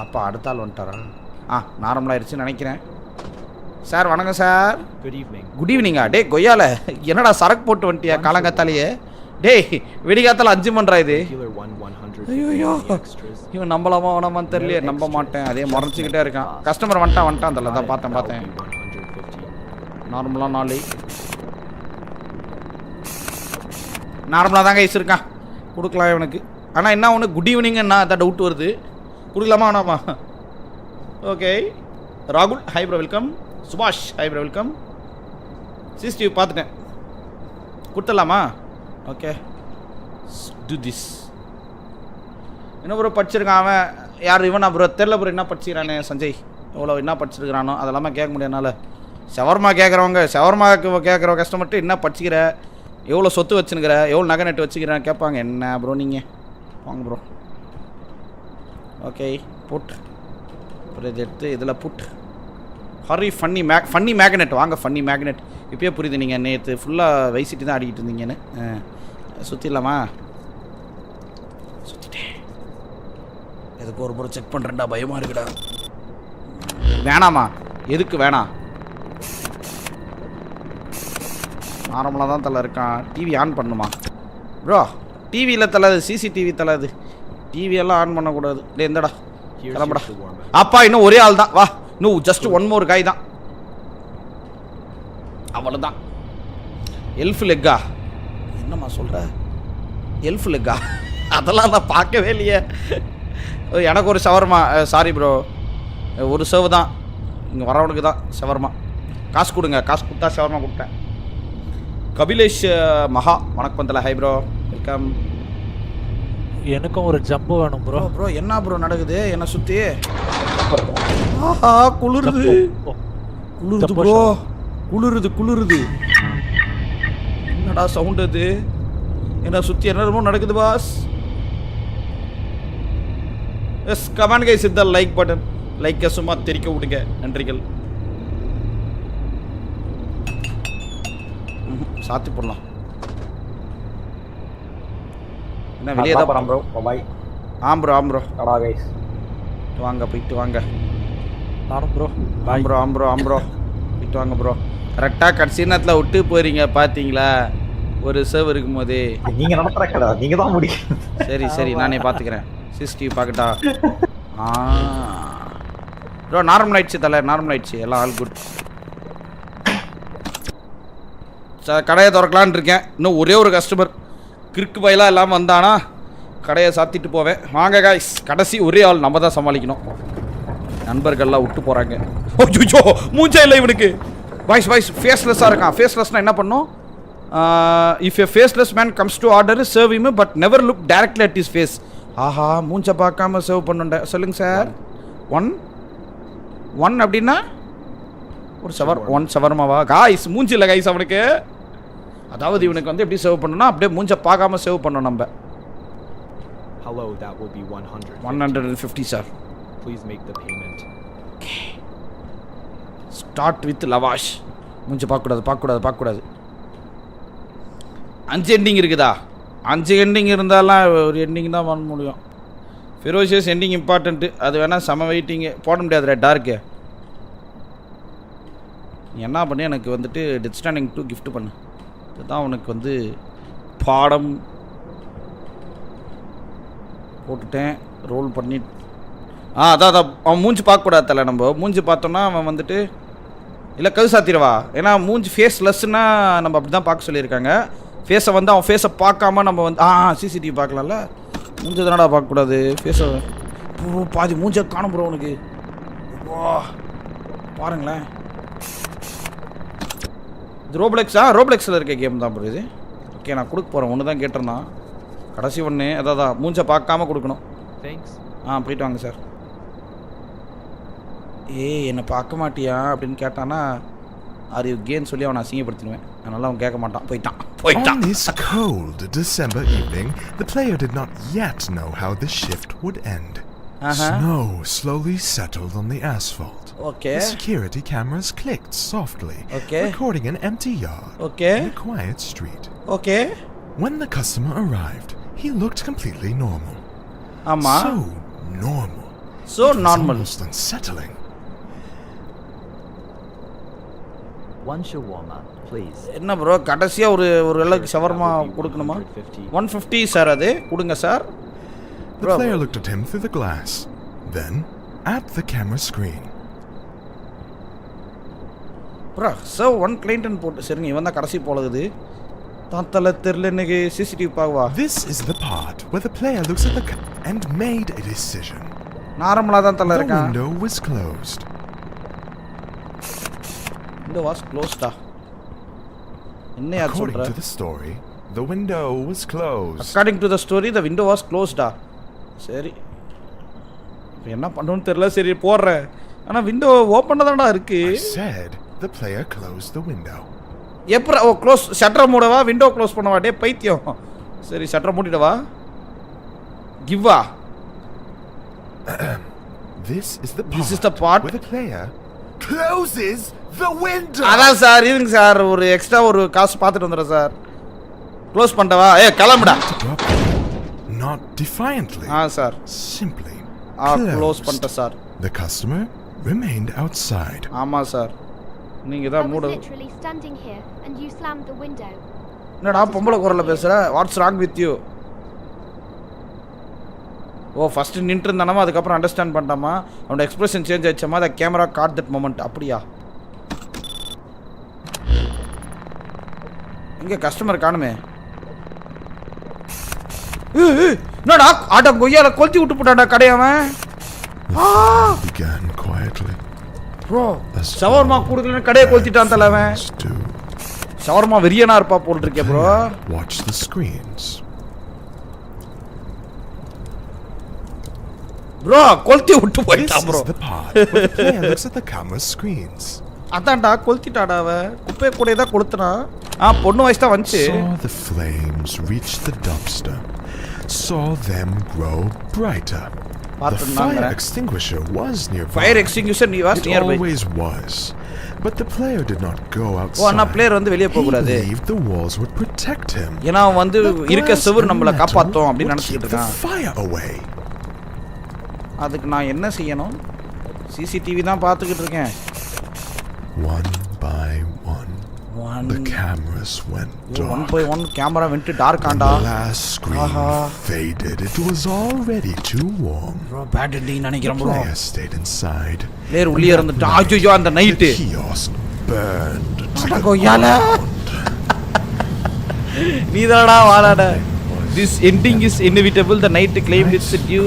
அப்பா அடுத்த ஆள் வந்துட்டாரா? நார்மலாகிடுச்சுன்னு நினைக்கிறேன். சார் வணக்கம் சார். குட் ஈவினிங்கா? டே கொய்யால, என்னடா சரக்கு போட்டு வந்துட்டியா காலங்காத்தாலேயே? டேய் வெடிகாத்தால 5 மணிரா இது. ஐயோ இவன் நம்பலாமா வேணாமான்னு தெரியலையே. நம்ப மாட்டேன், அதே முறைச்சிக்கிட்டே இருக்கான். கஸ்டமர் வந்துட்டான் தலை தான் பார்த்தேன். நார்மலாக 4 நார்மலாக தாங்க ஐஸ் இருக்கான். கொடுக்கலாம் இவனுக்கு. ஆனால் என்ன ஒன்று குட் ஈவினிங்கன்னா அதான் டவுட் வருது. கொடுக்கலாமா வேணாமா? ஓகே. ராகுல் ஹை ப்ரோ வெல்கம். சுபாஷ் ஹை ப்ரோ வெல்கம். சிசிடிவி பார்த்துட்டேன், கொடுத்துடலாமா? Okay to this. என்ன ப்ரோ படிச்சிருக்கான் அவன்? யார் இவனா ப்ரோ? தெரில ப்ரோ. என்ன படிச்சுக்கிறானே சஞ்சய், எவ்வளோ என்ன படிச்சிருக்கிறானோ அதெல்லாமா கேட்க முடியாதுனால. ஷவர்மா கேட்குறவங்க, ஷவர்மாவுக்கு கேட்குற கஸ்டமர்ட்டு என்ன படிச்சுக்கிற, எவ்வளோ சொத்து வச்சுனுக்கிற, எவ்வளோ நகை நட்டு வச்சுக்கிறேன் கேட்பாங்க. என்ன ப்ரோ நீங்கள் வாங்க ப்ரோ. Okay put. அப்புறம் இது எடுத்து இதில் புட். ஹரி ஃபன்னி மேக்னெட் வாங்க. ஃபன்னி மேக்னெட் இப்போயே புரியுது. நீங்கள் நேற்று ஃபுல்லாக வைசிட்டு தான் ஆடிக்கிட்டு இருந்தீங்கன்னு. சுற்றிடலாமா? சுற்றிட்டேன். எதுக்கு ஒரு முறை செக் பண்ணுறேன்டா, பயமாக இருக்குடா. வேணாமா? எதுக்கு வேணாம்? நார்மலாக தான் தலை இருக்கான். டிவி ஆன் பண்ணுமா ப்ரோ? டிவியில் தலை, சிசிடிவி தலை. அது டிவியெல்லாம் ஆன் பண்ணக்கூடாது. டே எந்தடா கிளம்படா. அப்பா இன்னும் ஒரே ஆள் தான். வா, இன்னும் ஜஸ்ட் 1 more காய் தான், அவ்வளோதான். எல்ஃப் லெக்கா? என்னம்மா சொல்கிற? எல்ஃப் லெக்கா? அதெல்லாம் நான் பார்க்கவே இல்லையே. எனக்கு ஒரு ஷவர்மா. சாரி ப்ரோ, ஒரு சர்வ் தான். இங்கே வரவனுக்கு தான் ஷவர்மா. காசு கொடுங்க, காசு கொடுத்தா ஷவர்மா கொடுத்தேன். கபிலேஷ் மகா வணக்கம் தலை. Hi bro welcome. எனக்கும் ஒரு ஜம்பு வேணும் ப்ரோ. ப்ரோ என்ன ப்ரோ நடக்குது என்ன சுற்றி? குளிருது ப்ரோ, குளிருது. என்னடா சவுண்ட் அது? என்ன சுற்றி என்ன நடக்குது பாஸ்? எஸ் கமெண்ட் கைஸ், இந்த லைக் பட்டன், லைக்கை சும்மா தெரிக்க விடுங்க. நன்றிகள். சாத்தி போடலாம். என்ன வெளியே தான் போகிறோம் ப்ரோ? பாய். ஆம் ப்ரோ கடா கைஸ் வாங்க, போயிட்டு வாங்க. நானும் ப்ரோ. ஆம் ப்ரோ போயிட்டு வாங்க ப்ரோ. கரெக்டாக கடைசி நேரத்தில் விட்டு போகிறீங்க பார்த்தீங்களா? ஒரு சர்வ் இருக்கும் போதே. நீங்கள் நடத்துகிற கடை நீங்கள் தான் முடியும். சரி நானே பார்த்துக்கிறேன். சிசிடிவி பார்க்கட்டா? ப்ரோ நார்மல் ஆயிடுச்சு தலை, நார்மல் ஆயிடுச்சு. எல்லாம் ஆல் குட். கடையை திறக்கலான்னு இருக்கேன். இன்னும் ஒரே ஒரு கஸ்டமர் கிறுக்கு பயிலாக இல்லாமல் வந்தானா கடையை சாத்திட்டு போவேன். வாங்க காய்ஸ், கடைசி ஒரே ஆள் நம்ம தான் சமாளிக்கணும். நண்பர்கள்லாம் விட்டு போகிறாங்க. ஓ மூஞ்சே இல்லை இவனுக்கு. வாய்ஸ் ஃபேஸ்லெஸ்ஸாக இருக்கான். ஃபேஸ்லெஸ்னால் என்ன பண்ணும்? If a faceless man comes to order serve him but never look directly at his face. ஆஹா மூஞ்ச பார்க்காம சர்வ் பண்ணுண்ட சொல்லுங்க சார். 1 அப்படின்னா ஒரு ஒன் சவர்மாவா காய்ஸ்? மூஞ்சி இல்லை காய்ஸ் அவனுக்கு. அதாவது இவனுக்கு வந்து எப்படி சர்வ் பண்ணணும்னா அப்படியே மூஞ்ச பார்க்காம சர்வ் பண்ணணும் நம்ம. Hello, that will be 150 sir. Please make the payment. Start with lavash. மூஞ்சி பார்க்கக்கூடாது. 5 எண்டிங் இருக்குதா? 5 எண்டிங் இருந்தாலாம் ஒரு எண்டிங் தான் பண்ண முடியும். Ferocious ending important. அது வேணால் செம வெயிட்டிங்கு போட முடியாதுடா டார்க்கு. நீ என்ன பண்ணி எனக்கு வந்துட்டு டெத் ஸ்டாண்டிங் 2 gift பண்ணு. இதுதான் உனக்கு வந்து பாடம். போட்டுட்டேன் ரோல் பண்ணி. அதான் அவன் மூஞ்சி பார்க்கக்கூடாது தலை. நம்ம மூஞ்சி பார்த்தோன்னா அவன் வந்துட்டு இல்லை கது சாத்திடுவா. ஏன்னா மூஞ்சி ஃபேஸ்லெஸ்னா நம்ம அப்படி தான் பார்க்க சொல்லியிருக்காங்க. ஃபேஸை வந்து அவன் ஃபேஸை பார்க்காம நம்ம வந்து சிசிடிவி பார்க்கலாம்ல. மூஞ்சி தானடா பார்க்கக்கூடாது. ஃபேஸை பாதி மூஞ்சை காணும் ப்ரோ உனக்கு. வா பாருங்களேன். இது ரோப்ளெக்ஸில் இருக்க கேம் தான் ப்ரோ இது. ஓகே நான் கொடுக்க போகிறேன். ஒன்று தான் கேட்டிருந்தான் கடைசி ஒன்று. அதான் மூஞ்சை பார்க்காம கொடுக்கணும். Thanks. போயிட்டு வாங்க சார். என்னை பார்க்க மாட்டியா அப்படின்னு கேட்டானா அது கேன்னு சொல்லி அவனை அசிங்கப்படுத்திடுவேன். அதனால அவன் கேட்க மாட்டான். போயிட்டான். On this cold December evening, the player did not yet know how the shift would end. Snow slowly settled on the asphalt. Okay. The security cameras clicked softly, Okay. recording an empty yard Okay. and a quiet street. Okay. When the customer arrived, he looked completely normal. ஆமா. So normal. So It was normal. almost unsettling. One shawarma, please. என்ன bro கடைசியாக ஒரு அளவுக்கு shawarma கொடுக்கணுமா? 150 sir. அது கொடுங்க sir. The player looked at him through the glass, then at the camera screen. Bro sir 1 கிளைண்ட்னு போட்டு சரிங்க. இவன் தான் கடைசி போலகுது. தான் தலை தெரியல இன்னைக்கு CCTV பார்வா. This is the part where the player looks at the and made a decision. நார்மலாக தான் தலை The இருக்கான். window was closed. Window was closed. என்னையா According சொல்ற? to the story, the window was closed. According to the story, the window was closed. சரி இப்போ என்ன பண்ணணும்னு தெரியல. சரி போடுறேன். ஆனால் விண்டோ ஓப்பனாக தான்டா இருக்கு. I said the player closed the window. எப்போ க்ளோஸ் ஷட்டரை மூடவா விண்டோ க்ளோஸ் பண்ணவா? டே பைத்தியம். சரி ஷட்டரை மூடிடவா? கிவ்வா. This is the part where the player closes the window. அதான் சார் இருங்க சார். ஒரு எக்ஸ்ட்ரா ஒரு காசு பார்த்துட்டு வந்துடுறேன் சார். க்ளோஸ் பண்ணிட்டவா? கிளம்புடா. Not defiantly. Sir Simply close பண்ணிட்டேன் sir. The customer remained outside. ஆமாம் சார். நீங்கள் தான் மூட. literally standing here and you slammed the window. என்னடா பொம்பளை குரல்ல பேசுற? What's wrong with you? First நின்று இருந்தானாமா அதுக்கப்புறம் அண்டர்ஸ்டாண்ட் பண்ணிட்டாமா. அவனோட எக்ஸ்பிரஷன் சேஞ்ச் ஆயிடுச்சாமா. The camera caught that moment. அப்படியா? இங்கே கஸ்டமர் காணுமே. என்னடா ஆட்டோ கொய்யால கொளுத்தி விட்டு போட்டாடா கடையவன். Began quietly. ப்ரோ ஷவர்மா கொடுக்கலன்னு கடையை கொளுத்திட்டான் தலைவன். ஷவர்மா வெறியனா இருப்பா போட்டுருக்கே bro. Watch the screens. Bro கொளுத்தி விட்டு போயிட்டான் bro. This is the part where the player looks at the camera screens. அதான்டா கொளுத்திட்டாடா அவன். குப்பையை கூட தான் கொளுத்துனா. பொண்ணு வயசு தான் வந்துச்சு. Saw the flames reach the dumpster. Saw them grow brighter. The fire extinguisher was nearby. Fire extinguisher was nearby. It always was. But the player did not go outside. Anna player வந்து வெளிய போக கூடாது. He believed the walls would protect him. ஏனா வந்து இருக்க சுவர் நம்மள காப்பாத்தும் அப்படி நினைச்சிட்டு இருக்கான். Fire away. அதுக்கு நான் என்ன செய்யணும்? சிசிடிவி தான் பார்த்துக்கிட்டு இருக்கேன். One by one. The cameras went dark. One by one camera went dark Andal. The last screen faded. It was already too warm. Bro bad ending நினைக்கிறேன் bro. The player stayed inside. Player உள்ளே இருந்துட்டா. ஐயோ அந்த night. The kiosk burned. கொய்யால. நீதாடா வாடாடா. This ending is inevitable. The night claimed its due.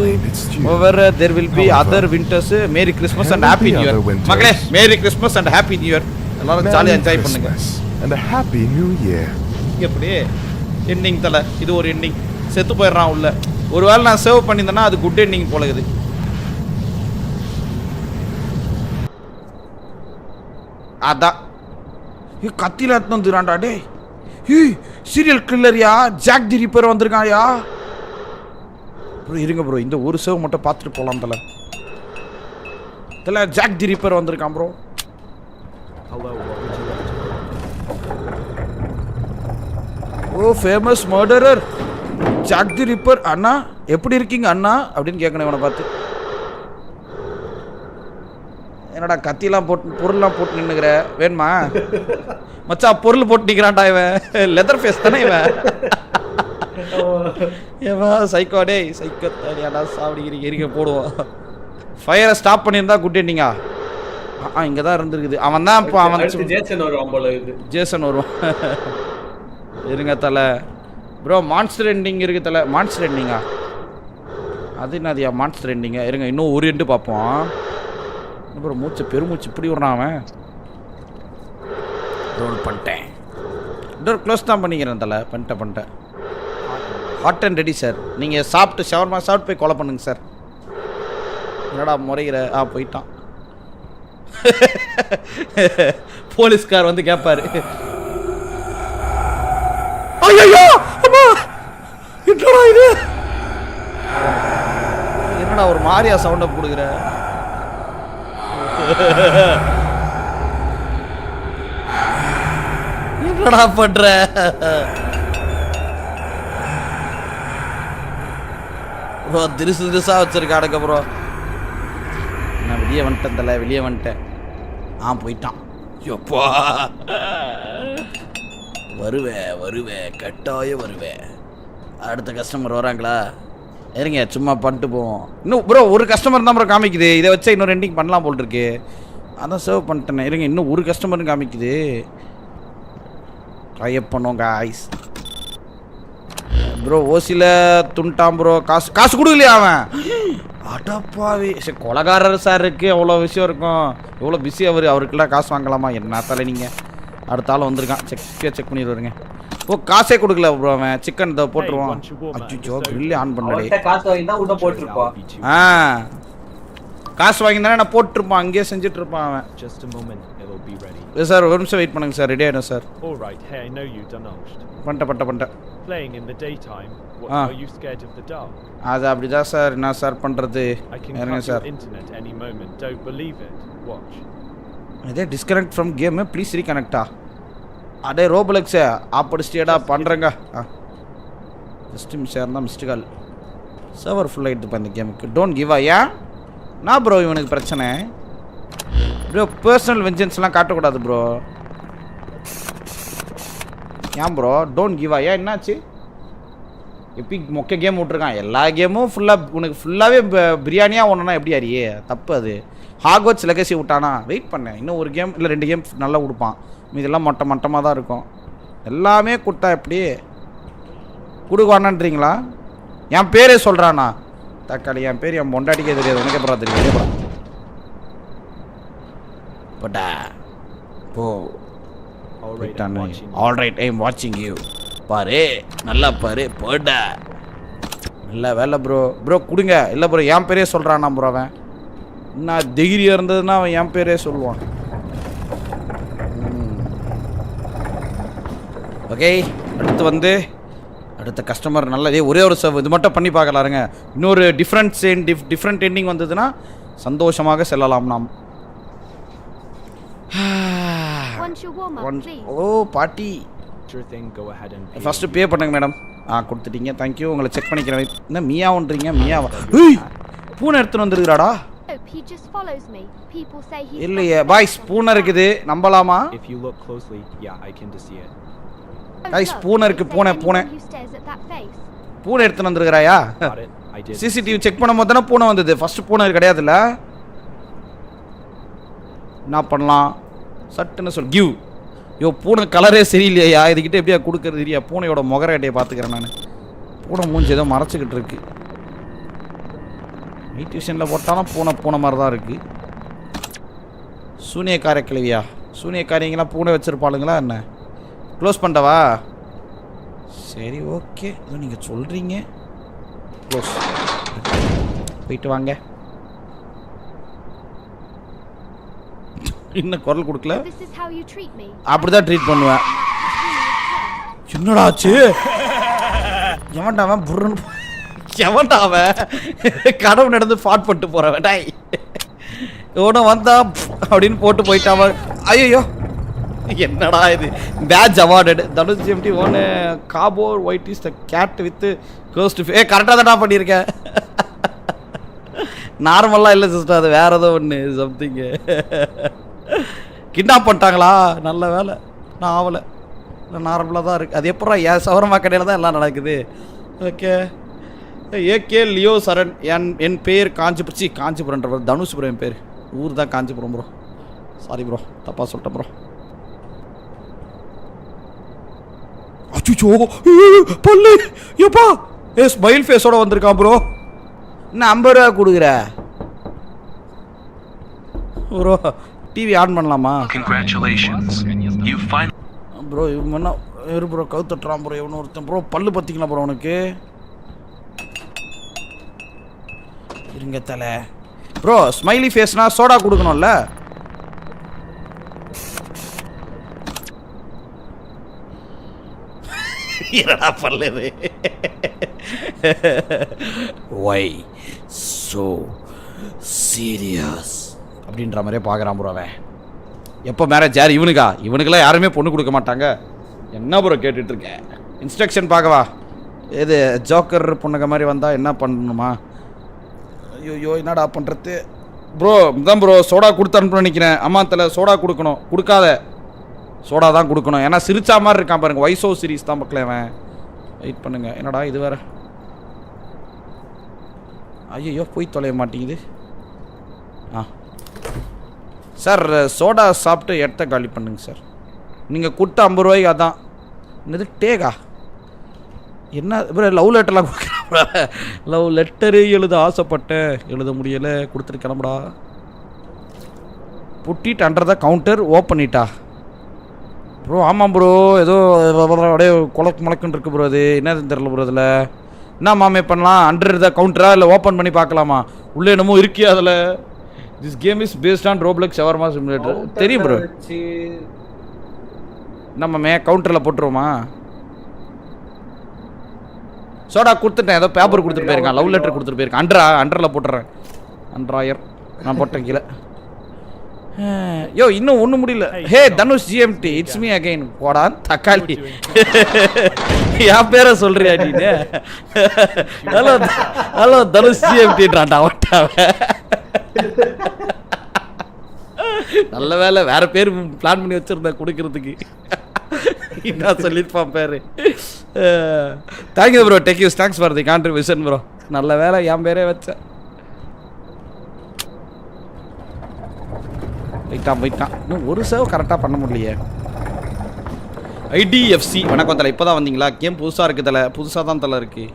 However, there will be other winters. Merry Christmas and Happy New Year. மக்களே Merry Christmas and Happy New Year. எல்லாரும் ஜாலியா enjoy பண்ணுங்க. And a Happy New Year. எப்படி ending தலை, இது ஒரு ending. செத்து போயிடுறான் உள்ள. ஒருவேளை நான் சேவ் பண்ணியிருந்தேன்னா அது குட் எண்டிங் போலகுது. அதான் கத்தியில் எடுத்து வந்துடுறான்டா டே. சீரியல் கில்லரியா, ஜாக் தி ரிப்பர் வந்திருக்காயா ப்ரோ. இருங்க ப்ரோ, இந்த ஒரு சேவ் மட்டும் பார்த்துட்டு போகலாம் தலை. தலை ஜாக் தி ரிப்பர் வந்திருக்கான் bro. Hello, what would you like to oh famous murderer Jack the Ripper. அண்ணா எப்படி இருக்கீங்க அண்ணா அப்படின்னு கேட்கணும் இவனை பார்த்து. என்னடா கத்திலாம் போட்டு பொருள்லாம் போட்டு நின்னுக்கிற, வேணுமா மச்சா? பொருள் போட்டு நிற்கிறான்டா இவன். லெதர் ஃபேஸ் தானே இவன். ஏவா சைக்கோ டே, சைக்கோ தாடியாடா சாப்பிடுகிறீங்க. இருக்க போடுவோம். ஃபயரை ஸ்டாப் பண்ணியிருந்தா குட் எண்டிங்கா? இங்கே தான் இருந்துருக்குது. அவன் தான் இப்போ அவன் ஜேசன் வருவான் போல இது. ஜேசன் வருவான். இருங்க தலை ப்ரோ. மான்ஸ்டர் எண்டிங் இருக்கு தலை. மான்ஸ்டர் எண்டிங்கா? அது என்னதியா மான்ஸ்டர் எண்டிங்க? இருங்க இன்னும் ஒரு எண்டு பார்ப்போம். அப்புறம் மூச்சு பெருமூச்சு இப்படி விட்றான் அவன். டோன் பண்ணிட்டேன். டோர் க்ளோஸ் தான் பண்ணிக்கிறேன் தலை. பண்ணிட்டேன். Hot and ready sir. நீங்கள் சாப்பிட்டு ஷவர்மா சாப்பிட்டு போய் கொலை பண்ணுங்க சார். என்னடா முறைகிற? போயிட்டான். போலீஸ்கார் வந்து கேட்பாரு, ஐயோ அம்மா என்னடா இது, என்னடா ஒரு மாதிரியா சவுண்ட போடுகிற? என்னடா பண்ற? ப்ரோ திருசா வச்சிருக்கானுங்க ப்ரோ. நான் வெளியே வந்துட்டேன் தலை, வெளியே வந்துட்டேன். போயிட்டான். எப்பா வருவேன் கட்டாயம் வருவேன். அடுத்த கஸ்டமர் வராங்களா? இருங்க சும்மா பண்ணிட்டு போவோம். இன்னும் ப்ரோ ஒரு கஸ்டமர் தான் ப்ரோ காமிக்குது. இதை வச்சா இன்னும் ரெண்டிங் பண்ணலாம் போல் இருக்கு. அதான் சர்வ் பண்ணிட்டேன். இருங்க இன்னும் ஒரு கஸ்டமர்னு காமிக்குது. ட்ரை பண்ணோம் காய்ஸ். ப்ரோ ஓசியில் துண்டாம் ப்ரோ. காசு கொடுக்கலையா அவன்? அடப்பாவி, சரி கொலகாரர் சார் இருக்குது, அவ்வளோ விஷயம் இருக்கும். எவ்வளோ பிஸி அவருக்கெல்லாம் காசு வாங்கலாமா? என்ன தலை நீங்கள்? அடுத்த ஆள் வந்திருக்கான். செக் பண்ணிட்டு வருங்க. காசே கொடுக்கல ப்ரோ அவன். சிக்கன் இதை போட்டுருவான். அச்சோ கிரில் ஆன் பண்ணலே. காசு வாங்கி தான் உள்ள போட்டுருப்பான். காசு வாங்கி தானே நான் போட்டுருப்பான். அங்கேயே செஞ்சுட்டு இருப்பான் அவன். Just a moment, it'll be ready. Sir ஒரு நிமிஷம் வெயிட் பண்ணுங்க சார். ரெடி ஆகிடும் sir. All right, hey, I know you done. பண்ணிட்டேன். Playing in the daytime, what are you scared of the dark? அது அப்படிதான் சார். என்ன சார் பண்ணுறது? I can cut your internet any moment. Don't believe it. Watch. இதே disconnect from game, please ரீகனெக்டா? அடே ரோபலக்ஸே ஆப்படிச்சிட்டேடா பண்ணுறேங்க. Just miss இருந்தால் missed call. Server full ஆகிட்டு இந்த கேமுக்கு. டோன்ட் கிவ் ஐயா. நான் ப்ரோ இவனுக்கு பிரச்சனை ப்ரோ. பர்சனல் வெஞ்சன்ஸ்லாம் காட்டக்கூடாது ப்ரோ. ஏன் ப்ரோ டோன்ட் கிவ் ஐயா? என்னாச்சு? எப்படி மொக்க கேம் விட்ருக்கான்? எல்லா கேமும் ஃபுல்லாக உனக்கு ஃபுல்லாகவே பிரியாணியாக ஒன்றுனா எப்படி அறியே? தப்பு அது. ஹாக்வர்ட்ஸ் லெகசி விட்டானா? வெயிட் பண்ணேன். இன்னும் ஒரு கேம் இல்லை 2 கேம் நல்லா கொடுப்பான். இதெல்லாம் மட்டமாக தான் இருக்கும். எல்லாமே கொடுத்தா எப்படி கொடுக்குவானான்றீங்களா? என் பேரே சொல்கிறானா? தக்காளி என் பேர் என் பொண்டாட்டிக்கே தெரியாது. உனக்கே போகிறா தெரியும். பட்டா போ. ஆல்ரைட் ஐ எம் வாட்சிங் யூ. பாரு நல்லா பாரு. போடா நல்ல வேலை ப்ரோ. கொடுங்க. இல்லை ப்ரோ என் பேரே சொல்கிறானா ப்ரோ அவன். நான் தைரியம் இருந்ததுன்னா அவன் என் பேரே சொல்லுவான். ஓகே அடுத்த கஸ்டமர் நல்லதே. ஒரே ஒரு இது மட்டும் பண்ணி பார்க்கலாருங்க. இன்னொரு டிஃப்ரெண்ட் எண்டிங் வந்ததுன்னா சந்தோஷமாக செல்லலாம் நாம். ஓ பாட்டி Sure thing, go ahead and pay. First pay பண்ணுங்க மேடம். கொடுத்துட்டீங்க. தேங்க்யூ. உங்களை செக் பண்ணிக்கிறேன். என்ன மியாவுன்றீங்க? மியாவா? பூனை எடுத்துன்னு வந்துருக்குறாடா. இல்லையே பாய்ஸ், பூனை இருக்குது. நம்பலாமா? If you look closely, yeah, I can see it. Guys பூனை இருக்கு. பூனை எடுத்துன்னு வந்துருக்குறாயா? சிசிடிவி செக் பண்ணும்போது தானே பூனை வந்தது. ஃபர்ஸ்ட் பூனை கிடையாதுல்ல. என்ன பண்ணலாம்? சட்டுன்னு சொல். கிவ். பூனை கலரே சரியில்லையா? இதுக்கிட்ட எப்படியா கொடுக்கறது? இல்லையா பூனையோட முகரட்டையை பார்த்துக்கிறேன் நான். பூனை மூஞ்சி ஏதோ மறைச்சிக்கிட்டு இருக்கு. நைட் விஷனில் போட்டாலும் பூனை மாதிரி தான் இருக்குது. சூனியக்கார கிழவியா? சூனியக்காரிங்களாம் பூனை வச்சுருப்பாளுங்களா என்ன? க்ளோஸ் பண்ணிட்டவா? சரி ஓகே, இது நீங்கள் சொல்கிறீங்க. க்ளோஸ். போயிட்டு வாங்க. இன்னும் குரல் கொடுக்கல. This is how you treat me. அப்படிதான் ட்ரீட் பண்ணுவேன். என்னடா ஆச்சு? எவன்டாவன் புருன்னு எவன்டாவன் கடவுள் நடந்து ஃபாட் பண்ணிட்டு போறவன் டாய். இவனை வந்தா அப்படின்னு போட்டு போயிட்டாவன். ஐயோ என்னடா இது? Batch awarded. தனுஷ் ஜிஎம்டி ஒன்று காபோர் white is the cat with ghost. கரெக்டாக தான்டா பண்ணியிருக்கேன். நார்மலாக இல்லை சிஸ்டர், அது வேற ஏதோ ஒன்று சம்திங்கு. கிட்னாப் பண்ணிட்டாங்களா? நல்ல வேலை நான் ஆகலை. நார்மலாக தான் இருக்குது. அது எப்படா என் சவரமா கடையில் தான் எல்லாம் நடக்குது. ஓகே. ஏகே லியோ சரண். என் பேர் காஞ்சிபுரன்ற தனுஷ்புரம். என் பேர் ஊர் தான் காஞ்சிபுரம் ப்ரோ. சாரி ப்ரோ, தப்பாக சொல்லிட்டேன் ப்ரோ. அச்சுச்சோ பல்லு எப்பா! ஸ்மைல் ஃபேஸோட வந்திருக்கான் ப்ரோ. இன்னும் 50 ரூபா கொடுக்குற ப்ரோ. டிவி ஆன் பண்ணலாமா? ப்ரோ இவன் இரு ப்ரோ, கவுத்துட்டுறான் ப்ரோ. இவனு ஒருத்தன் ப்ரோ. பல்லு பார்த்தீங்களா ப்ரோ உனக்கு? இருங்க தலை ப்ரோ. ஸ்மைலி ஃபேஸ்னா சோடா கொடுக்கணும்ல. என்னடா பல்லு? வை சோ சீரியஸ் அப்படின்ற மாதிரியே பார்க்குறான் ப்ரோ அவன். எப்போ மேரேஜ்? யார் இவனுக்கெல்லாம் யாருமே பொண்ணு கொடுக்க மாட்டாங்க. என்ன ப்ரோ கேட்டுட்ருக்கேன்? இன்ஸ்ட்ரக்ஷன் பார்க்கவா? எது ஜோக்கர் பொண்ணுங்க மாதிரி வந்தால் என்ன பண்ணணுமா? ஐயோ என்னடா பண்ணுறது ப்ரோ? தான் ப்ரோ சோடா கொடுத்து அனுப்பணும்னு நினைக்கிறேன். அம்மா தலை சோடா கொடுக்கணும். கொடுக்காத, சோடா தான் கொடுக்கணும். ஏன்னா சிரிச்சா மாதிரி இருக்கான் பாருங்க. வைசோ சீரிஸ் தான் பக்கல அவன். வெயிட் பண்ணுங்க. என்னடா இது வேற? ஐயோ போய் தொலைய மாட்டேங்குது. சார் சோடா சாப்பிட்டு இடத்த காலி பண்ணுங்க சார். நீங்கள் கொடுத்த 50 ரூபாய்க்கு அதான் என்னது டேகா? என்ன ப்ரோ லவ் லெட்டர்லாம் கொடுக்குறா? லவ் லெட்டரு எழுத ஆசைப்பட்டேன், எழுத முடியலை, கொடுத்துட்டு கிளம்புடா. புட்டிட்டு அண்டர் த கவுண்டர் ஓப்பன் பண்ணிட்டா ப்ரோ. ஆமாம் ப்ரோ, ஏதோ அப்படியே முளக்குன்னு இருக்கு ப்ரோ. அது என்னதுன்னு தெரில ப்ரோ. அதில் என்ன மாமே பண்ணலாம்? அண்டர் த கவுண்டரா இல்லை ஓப்பன் பண்ணி பார்க்கலாமா? உள்ளே என்னமோ இருக்கியா அதில்? This game is based on Roblox shawarma simulator. தெரியும் ப்ரோ. நம்ம கவுண்டரில் போட்டுருவோமா? சோடா கொடுத்துட்டேன். ஏதோ பேப்பர் கொடுத்துட்டு போயிருக்கான். லவ் லெட்டர் கொடுத்துட்டு போயிருக்கான். அண்டரில் போட்டுறேன். அண்ட்ராயர் நான் போட்டேன் கீழே. யோ இன்னும் ஒன்றும் முடியல. Hey Dhanush GMT it's me again. போடா தக்காளி. என் பேரை சொல்றியா நீ? ஹலோ ஹலோ தனுஷ் ஜிஎம்டின்றான்டா அவட்டாவ. நல்ல வேலை வேற பேர் பிளான் பண்ணி வச்சிருந்தேன் கொடுக்கறதுக்கு. என்ன சொல்லியிருப்பான் பேரு. Thank you bro. Thanks for the contribution bro. நல்ல வேலை என் பேரே வச்சேன். போயிட்டான். இன்னும் ஒரு சேவ் கரெக்டாக பண்ண முடியலையே. ஐடிஎஃப்சி வணக்கம் தலை. இப்போ தான் வந்தீங்களா? கேம் புதுசாக இருக்குது தலை. புதுசாக தான் தலை இருக்குது.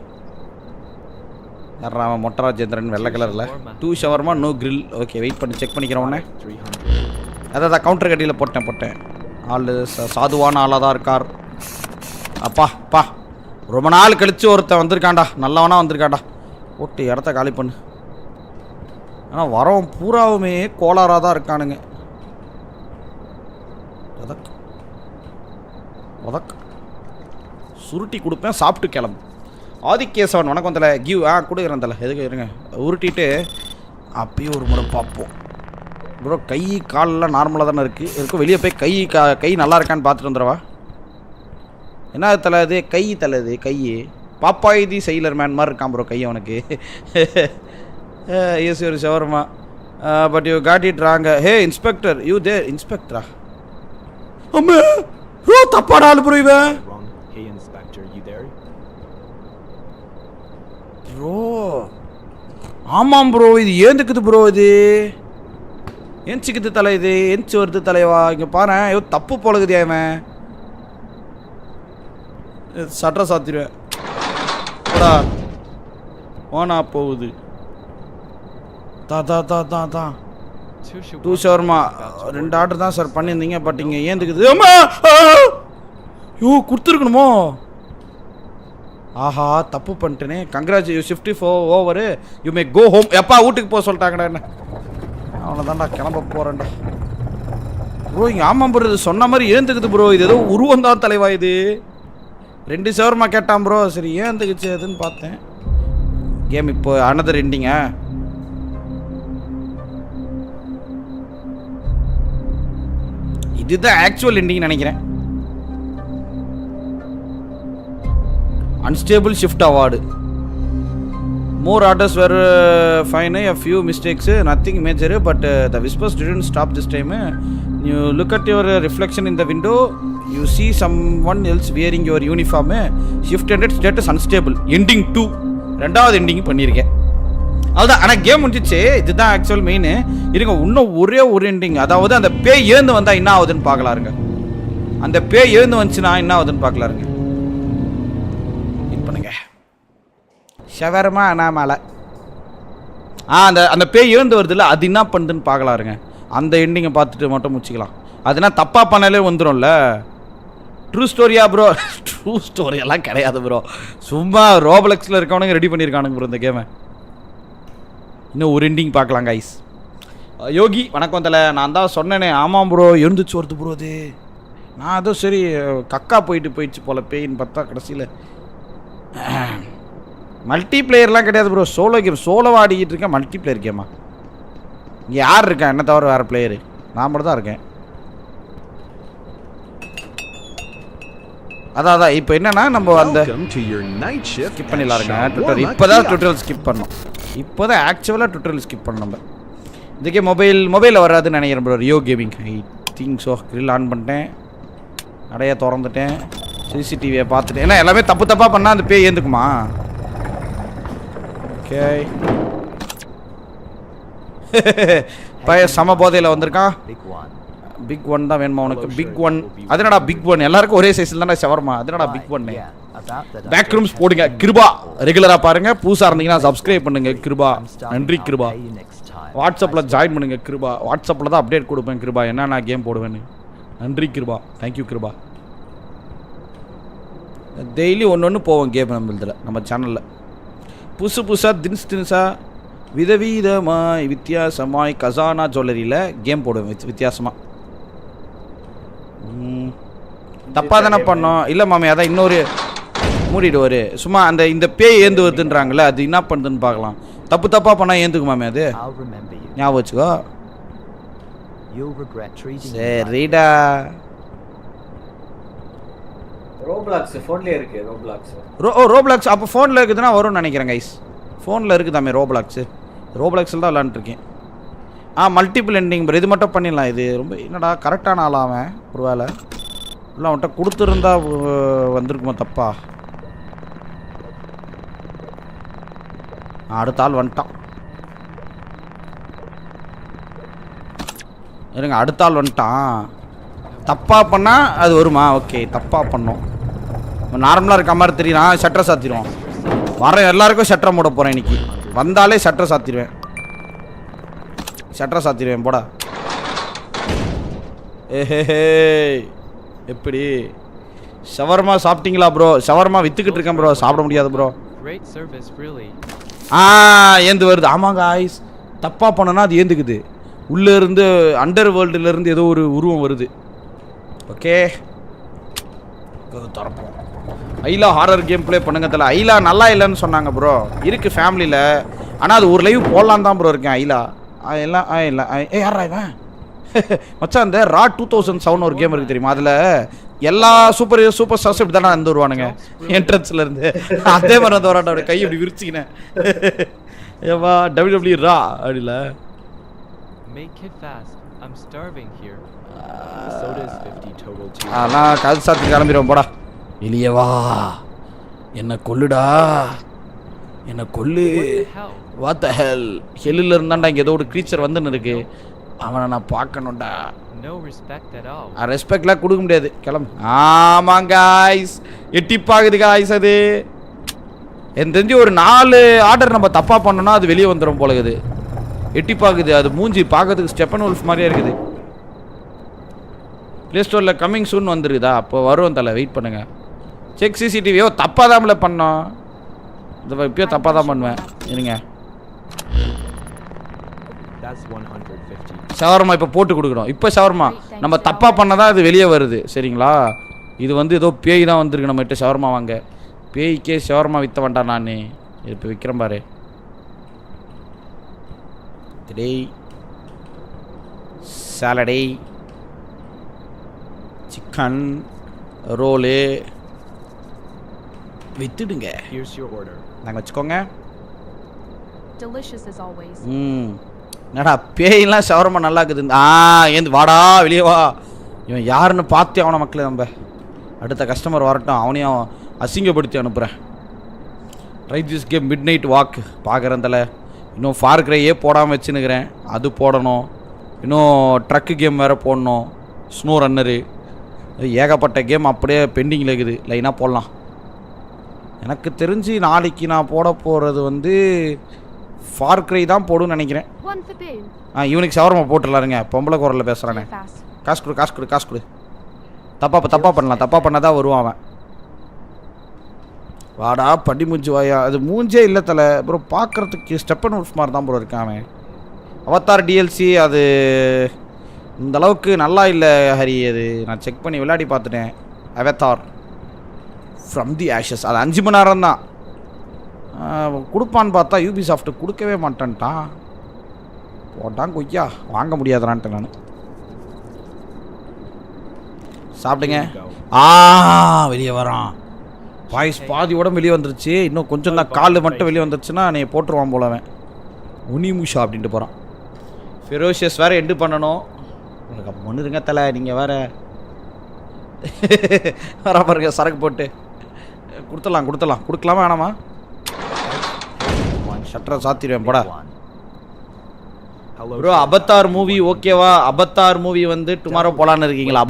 யாரா அவன்? மொட்டராஜேந்திரன் வெள்ளை கலரில் 2 shawarma no grill. Okay wait பண்ணி செக் பண்ணிக்கிறேன் உடனே. அதான் கவுண்டர் கட்டியில் போட்டேன். ஆள் சாதுவான ஆளாக தான் இருக்கார். அப்பா ரொம்ப நாள் கழித்து ஒருத்தன் வந்திருக்காண்டா. நல்லவனா வந்திருக்காண்டா. போட்டு இடத்த காலி பண்ணு. ஆனால் வரவன் பூராவுமே கோளாராக தான் இருக்கானுங்க. சுருட்டி கொடுப்பேன், சாப்பிட்டு கிளம்பு. ஆதிகேசவன் வணக்கம் தலை. கிவ் கொடுக்குறேன் தலை. எதுக்கு இருங்க உருட்டிட்டு அப்பயும் ஒரு முறை பார்ப்போம் ப்ரோ. கை காலெலாம் நார்மலாக தானே இருக்குது. வெளியே போய் கை நல்லா இருக்கான்னு பார்த்துட்டு வந்துடுவா. என்ன தலை இது? கை பாப்பாய் தி சைலர் மேன் மாதிரி இருக்கான் ப்ரோ. கை அவனுக்கு. எஸ் ஒரு shawarma but you got it wrong. Hey inspector you தே. இன்ஸ்பெக்டரா? அம்மா ப்ரோ தப்பான ஆள் ப்ரோ இவன். ப்ரோ ஆமாம் ப்ரோ. இது ஏந்துக்குது ப்ரோ. இது எந்திக்குது தலை. இது எந்திச்சு வருது தலைவா. இங்கே பாரு ஐயோ தப்பு போலகுது. அவன் சட்டை சாத்திடுவேன் ஓனா போகுது. தான் 2 ஷவர்மா 2 ஆர்டர் தான் சார் பண்ணியிருந்தீங்க. பட் இங்கே ஏந்துக்குது. யோ கொடுத்துருக்கணுமோ? ஆஹா தப்பு பண்ணிட்டேனே. Congrats you shift over you may go home. எப்பா வீட்டுக்கு போக சொல்லிட்டாங்கடா என்ன. அவ்வளோதான்டா கிளம்ப போகிறேன்டா ப்ரோ. இங்கே ஆமாம் ப்ரோ, இது சொன்ன மாதிரி ஏந்துக்குது ப்ரோ. இது ஏதோ உருவம் தான் தலைவா. இது 2 சவரமா கேட்டான் ப்ரோ. சரி ஏந்துக்குச்சு அதுன்னு பார்த்தேன். கேம் இப்போ அனதர் எண்டிங்கா? இதுதான் ஆக்சுவல் எண்டிங் நினைக்கிறேன். Unstable shift award. More orders where fine, a few mistakes, nothing major, but the whispers didn't stop this time. You look at your reflection in the window, you see someone else wearing your uniform. Shift ended, status unstable. Ending 2. ரெண்டாவது ending பண்ணியிருக்கேன். அதுதான். ஆனால் game முடிஞ்சிச்சு. இதுதான் actual main. இருங்க இன்னும் ஒரே ஒரு எண்டிங். அதாவது அந்த பேய் எழுந்து வந்தால் என்ன ஆகுதுன்னு பார்க்கலாருங்க. அந்த பேய் எழுந்து வந்துச்சுன்னா என்ன ஆகுதுன்னு பார்க்கலாருங்க. பண்ணுங்க ஷவர்மா அண்ணாமலை. அந்த பேய் எழுந்து வருதுல்ல, அது என்ன பண்ணுதுன்னு பார்க்கலாருங்க. அந்த எண்டிங்கை பார்த்துட்டு மட்டும் முடிச்சிக்கலாம். அதுனா தப்பாக பண்ணாலே வந்துடும்ல. ட்ரூ ஸ்டோரியா ப்ரோ? ட்ரூ ஸ்டோரியெல்லாம் கிடையாது ப்ரோ. சும்மா ரோப்ளெக்ஸில் இருக்கவனுங்க ரெடி பண்ணியிருக்கானுங்க ப்ரோ இந்த கேமை. இன்னும் ஒரு எண்டிங் பார்க்கலாம் கைஸ். யோகி வணக்கம் தலை. நான் தான் சொன்னேனே. ஆமாம் ப்ரோ எழுந்துச்சு வருது ப்ரோ. அது நான் அதுவும் சரி கக்கா போயிடுச்சு போல் பேயின்னு பார்த்தா கடைசியில் மல்டி பிளேயர்லாம் கிடையாது ப்ரோ. Solo game. சோலோவாக ஆடிக்கிட்டு இருக்கேன். மல்டி பிளேயர் கேமா? இங்கே யார் இருக்கா என்ன தவிர வேறு பிளேயரு? நான் மட்டும் தான் இருக்கேன். அதான் இப்போ என்னன்னா நம்ம அந்த ஸ்கிப் பண்ணிடலாருங்க ட்விட்டர். இப்போ தான் ட்விட்டர் ஸ்கிப் பண்ணோம். இப்போ தான் ஆக்சுவலாக ட்விட்டரில் ஸ்கிப் பண்ணோம் நம்ம. இதுக்கே மொபைலில் வராதுன்னு நினைக்கிறேன் bro. Rio gaming I think so. Grill on பண்ணிட்டேன், அடைய திறந்துட்டேன், சிசிடிவியை பார்த்துட்டேன். ஏன்னா எல்லாமே தப்பாக பண்ணால் அந்த பேய் ஏந்துக்குமா? ஓகே பைய சம போதையில் வந்திருக்கான். பிக் ஒன் தான் வேணுமா உனக்கு? பிக் ஒன் அதனடா பிக் ஒன்? எல்லாருக்கும் ஒரே சைஸில் தானே ஷவர்மா. அதனடா பிக் ஒன்னு? பேக் ரூம்ஸ் போடுங்க. கிருபா ரெகுலராக பாருங்க. புதுசாக இருந்தீங்கன்னா சப்ஸ்கிரைப் பண்ணுங்க. கிருபா நன்றி. கிருபா வாட்ஸ்அப்பில் ஜாயின் பண்ணுங்க. கிருபா வாட்ஸ்அப்பில் தான் அப்டேட் கொடுப்பேன். கிருபா என்ன நான் கேம் போடுவேன்னு. நன்றி கிருபா. தேங்க்யூ கிருபா. டெய்லி ஒன்று போவோம் கேம் நம்மளதில் நம்ம சேனலில். புதுசாக தினசாக விதவிதமாய் வித்தியாசமாய் கசானா ஜுவல்லரியில் கேம் போடுவேன் வித்தியாசமாக. தப்பாக தானே பண்ணோம். இல்லை மாமி அதான் இன்னொரு மூடிடுவார் சும்மா. இந்த பேய் ஏந்து வருதுன்றாங்களே, அது என்ன பண்ணுதுன்னு பார்க்கலாம். தப்பாக பண்ணால் ஏந்துக்கு மாமி. அது ஞாபகம் வச்சுக்கோ. சரிடா. ரோப்ளாக்ஸ் ஃபோன்லயே இருக்கு. ரோப்ளாக்ஸ் அப்போ ஃபோனில் இருக்குதுன்னா வரும்னு நினைக்கிறேன் கைஸ். ஃபோனில் இருக்குதாமே ரோப்ளாக்ஸில் தான் விளாண்டுருக்கேன். Multiple ending bro. இது மட்டும் பண்ணிடலாம். இது ரொம்ப என்னடா கரெக்டான ஆள் அவன். ஒரு வேலை இல்லை அவன்கிட்ட கொடுத்துருந்தா வந்திருக்குமா தப்பா? அடுத்த ஆள் வந்துட்டான். இருங்க அடுத்த ஆள் வந்துட்டான். தப்பாக பண்ணால் அது வருமா? ஓகே தப்பாக பண்ணோம். நார்மலாக இருக்க மாதிரி தெரியும். ஷட்டரை சாத்திடுவோம். வர எல்லாருக்கும் ஷட்டரை மூட போகிறேன் இன்னைக்கு. வந்தாலே ஷட்டரை சாத்திடுவேன் போடா. ஏஹே எப்படி ஷவர்மா சாப்பிட்டீங்களா ப்ரோ? ஷவர்மா வித்துக்கிட்டு இருக்கேன் ப்ரோ. சாப்பிட முடியாது ப்ரோ. ஏந்து வருது. ஆமாங்க ஆயிஸ். தப்பாக பண்ணனா அது ஏந்துக்குது. உள்ளே இருந்து அண்டர் வேர்ல்டுலேருந்து ஏதோ ஒரு உருவம் வருது. ஓகே திறப்போம். ஐலா ஹாரர் கேம் ப்ளே பண்ணுங்க தல. ஐலா நல்லா இல்லைன்னு சொன்னாங்க ப்ரோ. இருக்குது ஃபேமிலியில். ஆனால் அது ஒரு லைவ் போடலான்னு தான் ப்ரோ இருக்கேன். ஐலா எல்லாம் இல்லை. யாரா இவன் மச்சான்? அந்த ரா 2007 ஒரு கேம் இருக்குது தெரியுமா? அதில் எல்லா சூப்பர் ஸ்டார்ஸ் இப்படி தானே வந்து வருவானுங்க என்ட்ரன்ஸ்லேருந்து. அதே மாதிரி வந்து வராட்டா. அப்படி கை இப்படி விரிச்சிக்கினேன். ஏவா WWE ரா அப்படில. ஆனால் கல் சாத்தி கிளம்பிடுவோம் போடா. இல்லையவா என்ன கொல்லுடா, என்ன கொல்லு. வாட் த ஹெல். ஹெல்லில் இருந்தாண்டா இங்கே ஏதோ ஒரு க்ரீச்சர் வந்துன்னு இருக்கு. அவனை நான் பார்க்கணும்டா. ரெஸ்பெக்ட்லாம் கொடுக்க முடியாது. கிளம்பு. ஆமாம் காய்ஸ் எட்டிப்பாகுது காய்ஸ். அது எனக்கு தெரிஞ்சு ஒரு 4 ஆர்டர் நம்ம தப்பாக பண்ணோன்னா அது வெளியே வந்துடும் போலகுது. எட்டிப்பாகுது. அது மூஞ்சி பார்க்கறதுக்கு ஸ்டெப்பன் உல்ஃப் மாதிரியே இருக்குது. ப்ளே ஸ்டோரில் கம்மிங் சூன் வந்துருக்குதா? அப்போ வரும் தலை. வெயிட் பண்ணுங்கள். செக் சிசிடிவியோ தப்பாக தான்ல பண்ணோம். இந்த இப்பயோ தப்பாக தான் பண்ணுவேன். இருங்க That's 150. ஷவர்மா இப்போ போட்டு கொடுக்குறோம். இப்போ ஷவர்மா நம்ம தப்பாக பண்ணதான் இது வெளியே வருது. சரிங்களா? இது வந்து ஏதோ பேய் தான் வந்திருக்கு நம்மகிட்ட ஷவர்மா வாங்க. பேய்க்கே ஷவர்மா விற்ற வேண்டாம். நான் இப்போ விற்கிறேன் பாரு. டேய் சாலடை சிக்கன் ரோலு வித்துடுங்க. Here's your order. நாங்கள் வச்சுக்கோங்க. Delicious as always. என்னடா பேயெல்லாம் ஷவர்மா நல்லா இருக்குது. ஏந்து வாடா வெளியே வா. இவன் யாருன்னு பார்த்தே அவனை மக்களே. நம்ம அடுத்த கஸ்டமர் வரட்டும், அவனையும் அசிங்கப்படுத்தி அனுப்புகிறேன். Try this game midnight walk பார்க்குறதில்ல. இன்னும் ஃபார் கிரையே போடாமல் வச்சுன்னுக்கிறேன். அது போடணும். இன்னும் ட்ரக்கு கேம் வேறு போடணும். ஸ்னோ ரன்னரு ஏகப்பட்ட கேம் அப்படியே பெண்டிங்கில் இருக்குது. லைனாக போடலாம். எனக்கு தெரிஞ்சு நாளைக்கு நான் போட போகிறது வந்து ஃபார் கிரை தான் போடுன்னு நினைக்கிறேன். இவனுக்கு ஷவர்மா போட்டுடலாருங்க. பொம்பளை குரலில் பேசுகிறானே. காசு கொடு காசு கொடு காசு கொடு. தப்பாக பண்ணலாம். தப்பாக பண்ணால் தான் வருவான் அவன். வாடா படி மூஞ்சி வாயா. அது மூஞ்சே இல்லை தலை ப்ரோ. பார்க்குறதுக்கு ஸ்டெப்பன் உல்ஃப் மாதிரி தான் ப்ரோ இருக்கான் அவன். அவதார் டிஎல்சி அது இந்த அளவுக்கு நல்லா இல்லை ஹரி. அது நான் செக் பண்ணி விளையாடி பார்த்துட்டேன். அவதார் ஃப்ரம் தி ஆஷஸ் அது 5 மணி நேரம் தான் கொடுப்பான்னு பார்த்தா யூபி சாஃப்ட் கொடுக்கவே மாட்டேன்ட்டான். போட்டான் கொய்யா வாங்க முடியாதுறான்ட்டு நான். சாப்பிடுங்க. வெளியே வரான். வாய்ஸ் பாதியோட வெளியே வந்துருச்சு. இன்னும் கொஞ்சம் தான் கால் மட்டும் வெளியே வந்துருச்சுன்னா நீ போட்டுருவான் போலவன். உனிமுஷா அப்படின்ட்டு போகிறான். ஃபெரோஷியஸ் வேறு எண்டு பண்ணணும். உங்களுக்கு அப்போ ஒன்று இருங்க தலை. நீங்கள் வேறு வர பாருங்க சரக்கு போட்டு கொடுக்கலாமா வேணாமா? ஷட்டரை சாத்திடுவேன் போடா ப்ரோ. அவதார் மூவி ஓகேவா? அவதார் மூவி வந்து டுமாரோ போலான்னு இருக்கீங்களா?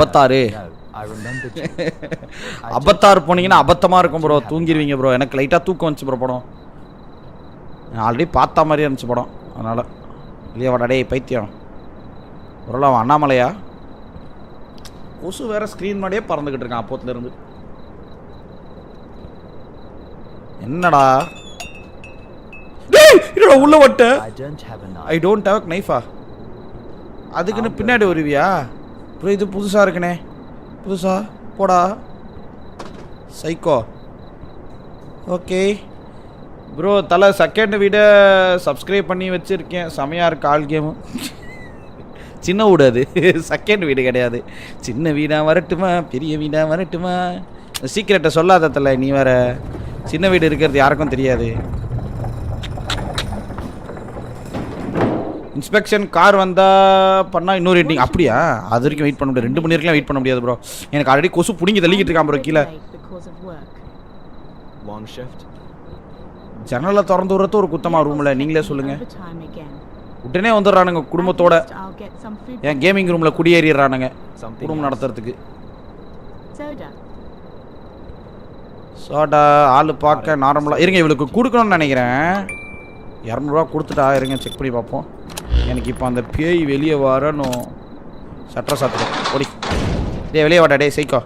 அவதார் போனீங்கன்னா அபத்தமாக இருக்கும் ப்ரோ. தூங்கிடுவீங்க ப்ரோ. எனக்கு லைட்டாக தூக்கம் வந்துச்சு ப்ரோ. படம் ஆல்ரெடி பார்த்தா மாதிரியே இருந்துச்சு படம். அதனால் இல்லையா வாடா பைத்தியம். ஒரு அவன் அண்ணாமலையா? கொசு வேற ஸ்க்ரீன் மாதிரியே பறந்துக்கிட்டு இருக்கான் அப்போத்துலேருந்து. என்னடா உள்ள வட்ட? ஐ டோன்ட் ஹேவ் நைஃபா. அதுக்குன்னு பின்னாடி வருவியா ப்ரோ? இது புதுசாக இருக்குண்ணே. புதுசா போடா சைக்கோ. Okay bro. தலை செகண்ட் வீடை சப்ஸ்கிரைப் பண்ணி வச்சுருக்கேன். செமையாக இருக்கு ஆல் கேமு. சின்ன வீடு அது. செகண்ட் வீடு கிடையாது. சின்ன வீடாக வரட்டுமா பெரிய வீடாக வரட்டுமா? சீக்கிரட்டை சொல்லாத தலை. நீ வேற சின்ன வீடு இருக்கிறது யாருக்கும் தெரியாது. இன்ஸ்பெக்ஷன் கார் வந்தால் பண்ணால் இன்னொரு ரேட்டிங். அப்படியா? அது வரைக்கும் வெயிட் பண்ண முடியாது. 2 மணி வரைக்கும் வெயிட் பண்ண முடியாது ப்ரோ. எனக்கு ஆல்ரெடி கொசு பிடிங்கி தள்ளிக்கிட்டு இருக்கான் ப்ரோ கீழே. ஜன்னலை திறந்து விடுறது ஒரு குத்தமா ரூமில்? நீங்களே சொல்லுங்கள். உடனே வந்துடுறானுங்க குடும்பத்தோட. என் கேமிங் ரூமில் குடியேறிடுறானுங்க குடும்பம் நடத்துறதுக்கு. சோடா ஆள் பார்க்க நார்மலாக இருங்க. இவளுக்கு கொடுக்கணும்னு நினைக்கிறேன். 200 ரூபா கொடுத்துட்டா. இருங்க செக் பண்ணி பார்ப்போம். எனக்கு இப்போ அந்த பேய் வெளியே வரணும். சட்டரை சாத்துறேன். ஓடி டே வெளியே வாடா. டே சைக்கோ.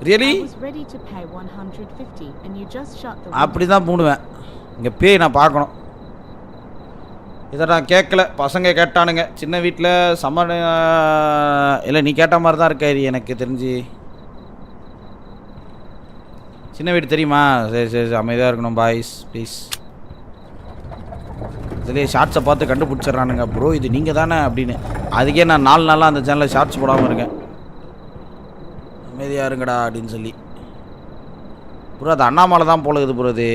ரியலி அப்படி தான் மூடுவேன். இங்கே பேய் நான் பார்க்கணும். இதை நான் கேட்கல. பசங்க கேட்டானுங்க. சின்ன வீட்டில் சம்மர் இல்லை நீ கேட்ட மாதிரி தான் இருக்காரு எனக்கு தெரிஞ்சு. சின்ன வீடு தெரியுமா? சரி அமைதியாக இருக்கணும் பாய்ஸ் ப்ளீஸ். இதுலேயே ஷார்ட்ஸை பார்த்து கண்டுபிடிச்சிட்றானுங்க ப்ரோ இது நீங்கள் தானே அப்படின்னு. அதுக்கே நான் 4 நாளாக அந்த சேனலில் ஷார்ட்ஸ் போடாமல் இருக்கேன். அமைதியாக இருங்கடா அப்படின்னு சொல்லி. ப்ரோ அது அண்ணாமலை தான் போல இது ப்ரோ. இது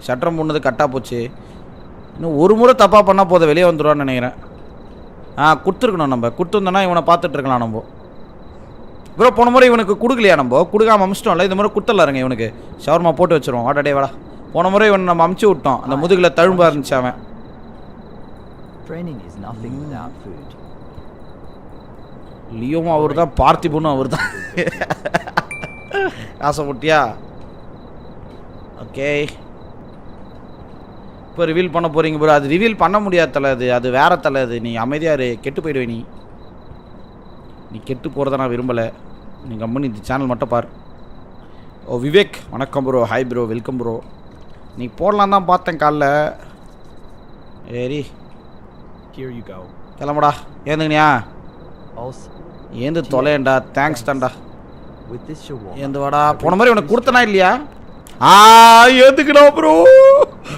ஷட்டரம் போனது கட்டாக போச்சு. இன்னும் ஒரு முறை தப்பாக பண்ணால் போதும் வெளியே வந்துடுவான்னு நினைக்கிறேன். கொடுத்துருக்கணும். நம்ம கொடுத்துருந்தோன்னா இவனை பார்த்துட்ருக்கலாம் நம்ம ப்ரோ. போன முறை இவனுக்கு கொடுக்கலையா? நம்ம கொடுக்காம அமிச்சிட்டோம்ல. இந்த முறை கொடுத்துடலாருங்க இவனுக்கு. ஷவர்மா போட்டு வச்சுருவோம். வாடா வாடா. போன முறை இவனை நம்ம அமுச்சு விட்டோம். அந்த முதுகில் தழும்பாக இருந்துச்சு அவன். லியோவும் அவர் தான். பார்த்திபனும் அவர் தான். ஆசைப்பட்டியா? ஓகே இப்போ ரிவீல் பண்ண போகிறீங்க ப்ரோ. அது ரிவீல் பண்ண முடியாத தலை. அது வேற தலை. அது நீ அமைதியாக கெட்டு போயிடுவே நீ. நீ கெட்டு போகிறத நான் விரும்பலை. நீ கம்மனு இந்த சேனல் மட்டும் பார். ஓ விவேக் வணக்கம் bro. Hi bro, welcome bro. நீ போடலாம் தான் பார்த்தேன் காலைல. ஏரி Here you go. கிளம்புடா. ஏந்துங்கண்ணா Also, ஏந்து தொலையண்டா. தேங்க்ஸ் தான்டா. with this shawarma. ஏந்து வாடா. போன மாதிரி உனக்கு கொடுத்தனா இல்லையா? ஏந்துக்கடா ப்ரோ.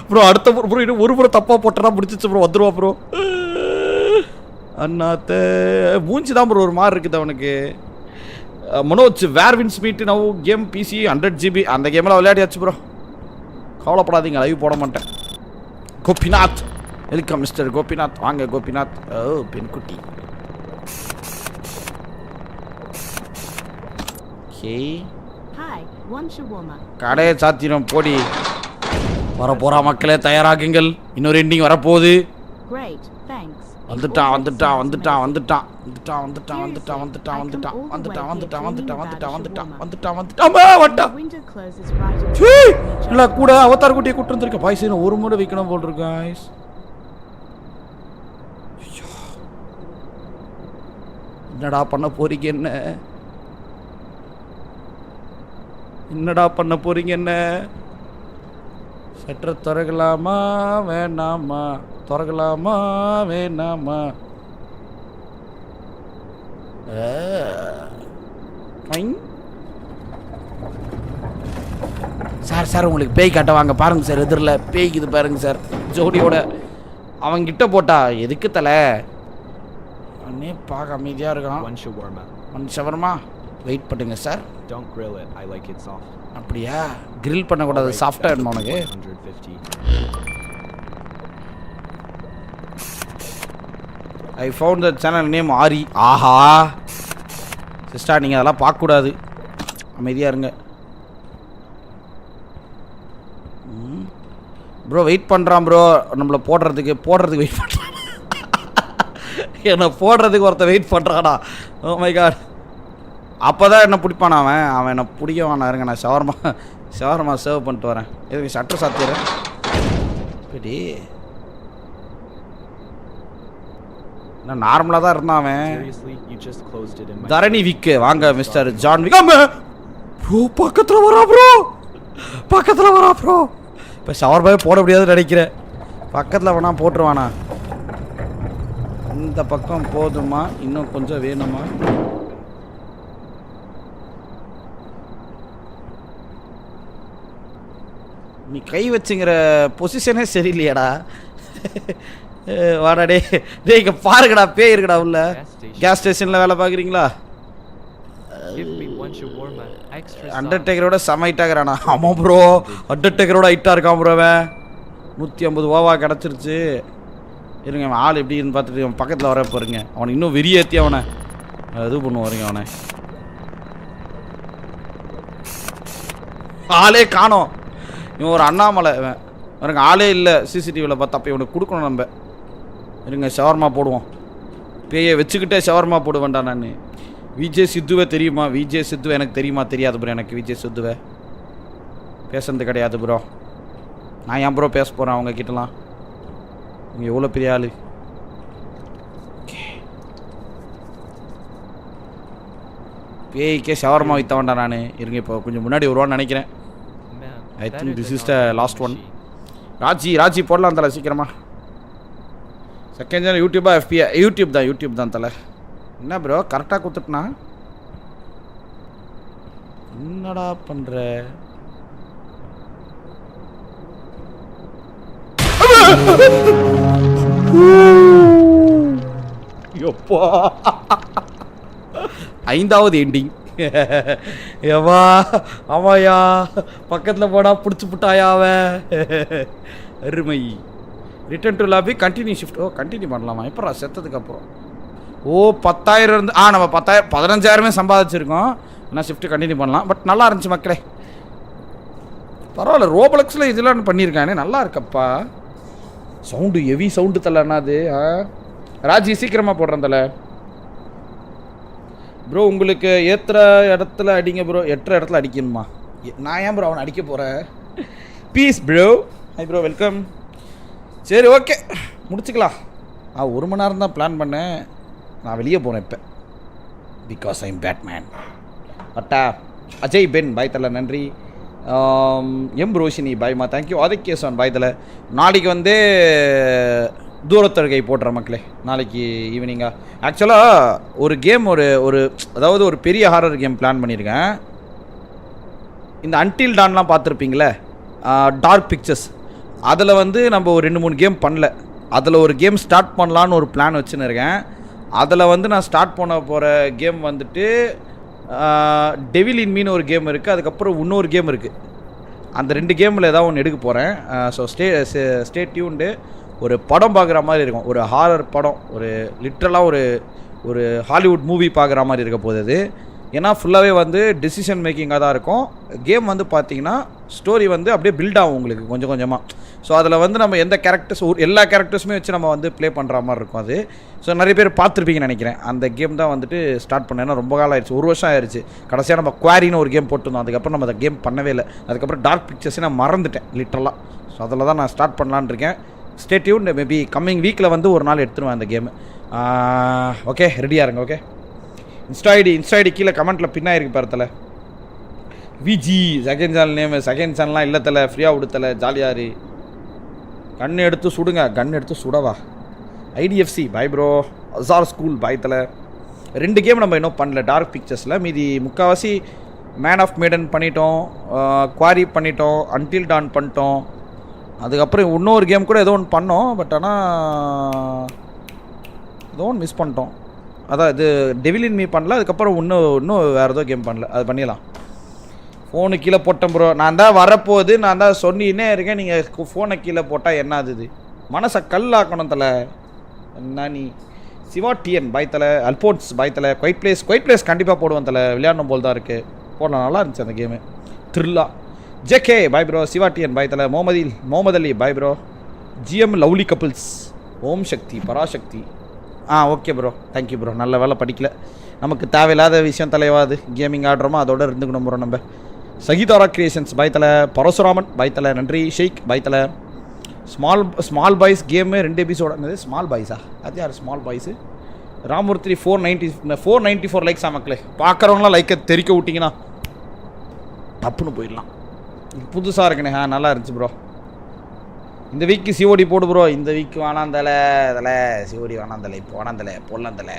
ப்ரோ அடுத்த ப்ரோ இன்னும் ஒரு ப்ரோ தப்பாக போட்டனா முடிச்சிச்சு ப்ரோ. வந்துடுவா ப்ரோ. அண்ணாத்த மூஞ்சி தான் ப்ரோ ஒரு மாதிரி இருக்குது அவனுக்கு. Manoj where wins meet now game PC 100 GB. அந்த கேமில் விளையாடியாச்சு ப்ரோ, கவலைப்படாதீங்க. லைவ் போட மாட்டேன். Gopinath welcome mister Gopinath. வாங்க கோபிநாத். ஓ பெண்குட்டி. Okay Hi, one shawarma. கடையை சாத்திரம் போடி. வரப்போகிறா மக்களே தயாராகுங்கள். இன்னொரு எண்டிங் வரப்போகுது. Great, thanks. வந்துட்டான் வந்துட்டான் வந்துட்டான் வந்துட்டான் வந்துட்டான் வந்துட்டான் வந்துட்டான் வந்துட்டான் வந்துட்டான் வந்துட்டான் வந்துட்டான் வந்துட்டான் வந்துட்டான் வந்துட்டான் வந்துட்டான் வந்துட்டான் வந்துட்டான். Window closes right in சீ இல்லை கூட அவதார் குட்டியை கூட்டு வந்துருக்க. பாய்ஸ் ஒரு முறை வைக்கணும் போல் இருக்கு guys. என்னடா பண்ண போறீங்க? என்னடா பண்ண போறீங்க? என்ன சற்று திறகலாமா வேணாமா? திறகலாமா வேணாமா? சார் சார் உங்களுக்கு பேய் காட்ட வாங்க பாருங்க சார். எதிரில் பேய்க்குது பாருங்க சார் ஜோடியோட. அவங்கிட்ட போட்டா எதுக்கு தலை? அண்ணே பார்க்க அமைதியாக இருக்கான். One shawarma. One shawarma wait பண்ணுங்க sir. Don't grill it. I like it soft. அப்படியா? கிரில் பண்ணக்கூடாது, சாஃப்டாக இருக்கணும் உனக்கு. 150. I found the channel name ஆரி. ஆஹா சிஸ்டர் நீங்கள் அதெல்லாம் பார்க்கக்கூடாது, அமைதியாக இருங்க. ப்ரோ வெயிட் பண்ணுறான் ப்ரோ நம்மளை போடுறதுக்கு வெயிட் பண்ணுறான். என்னை போடுறதுக்கு ஒருத்தர் வெயிட் பண்ணுறாடா. Oh my God. அப்போ தான் என்ன பிடிப்பான் அவன் என்னை பிடிக்க வேணா. இருங்க நான் ஷவர்மா சர்வ் பண்ணிட்டு வரேன். எதுக்கு ஷட்டர் சாத்திடுறேன். இப்படி நான் நார்மலாக தான் இருந்தான் அவன். Seriously, you just closed it in my. தரணி விக்கு வாங்க மிஸ்டர் ஜான் விக். ப்ரோ பக்கத்தில் வரா ப்ரோ. இப்போ ஷவர்மாவே போட முடியாதுன்னு நினைக்கிறேன். பக்கத்தில் வேணா போட்டுருவானா? இந்த பக்கம் போதுமா? இன்னும் கொஞ்சம் வேணுமா? நீ கை வச்சுங்கிற பொசிஷனே சரியில்லையாடா. வாடா டே இங்கே பாருங்கடா பேய் இருக்குடா உள்ள. கேஸ் ஸ்டேஷனில் வேலை பார்க்குறீங்களா? Give me one shawarma. Extra soft. அண்டர்டேக்கரோட செம ஹைட்டாகிறானா? ஆமாம் ப்ரோ அண்டர்டேக்கரோட ஹைட்டாக இருக்கான் ப்ரோ. அவன் 150 ரூபாவா கிடச்சிருச்சு. இருங்க அவன் ஆள் எப்படின்னு பார்த்துட்டு அவன் பக்கத்தில் வர போகிறீங்க. அவனை இன்னும் வெறியேற்றி அவனை இது பண்ணுவாருங்க. அவனை ஆளே காணோம். இவன் ஒரு அண்ணாமலை பாருங்க. ஆளே இல்லை சிசிடிவியில் பார்த்தா. அப்போ இவனுக்கு கொடுக்கணும் நம்ம. இருங்க ஷவர்மா போடுவோம். பேயை வச்சுக்கிட்டே ஷவர்மா போடுவேன்டா நான். விஜய் சித்துவை தெரியுமா? விஜய் சித்துவை எனக்கு தெரியுமா? தெரியாது ப்ரோ எனக்கு. விஜய் சித்துவை பேசுறது கிடையாது ப்ரோ. நான் ஏன் ப்ரோ பேச போகிறேன் அவங்க கிட்டலாம்? நீங்கள் எவ்வளோ பெரிய ஆள். பேய்க்கே ஷவர்மா விற்ற வேண்டாம் நான். இருங்க இப்போ கொஞ்சம் முன்னாடி வருவான்னு நினைக்கிறேன். I think this is the last one. ராஜி போடலாம் தலை சீக்கிரமா. செகண்ட் சேனல் யூடியூபா எஃபிஐ? யூடியூப் தான் தலை. என்ன ப்ரோ கரெக்டாக கொடுத்துட்டுனா? என்னடா பண்ணுற? எப்பா 5வது எண்டிங். ஏவா ஆமாயா பக்கத்தில் போடா பிடிச்சி புட்டாயா அவன். அருமை. Return to lobby continue shift. Oh continue பண்ணலாமா? எப்படா செத்ததுக்கு அப்புறம்? ஓ 10,000 இருந்து நம்ம 15,000 சம்பாதிச்சிருக்கோம். ஆனால் ஷிஃப்ட்டு கண்டினியூ பண்ணலாம். பட் நல்லா இருந்துச்சு மக்களே. பரவாயில்ல. ரோபலக்ஸில் இதெல்லாம் பண்ணியிருக்கானே நல்லா இருக்கப்பா. சவுண்டு ஹெவி சவுண்டு தலன்னா அது. ராஜி சீக்கிரமாக போடுறேன் தலை. ப்ரோ உங்களுக்கு ஏற்றுற இடத்துல அடிங்க ப்ரோ. எட்டுற இடத்துல அடிக்கணுமா? நான் ஏன் ப்ரோ அவனை அடிக்க போகிறேன்? Peace bro. Hi bro welcome. சரி ஓகே முடிச்சுக்கலாம். 1 மணி நேரம் தான் பிளான் பண்ணேன். நான் வெளியே போனேன் இப்போ. Because I'm Batman. அட்டா அஜய் பென் பாய் தலை நன்றி. எம் ரோஷினி பாய்மா தேங்க்யூ. ஆதித்யேசன் பாய் தலை. நாளைக்கு வந்து தூரத்தழுகை போடுற மக்களே, நாளைக்கு ஈவினிங்காக. ஆக்சுவலாக ஒரு கேம் ஒரு அதாவது ஒரு பெரிய ஹாரர் கேம் பிளான் பண்ணியிருக்கேன். இந்த அன்டில் டான்லாம் பார்த்துருப்பீங்களே, டார்க் பிக்சர்ஸ், அதில் வந்து நம்ம ஒரு 2-3 கேம் பண்ணல. அதில் ஒரு கேம் ஸ்டார்ட் பண்ணலான்னு ஒரு பிளான் வச்சுன்னு இருக்கேன். அதில் வந்து நான் ஸ்டார்ட் பண்ண போகிற கேம் வந்துட்டு டெவில் இன் மீன் ஒரு கேம் இருக்குது. அதுக்கப்புறம் இன்னொரு கேம் இருக்குது. அந்த 2 கேமில் ஏதாவது ஒன்று எடுக்க போகிறேன். So stay tuned. ஒரு படம் பார்க்குற மாதிரி இருக்கும், ஒரு ஹாரர் படம், ஒரு லிட்ரலாக ஒரு ஹாலிவுட் மூவி பார்க்குற மாதிரி இருக்க போகுது அது. ஏன்னா ஃபுல்லாகவே வந்து டிசிஷன் மேக்கிங்காக தான் இருக்கும். கேம் வந்து பார்த்தீங்கன்னா ஸ்டோரி வந்து அப்படியே பில்ட் ஆகும் உங்களுக்கு கொஞ்சம் கொஞ்சமாக. ஸோ அதில் வந்து நம்ம எந்த கேரக்டர்ஸ் எல்லா கேரக்டர்ஸுமே வச்சு நம்ம வந்து ப்ளே பண்ணுற மாதிரி இருக்கும் அது. ஸோ நிறைய பேர் பார்த்துருப்பீங்கன்னு நினைக்கிறேன். அந்த கேம் தான் வந்துட்டு ஸ்டார்ட் பண்ணேன்னா ரொம்ப காலம் ஆயிடுச்சு, 1 வருஷம் ஆயிடுச்சு. கடைசியாக நம்ம குவாரின்னு ஒரு கேம் போட்டுருந்தோம். அதுக்கப்புறம் நம்ம அந்த கேம் பண்ணவே இல்லை. அதுக்கப்புறம் டார்க் பிக்சர்ஸே நான் மறந்துட்டேன் லிட்ரலாக. ஸோ அதில் தான் நான் ஸ்டார்ட் பண்ணலான்னு இருக்கேன். Stay tuned. மேபி கம்மிங் வீக்கில் வந்து ஒரு நாள் எடுத்துருவேன் அந்த கேமு. ஓகே, ரெடியாக இருங்க. ஓகே, இன்ஸ்டா ஐடி கீழே கமெண்ட்டில் பின்னாயிருக்கு பாருத்தல. Viji second channel name. Second சேனல்லாம் இல்லை தலை, ஃப்ரீயாக விடுத்தலை, ஜாலியாரு. கண் எடுத்து சுடுங்க, கண் எடுத்து சுடவா. IDFC bye bro. Azhar school bye தலை. 2 கேம் நம்ம இன்னும் பண்ணல டார்க் பிக்சர்ஸில். மீதி முக்கால்வாசி மேன் ஆஃப் மேடன் பண்ணிட்டோம், குவாரி பண்ணிட்டோம், அன்டில் டான் பண்ணிட்டோம். அதுக்கப்புறம் இன்னொரு கேம் கூட ஏதோ ஒன்று பண்ணோம். பட் ஆனால் ஏதோ ஒன்று மிஸ் பண்ணிட்டோம். அதான் இது டெவில் இன் மீ பண்ணல. அதுக்கப்புறம் இன்னும் வேறு ஏதோ கேம் பண்ணல, அது பண்ணிடலாம். ஃபோனு கீழே போட்டேன் ப்ரோ. நான் தான் வரப்போகுது, நான் தான் சொன்னின்னே இருக்கேன். நீங்கள் ஃபோனை கீழே போட்டால் என்ன ஆகுது? மனசை கல்லாக்கணும் தலை. என்ன நீ? சிவா டிஎன் பாய் தலை. அல்போன்ஸ் பாய் தலை. குவைட் பிளேஸ் கண்டிப்பாக போடுவேன் தலை. விளையாடணும் போல் தான் இருக்குது. போடலாம், நல்லா இருந்துச்சு அந்த கேமு. த்ரில்லா. JK bye bro. Siva TN bye தலை. Mohammed Ali bye bro. GM lovely couples. Om Shakti Parasakthi. Okay bro, thank you bro. நல்ல வேலை படிக்கல, நமக்கு தேவையில்லாத விஷயம் தலைவாது. கேமிங் ஆடுறோமோ அதோட இருந்துக்கணும் ப்ரோ நம்ம. சகிதாரா கிரியேஷன்ஸ் பாய் தலை. பரசுராமன் பாய் தலை நன்றி. ஷெய்க் பாய் தலை. ஸ்மால் பாய்ஸ் கேமு 2 எபிசோட. என்னது ஸ்மால் பாய்ஸா? அது யார் ஸ்மால் பாய்ஸு? ராமூர்த்தி 494 லைக்ஸ் மக்களே. பார்க்குறவங்களாம் லைக்கை தெரிக்க விட்டிங்கன்னா தப்புன்னு போயிடலாம். புதுசாக இருக்குண்ணே. நல்லா இருந்துச்சு ப்ரோ. இந்த வீக்கு சிஓடி போடு ப்ரோ. இந்த வீக்கு வேணாந்தலை சிஓடி வேணாந்தலை. இப்போ வேணாந்தலை போடலாம் தலை.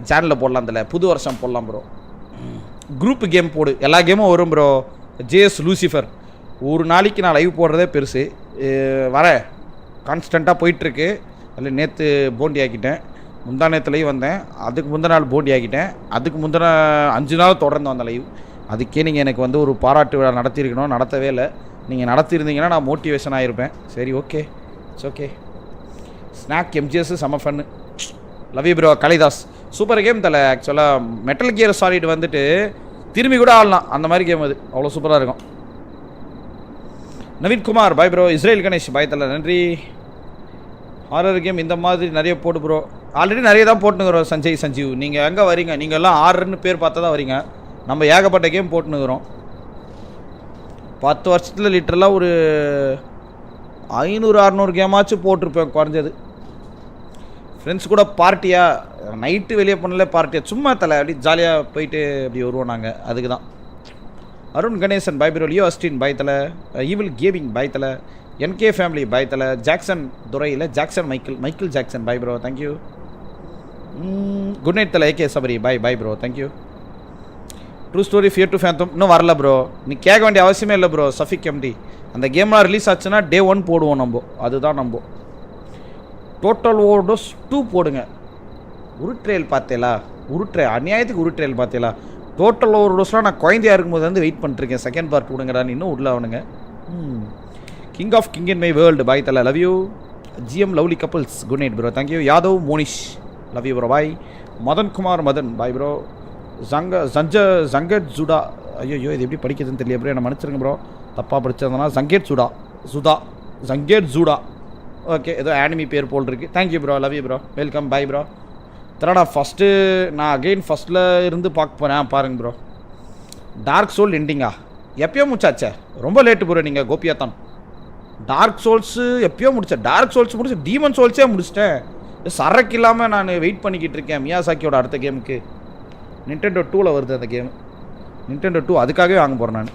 சேனலில் போடலாம் தலை. புது வருஷம் போடலாம் ப்ரோ. குரூப்பு கேம் போடு, எல்லா கேமும் வரும் ப்ரோ. ஜேஎஸ் லூசிஃபர் ஒரு நாளைக்கு நான் லைவ் போடுறதே பெருசு. வர கான்ஸ்டண்ட்டாக போயிட்டுருக்கு. அதில் நேற்று போண்டி ஆக்கிட்டேன், முந்தா நேற்று லைவ் வந்தேன், அதுக்கு முந்தின நாள் போண்டி ஆக்கிட்டேன், அதுக்கு முந்தின 5 நாள் தொடர்ந்து வந்த லைவ். அதுக்கே நீங்கள் எனக்கு வந்து ஒரு பாராட்டு விழா நடத்தியிருக்கணும், நடத்தவே இல்லை. நீங்கள் நடத்தியிருந்தீங்கன்னா நான் மோட்டிவேஷன் ஆகிருப்பேன். சரி, okay, it's okay. Snack MGS செம fun. Love you bro. Kalaidas super game தலை. ஆக்சுவலாக மெட்டல் கியர் சாலிட் வந்துட்டு திரும்பி கூட ஆடலாம், அந்த மாதிரி கேம் அது. அவ்வளோ சூப்பராக இருக்கும். Naveenkumar bye bro. Israel Ganesh bye தலை நன்றி. ஹாரர் கேம் இந்த மாதிரி நிறைய போட்டு ப்ரோ. ஆல்ரெடி நிறைய தான் போட்டுனுக்குறோம். சஞ்சீவ் நீங்கள் எங்கே வரீங்க? நீங்கள் எல்லாம் 6ன்னு பேர் பார்த்தா தான் வரீங்க. நம்ம ஏகப்பட்ட கேம் போட்டுனுக்குறோம். 10 வருஷத்தில் லிட்டரலாக ஒரு 500-600 கேமாச்சும் போட்டிருப்பேன் குறைஞ்சது. ஃப்ரெண்ட்ஸ் கூட பார்ட்டியாக நைட்டு வெளியே பண்ணல, பார்ட்டியாக சும்மா தலை அப்படி ஜாலியாக போயிட்டு அப்படி வருவோம் நாங்கள். அதுக்கு தான். Arun Ganesan bye bro. Leo Austin bye தலை. ஈவில் கேமிங் பாய் தலை. என்கே ஃபேமிலி பாய் தலை. ஜாக்சன் துறையில் Jackson Michael Jackson bye bro. Thank you. Good night தலை. AK Sabari bye bro. Thank you. True story fear to fathom இன்னும் வரல ப்ரோ. நீ கேட்க வேண்டிய அவசியமே இல்லை ப்ரோ. சஃபிக் எம்டி அந்த கேம்லாம் ரிலீஸ் ஆச்சுன்னா Day 1 போடுவோம் நம்ம. அதுதான் நம்ம. டோட்டல் ஓவர்டோஸ் 2 போடுங்க. உருட்ரேல் பார்த்தேலா? அநியாயத்துக்கு உருட்ரேல் பார்த்தேலா? டோட்டல் ஓவர்டோஸ்லாம் நான் குழந்தையாக இருக்கும்போது வந்து வெயிட் பண்ணிட்டுருக்கேன். செகண்ட் பார்ட் விடுங்கடான்னு இன்னும் உள்ள அவனுங்க. King of king in my world bye தலை. Love you. GM lovely couples good night bro. Thank you. Yadav Monish love you bro. Bye. Madankumar bye bro. ஜங்கட் ஜுடா. ஐயோ இது எப்படி படிக்கிறதுன்னு தெரியல ப்ரோ, என்ன மன்னிச்சிருங்க ப்ரோ, தப்பாக படிச்சதுனா. ஜங்கேட் ஜூடா. ஓகே, ஏதோ ஆனிமி பேர் போல் இருக்குது. Thank you bro. Love you bro. Welcome. Bye bro. தரடா நான் அகெயின் ஃபஸ்ட்டில் இருந்து பார்க்க போகிறேன். பாருங்க ப்ரோ. Dark soul எண்டிங்கா? எப்பயோ முடிச்சாச்சே, ரொம்ப லேட்டு ப்ரோ. நீங்கள் கோபியாத்தான் டார்க் சோல்ஸு எப்பயோ முடித்தேன். டார்க் சோல்ஸ் முடிச்சு டீமன் சோல்ஸே முடிச்சிட்டேன். சரக்கு இல்லாமல் நான் வெயிட் பண்ணிக்கிட்டு இருக்கேன் மியாசாக்கியோட அடுத்த கேமுக்கு. Nintendo 2ல வருது அந்த கேம். Nintendo 2 அதுக்காகவே வாங்க போகிறேன் நான்.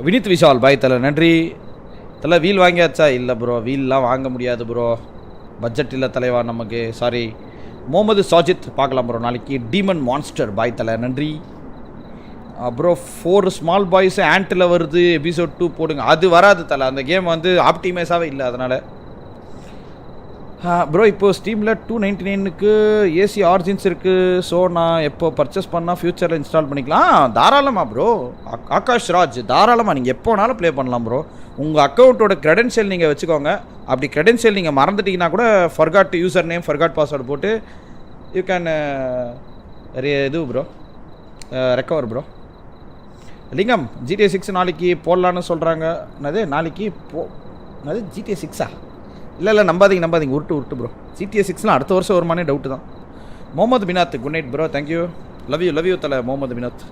வினித் விஷால் பாய் தலை நன்றி. தலை வீல் வாங்கியாச்சா? இல்லை ப்ரோ, வீல்லாம் வாங்க முடியாது ப்ரோ, பட்ஜெட் இல்லை தலைவா நமக்கு, சாரி. முகமது சாஜித் பார்க்கலாம் ப்ரோ நாளைக்கு. டீமன் மான்ஸ்டர் பாய் தலை நன்றி. ப்ரோ 4 ஸ்மால் பாய்ஸ் ஆண்ட்டில் வருது எபிசோட் 2 போடுங்க. அது வராது தலை, அந்த கேம் வந்து ஆப்டிமைஸாகவே இல்லை அதனால். ப்ரோ இப்போது ஸ்டீமில் 299க்கு ஏசி ஆர்ஜின்ஸ் இருக்குது. ஸோ நான் எப்போ பர்ச்சேஸ் பண்ணால் ஃப்யூச்சரில் இன்ஸ்டால் பண்ணிக்கலாம். தாராளமாக ப்ரோ, ஆகாஷ் ராஜ் தாராளமாக நீங்கள் எப்போ வேணாலும் ப்ளே பண்ணலாம் ப்ரோ. உங்கள் அக்கௌண்ட்டோட க்ரெடென்ஷியல் நீங்கள் வச்சுக்கோங்க. அப்படி க்ரெடென்ஷியல் நீங்கள் மறந்துட்டிங்கன்னா கூட forgot user name forgot password போட்டு யூ கேன் இது ப்ரோ ரெக்கவர் ப்ரோ. லிங்கம் GTA 6 நாளைக்கு போடலான்னு சொல்கிறாங்க. என்னது நாளைக்கு என்னது GTA 6ஆ? இல்லை நம்பாதீங்க உருட்டு ப்ரோ. GTA 6லாம் அடுத்த வருஷம் வருமானே டவுட்டு தான். Mohammed Binath good night bro, thank you, love you தலை முகமது பினாத்.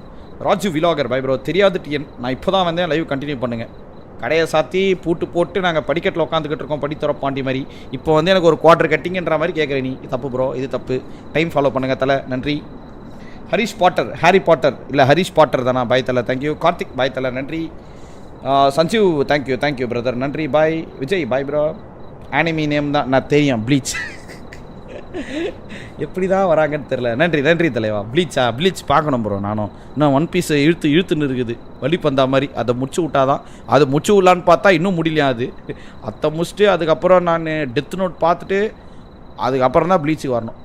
ராஜு விலாகர் பை ப்ரோ, தெரியாது டிஎன், நான் இப்போ தான் வந்தேன், லைவ் கண்டினியூ பண்ணுங்கள். கடையை சாத்தி பூட்டு போட்டு நாங்கள் படிக்கட்டில் உட்காந்துக்கிட்டு இருக்கோம், படித்தரோம் பாண்டி மாதிரி. இப்போ வந்து எனக்கு ஒரு குவார்டர் கட்டிங்கன்ற மாதிரி கேட்குறேன் நீ. தப்பு ப்ரோ, இது தப்பு. டைம் ஃபாலோ பண்ணுங்கள் தலை, நன்றி. ஹரிஷ் பாட்டர் இல்லை ஹரிஷ் பாட்டர் தானா? பாய் தலை, தேங்க்யூ. கார்த்திக் பாய் தலை நன்றி. சஞ்சீவ் தேங்க்யூ பிரதர், நன்றி. Bye Vijay bye bro. Anime name தான் நான் தெரியும், ப்ளீச். எப்படி தான் வராங்கன்னு தெரில. நன்றி தலைவா. ப்ளீச் பார்க்கணும் ப்ரோ. நானும் இன்னும் ஒன் பீஸ் இழுத்துன்னு இருக்குது வலி பந்தா மாதிரி. அதை முடிச்சு விட்டாதான், அது முடிச்சு விடலான்னு பார்த்தா இன்னும் முடியலையா அது. அதை முடிச்சுட்டு அதுக்கப்புறம் நான் டெத் நோட் பார்த்துட்டு அதுக்கப்புறம் தான் ப்ளீச்சுக்கு வரணும்.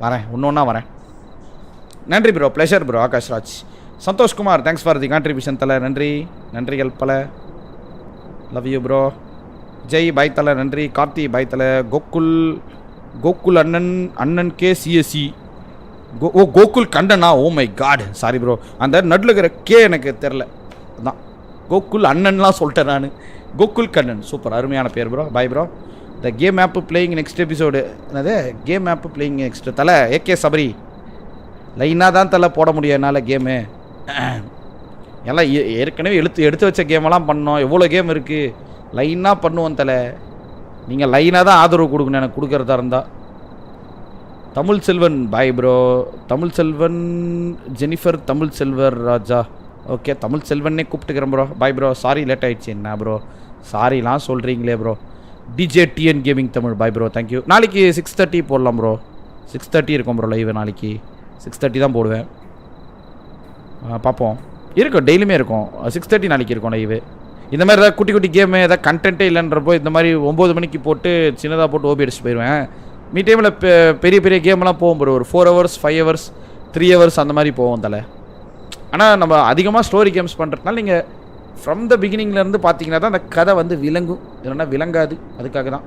வரேன் ஒன்றா வரேன். நன்றி bro, pleasure bro. Akash Raj. Santhoshkumar thanks for the contribution தலை, நன்றிகள் பல. Love you bro. Jai bye தலை நன்றி. கார்த்தி பாய் தலை. கோகுல் அண்ணன் கே சிஎஸ்சி. கோகுல் கண்டனா? Oh my god, sorry bro, அந்த நடுவில் இருக்கிற கே எனக்கு தெரில, அதான் கோகுல் அண்ணன்லாம் சொல்லிட்டேன் நான். கோகுல் கண்ணன் சூப்பர், அருமையான பேர் bro. Bye bro. The game of playing next episode. என்னது கேம் ஆப் பிளேயிங் நெக்ஸ்ட் தலை? ஏகே சபரி லைனாக தான் தலை போட முடியும் என்னால் கேமு. எல்லாம் ஏற்கனவே எடுத்து வச்ச கேமெல்லாம் பண்ணோம். எவ்வளோ கேம் இருக்குது, லைனாக பண்ணுவோம் தலை. நீங்கள் லைனாக தான் ஆதரவு கொடுக்கணும் எனக்கு, கொடுக்குறதா இருந்தால். Tamil Selvan bye bro. Tamil Selvan Jennifer Tamil Selvar Raja. Okay, Tamil செல்வன்னே கூப்பிட்டுக்கிறேன் bro. Bye bro, sorry late ஆகிடுச்சு. என்ன ப்ரோ சாரிலாம் சொல்கிறீங்களே bro. DJTN gaming Tamil bye bro, thank you. நாளைக்கு 6:30 போடலாம் ப்ரோ. 6:30 இருக்கும் ப்ரோ லைவ். நாளைக்கு 6:30 தான் போடுவேன். பார்ப்போம், இருக்கும் டெய்லியுமே இருக்கும். 6:30 நாளைக்கு இருக்கும் லைவு. இந்த மாதிரி ஏதாவது குட்டி கேமு ஏதாவது கண்டென்ட்டே இல்லைன்றப்போ இந்த மாதிரி 9 மணிக்கு போட்டு சின்னதாக போட்டு ஓபி அடிச்சுட்டு போயிடுவேன். மீ டைமில் பெரிய கேமெல்லாம் போகும் ப்ரோ. ஒரு 4 hours 5 hours 3 hours அந்த மாதிரி போவோம் தலை. ஆனால் நம்ம அதிகமாக ஸ்டோரி கேம்ஸ் பண்ணுறதுனால நீங்கள் ஃப்ரம் த பிகினிங்லேருந்து பார்த்தீங்கன்னா தான் அந்த கதை வந்து விளங்கும், இல்லைன்னா விளங்காது. அதுக்காக தான்.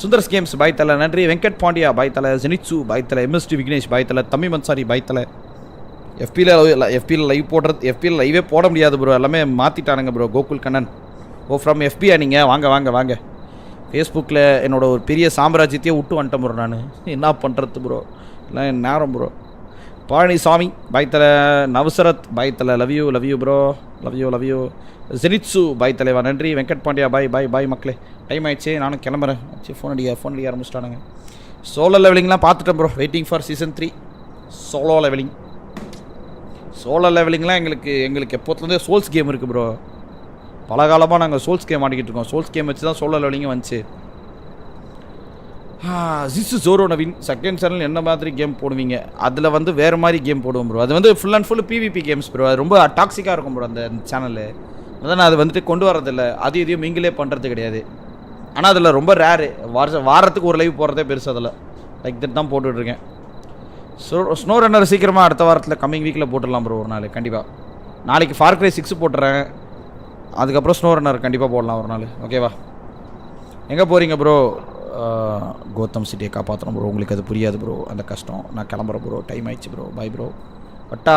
சுந்தர்ஸ் கேம்ஸ் பாய் தலை நன்றி. வெங்கட் பாண்டியா பாய் தலை. ஜெனிட்சு பாய் தலை. எம்எஸ்டி விக்னேஷ் பாய் தலை. தம்பி மன்சாரி பாய் தலை. எஃபியில் லைவ் போடுறது, எஃபியில் லைவே போட முடியாது ப்ரோ, எல்லாமே மாற்றிட்டானுங்க ப்ரோ. கோகுல் கண்ணன் ஃப்ரம் எஃபியா நீங்கள்? வாங்க. ஃபேஸ்புக்கில் என்னோட ஒரு பெரிய சாம்ராஜ்யத்தையே விட்டு வந்துட்டேன் ப்ரோ நான். என்ன பண்ணுறது ப்ரோ, இல்லை நேரம் ப்ரோ. பழனிசாமி பாய் தலை. நவசரத் பாய் தலை. Love you bro. Love you. Zenitsu bye தலைவா நன்றி. வெங்கட் பாண்டியா பாய் மக்களே. டைம் ஆயிடுச்சு, நானும் கிளம்புறேன். ஃபோன் அடிக்க ஆரம்பிச்சிட்டானுங்க. சோலோ லெவலிங்லாம் பார்த்துட்டேன் bro. Waiting for season 3 solo லெவலிங்லாம் எங்களுக்கு எப்போத்துலேருந்தே சோல்ஸ் கேம் இருக்குது ப்ரோ. பல காலமாக நாங்கள் சோல்ஸ் கேம் ஆடிக்கிட்டு இருக்கோம். சோல்ஸ் கேம் வச்சு தான் சோலோ லெவலிங்கே வந்துச்சு. ஜிசு ஜோரோ நவீன் செகண்ட் சேனல் என்ன மாதிரி கேம் போடுவீங்க? அதில் வந்து வேறு மாதிரி கேம் போடுவோம் ப்ரோ. அது வந்து full and full PVP games bro. அது ரொம்ப டாக்ஸிக்காக இருக்கும் ப்ரோ அந்த சேனலு. அதான் நான் அது வந்துட்டு கொண்டு வரதில்லை. அது இதையும் நீங்களே பண்ணுறது கிடையாது. ஆனால் அதில் ரொம்ப ரேரு. வாரத்துக்கு ஒரு லைவ் போடுறதே பெருசு. அதில் லைக் தட் தான் போட்டுட்ருக்கேன். ஸ்னோ ரன்னர் சீக்கிரமாக அடுத்த வாரத்தில் கம்மிங் வீக்கில் போட்டுடலாம் ப்ரோ ஒரு நாள் கண்டிப்பாக. நாளைக்கு ஃபார் கிரை 6 போட்டுறேன். அதுக்கப்புறம் ஸ்னோ ரன்னர் கண்டிப்பாக போடலாம் ஒரு நாள். ஓகேவா? எங்கே போகிறீங்க ப்ரோ? கோத்தம் சிட்டியை காப்பாற்றணும் ப்ரோ. உங்களுக்கு அது புரியாது ப்ரோ அந்த கஷ்டம். நான் கிளம்புறேன் ப்ரோ, டைம் ஆயிடுச்சு ப்ரோ. Bye bro.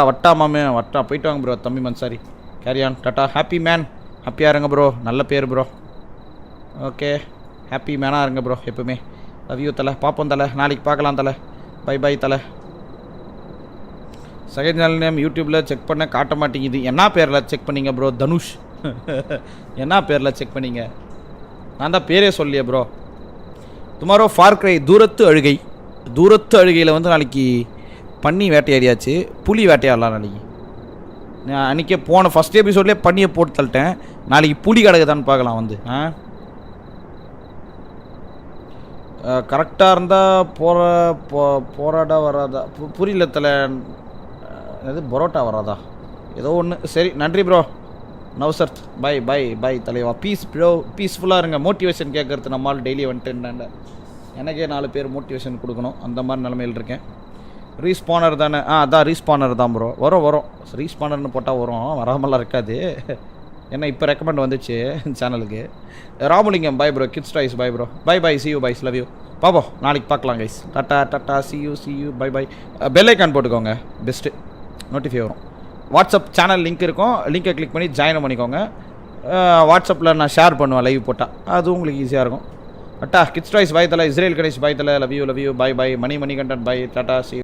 வட்டா மாமே போயிட்டு வாங்க ப்ரோ. தம்பி மன்சாரி கேரியான் டாட்டா. ஹாப்பி மேன், ஹாப்பியாக இருங்க ப்ரோ. நல்ல பேர் ப்ரோ. ஓகே, ஹாப்பி மேனாக இருங்க ப்ரோ எப்பவுமே. லவ் யூ தலை. பார்ப்போம் தலை, நாளைக்கு பார்க்கலாம் தலை. பாய் தலை. செகண்ட் சேனல் நேம் யூடியூப்பில் செக் பண்ண காட்ட மாட்டேங்குது. என்ன பேரில் செக் பண்ணிங்க ப்ரோ? தனுஷ். என்ன பேரில் செக் பண்ணிங்க? நான் தான் பேரே சொல்லியே ப்ரோ. டுமாரோ ஃபார் கிரை தூரத்து அழுகை. தூரத்து அழுகையில் வந்து நாளைக்கு பன்னி வேட்டையாடியாச்சு, புலி வேட்டையாடலாம் நாளைக்கு. நான் அன்றைக்கே போன ஃபஸ்ட் எபிசோட்லேயே பண்ணியை போட்டு தள்ளிட்டேன். நாளைக்கு புலி கிடக்குதான்னு பார்க்கலாம் வந்து. கரெக்டாக இருந்தால் போராடா வராதா புரியல தலை. அது பரோட்டா வராதா ஏதோ ஒன்று. சரி நன்றி bro. Now sir bye bye bye தலைவா. பீஸ் ப்ரோ, பீஸ்ஃபுல்லாக இருங்க. மோட்டிவேஷன் கேட்குறது நம்மால் டெய்லி வந்துட்டு எனக்கே 4 பேர் மோட்டிவேஷன் கொடுக்கணும். அந்த மாதிரி நிலமையில் இருக்கேன். ரீஸ்பானர் தானே? அதான் ரீஸ்பானர் தான் ப்ரோ. வரும் ரீஸ்பானர்னு போட்டால் வரும், வராமலாம் இருக்காது. ஏன்னா இப்போ ரெக்கமெண்ட் வந்துச்சு சேனலுக்கு. Ramalingam bye bro. Kids toys bye bro. Bye bye, see you byes, love you. பாப்போம் நாளைக்கு பார்க்கலாம் கைஸ். டாட்டா see you bye bye. Bell icon போட்டுக்கோங்க, பெஸ்ட்டு நோட்டிஃபை வரும். வாட்ஸ்அப் சேனல் லிங்க் இருக்கும், லிங்கை கிளிக் பண்ணி ஜாயின் பண்ணிக்கோங்க. வாட்ஸ்அப்பில் நான் ஷேர் பண்ணுவேன் லைவ் போட்டால், அது உங்களுக்கு ஈஸியாக இருக்கும். கிட்ஸ் டாய்ஸ் பை தலை. இஸ்ரேல் கணேஷ் பை தலை. Love you bye bye. Mani Kandan bye. Tata C.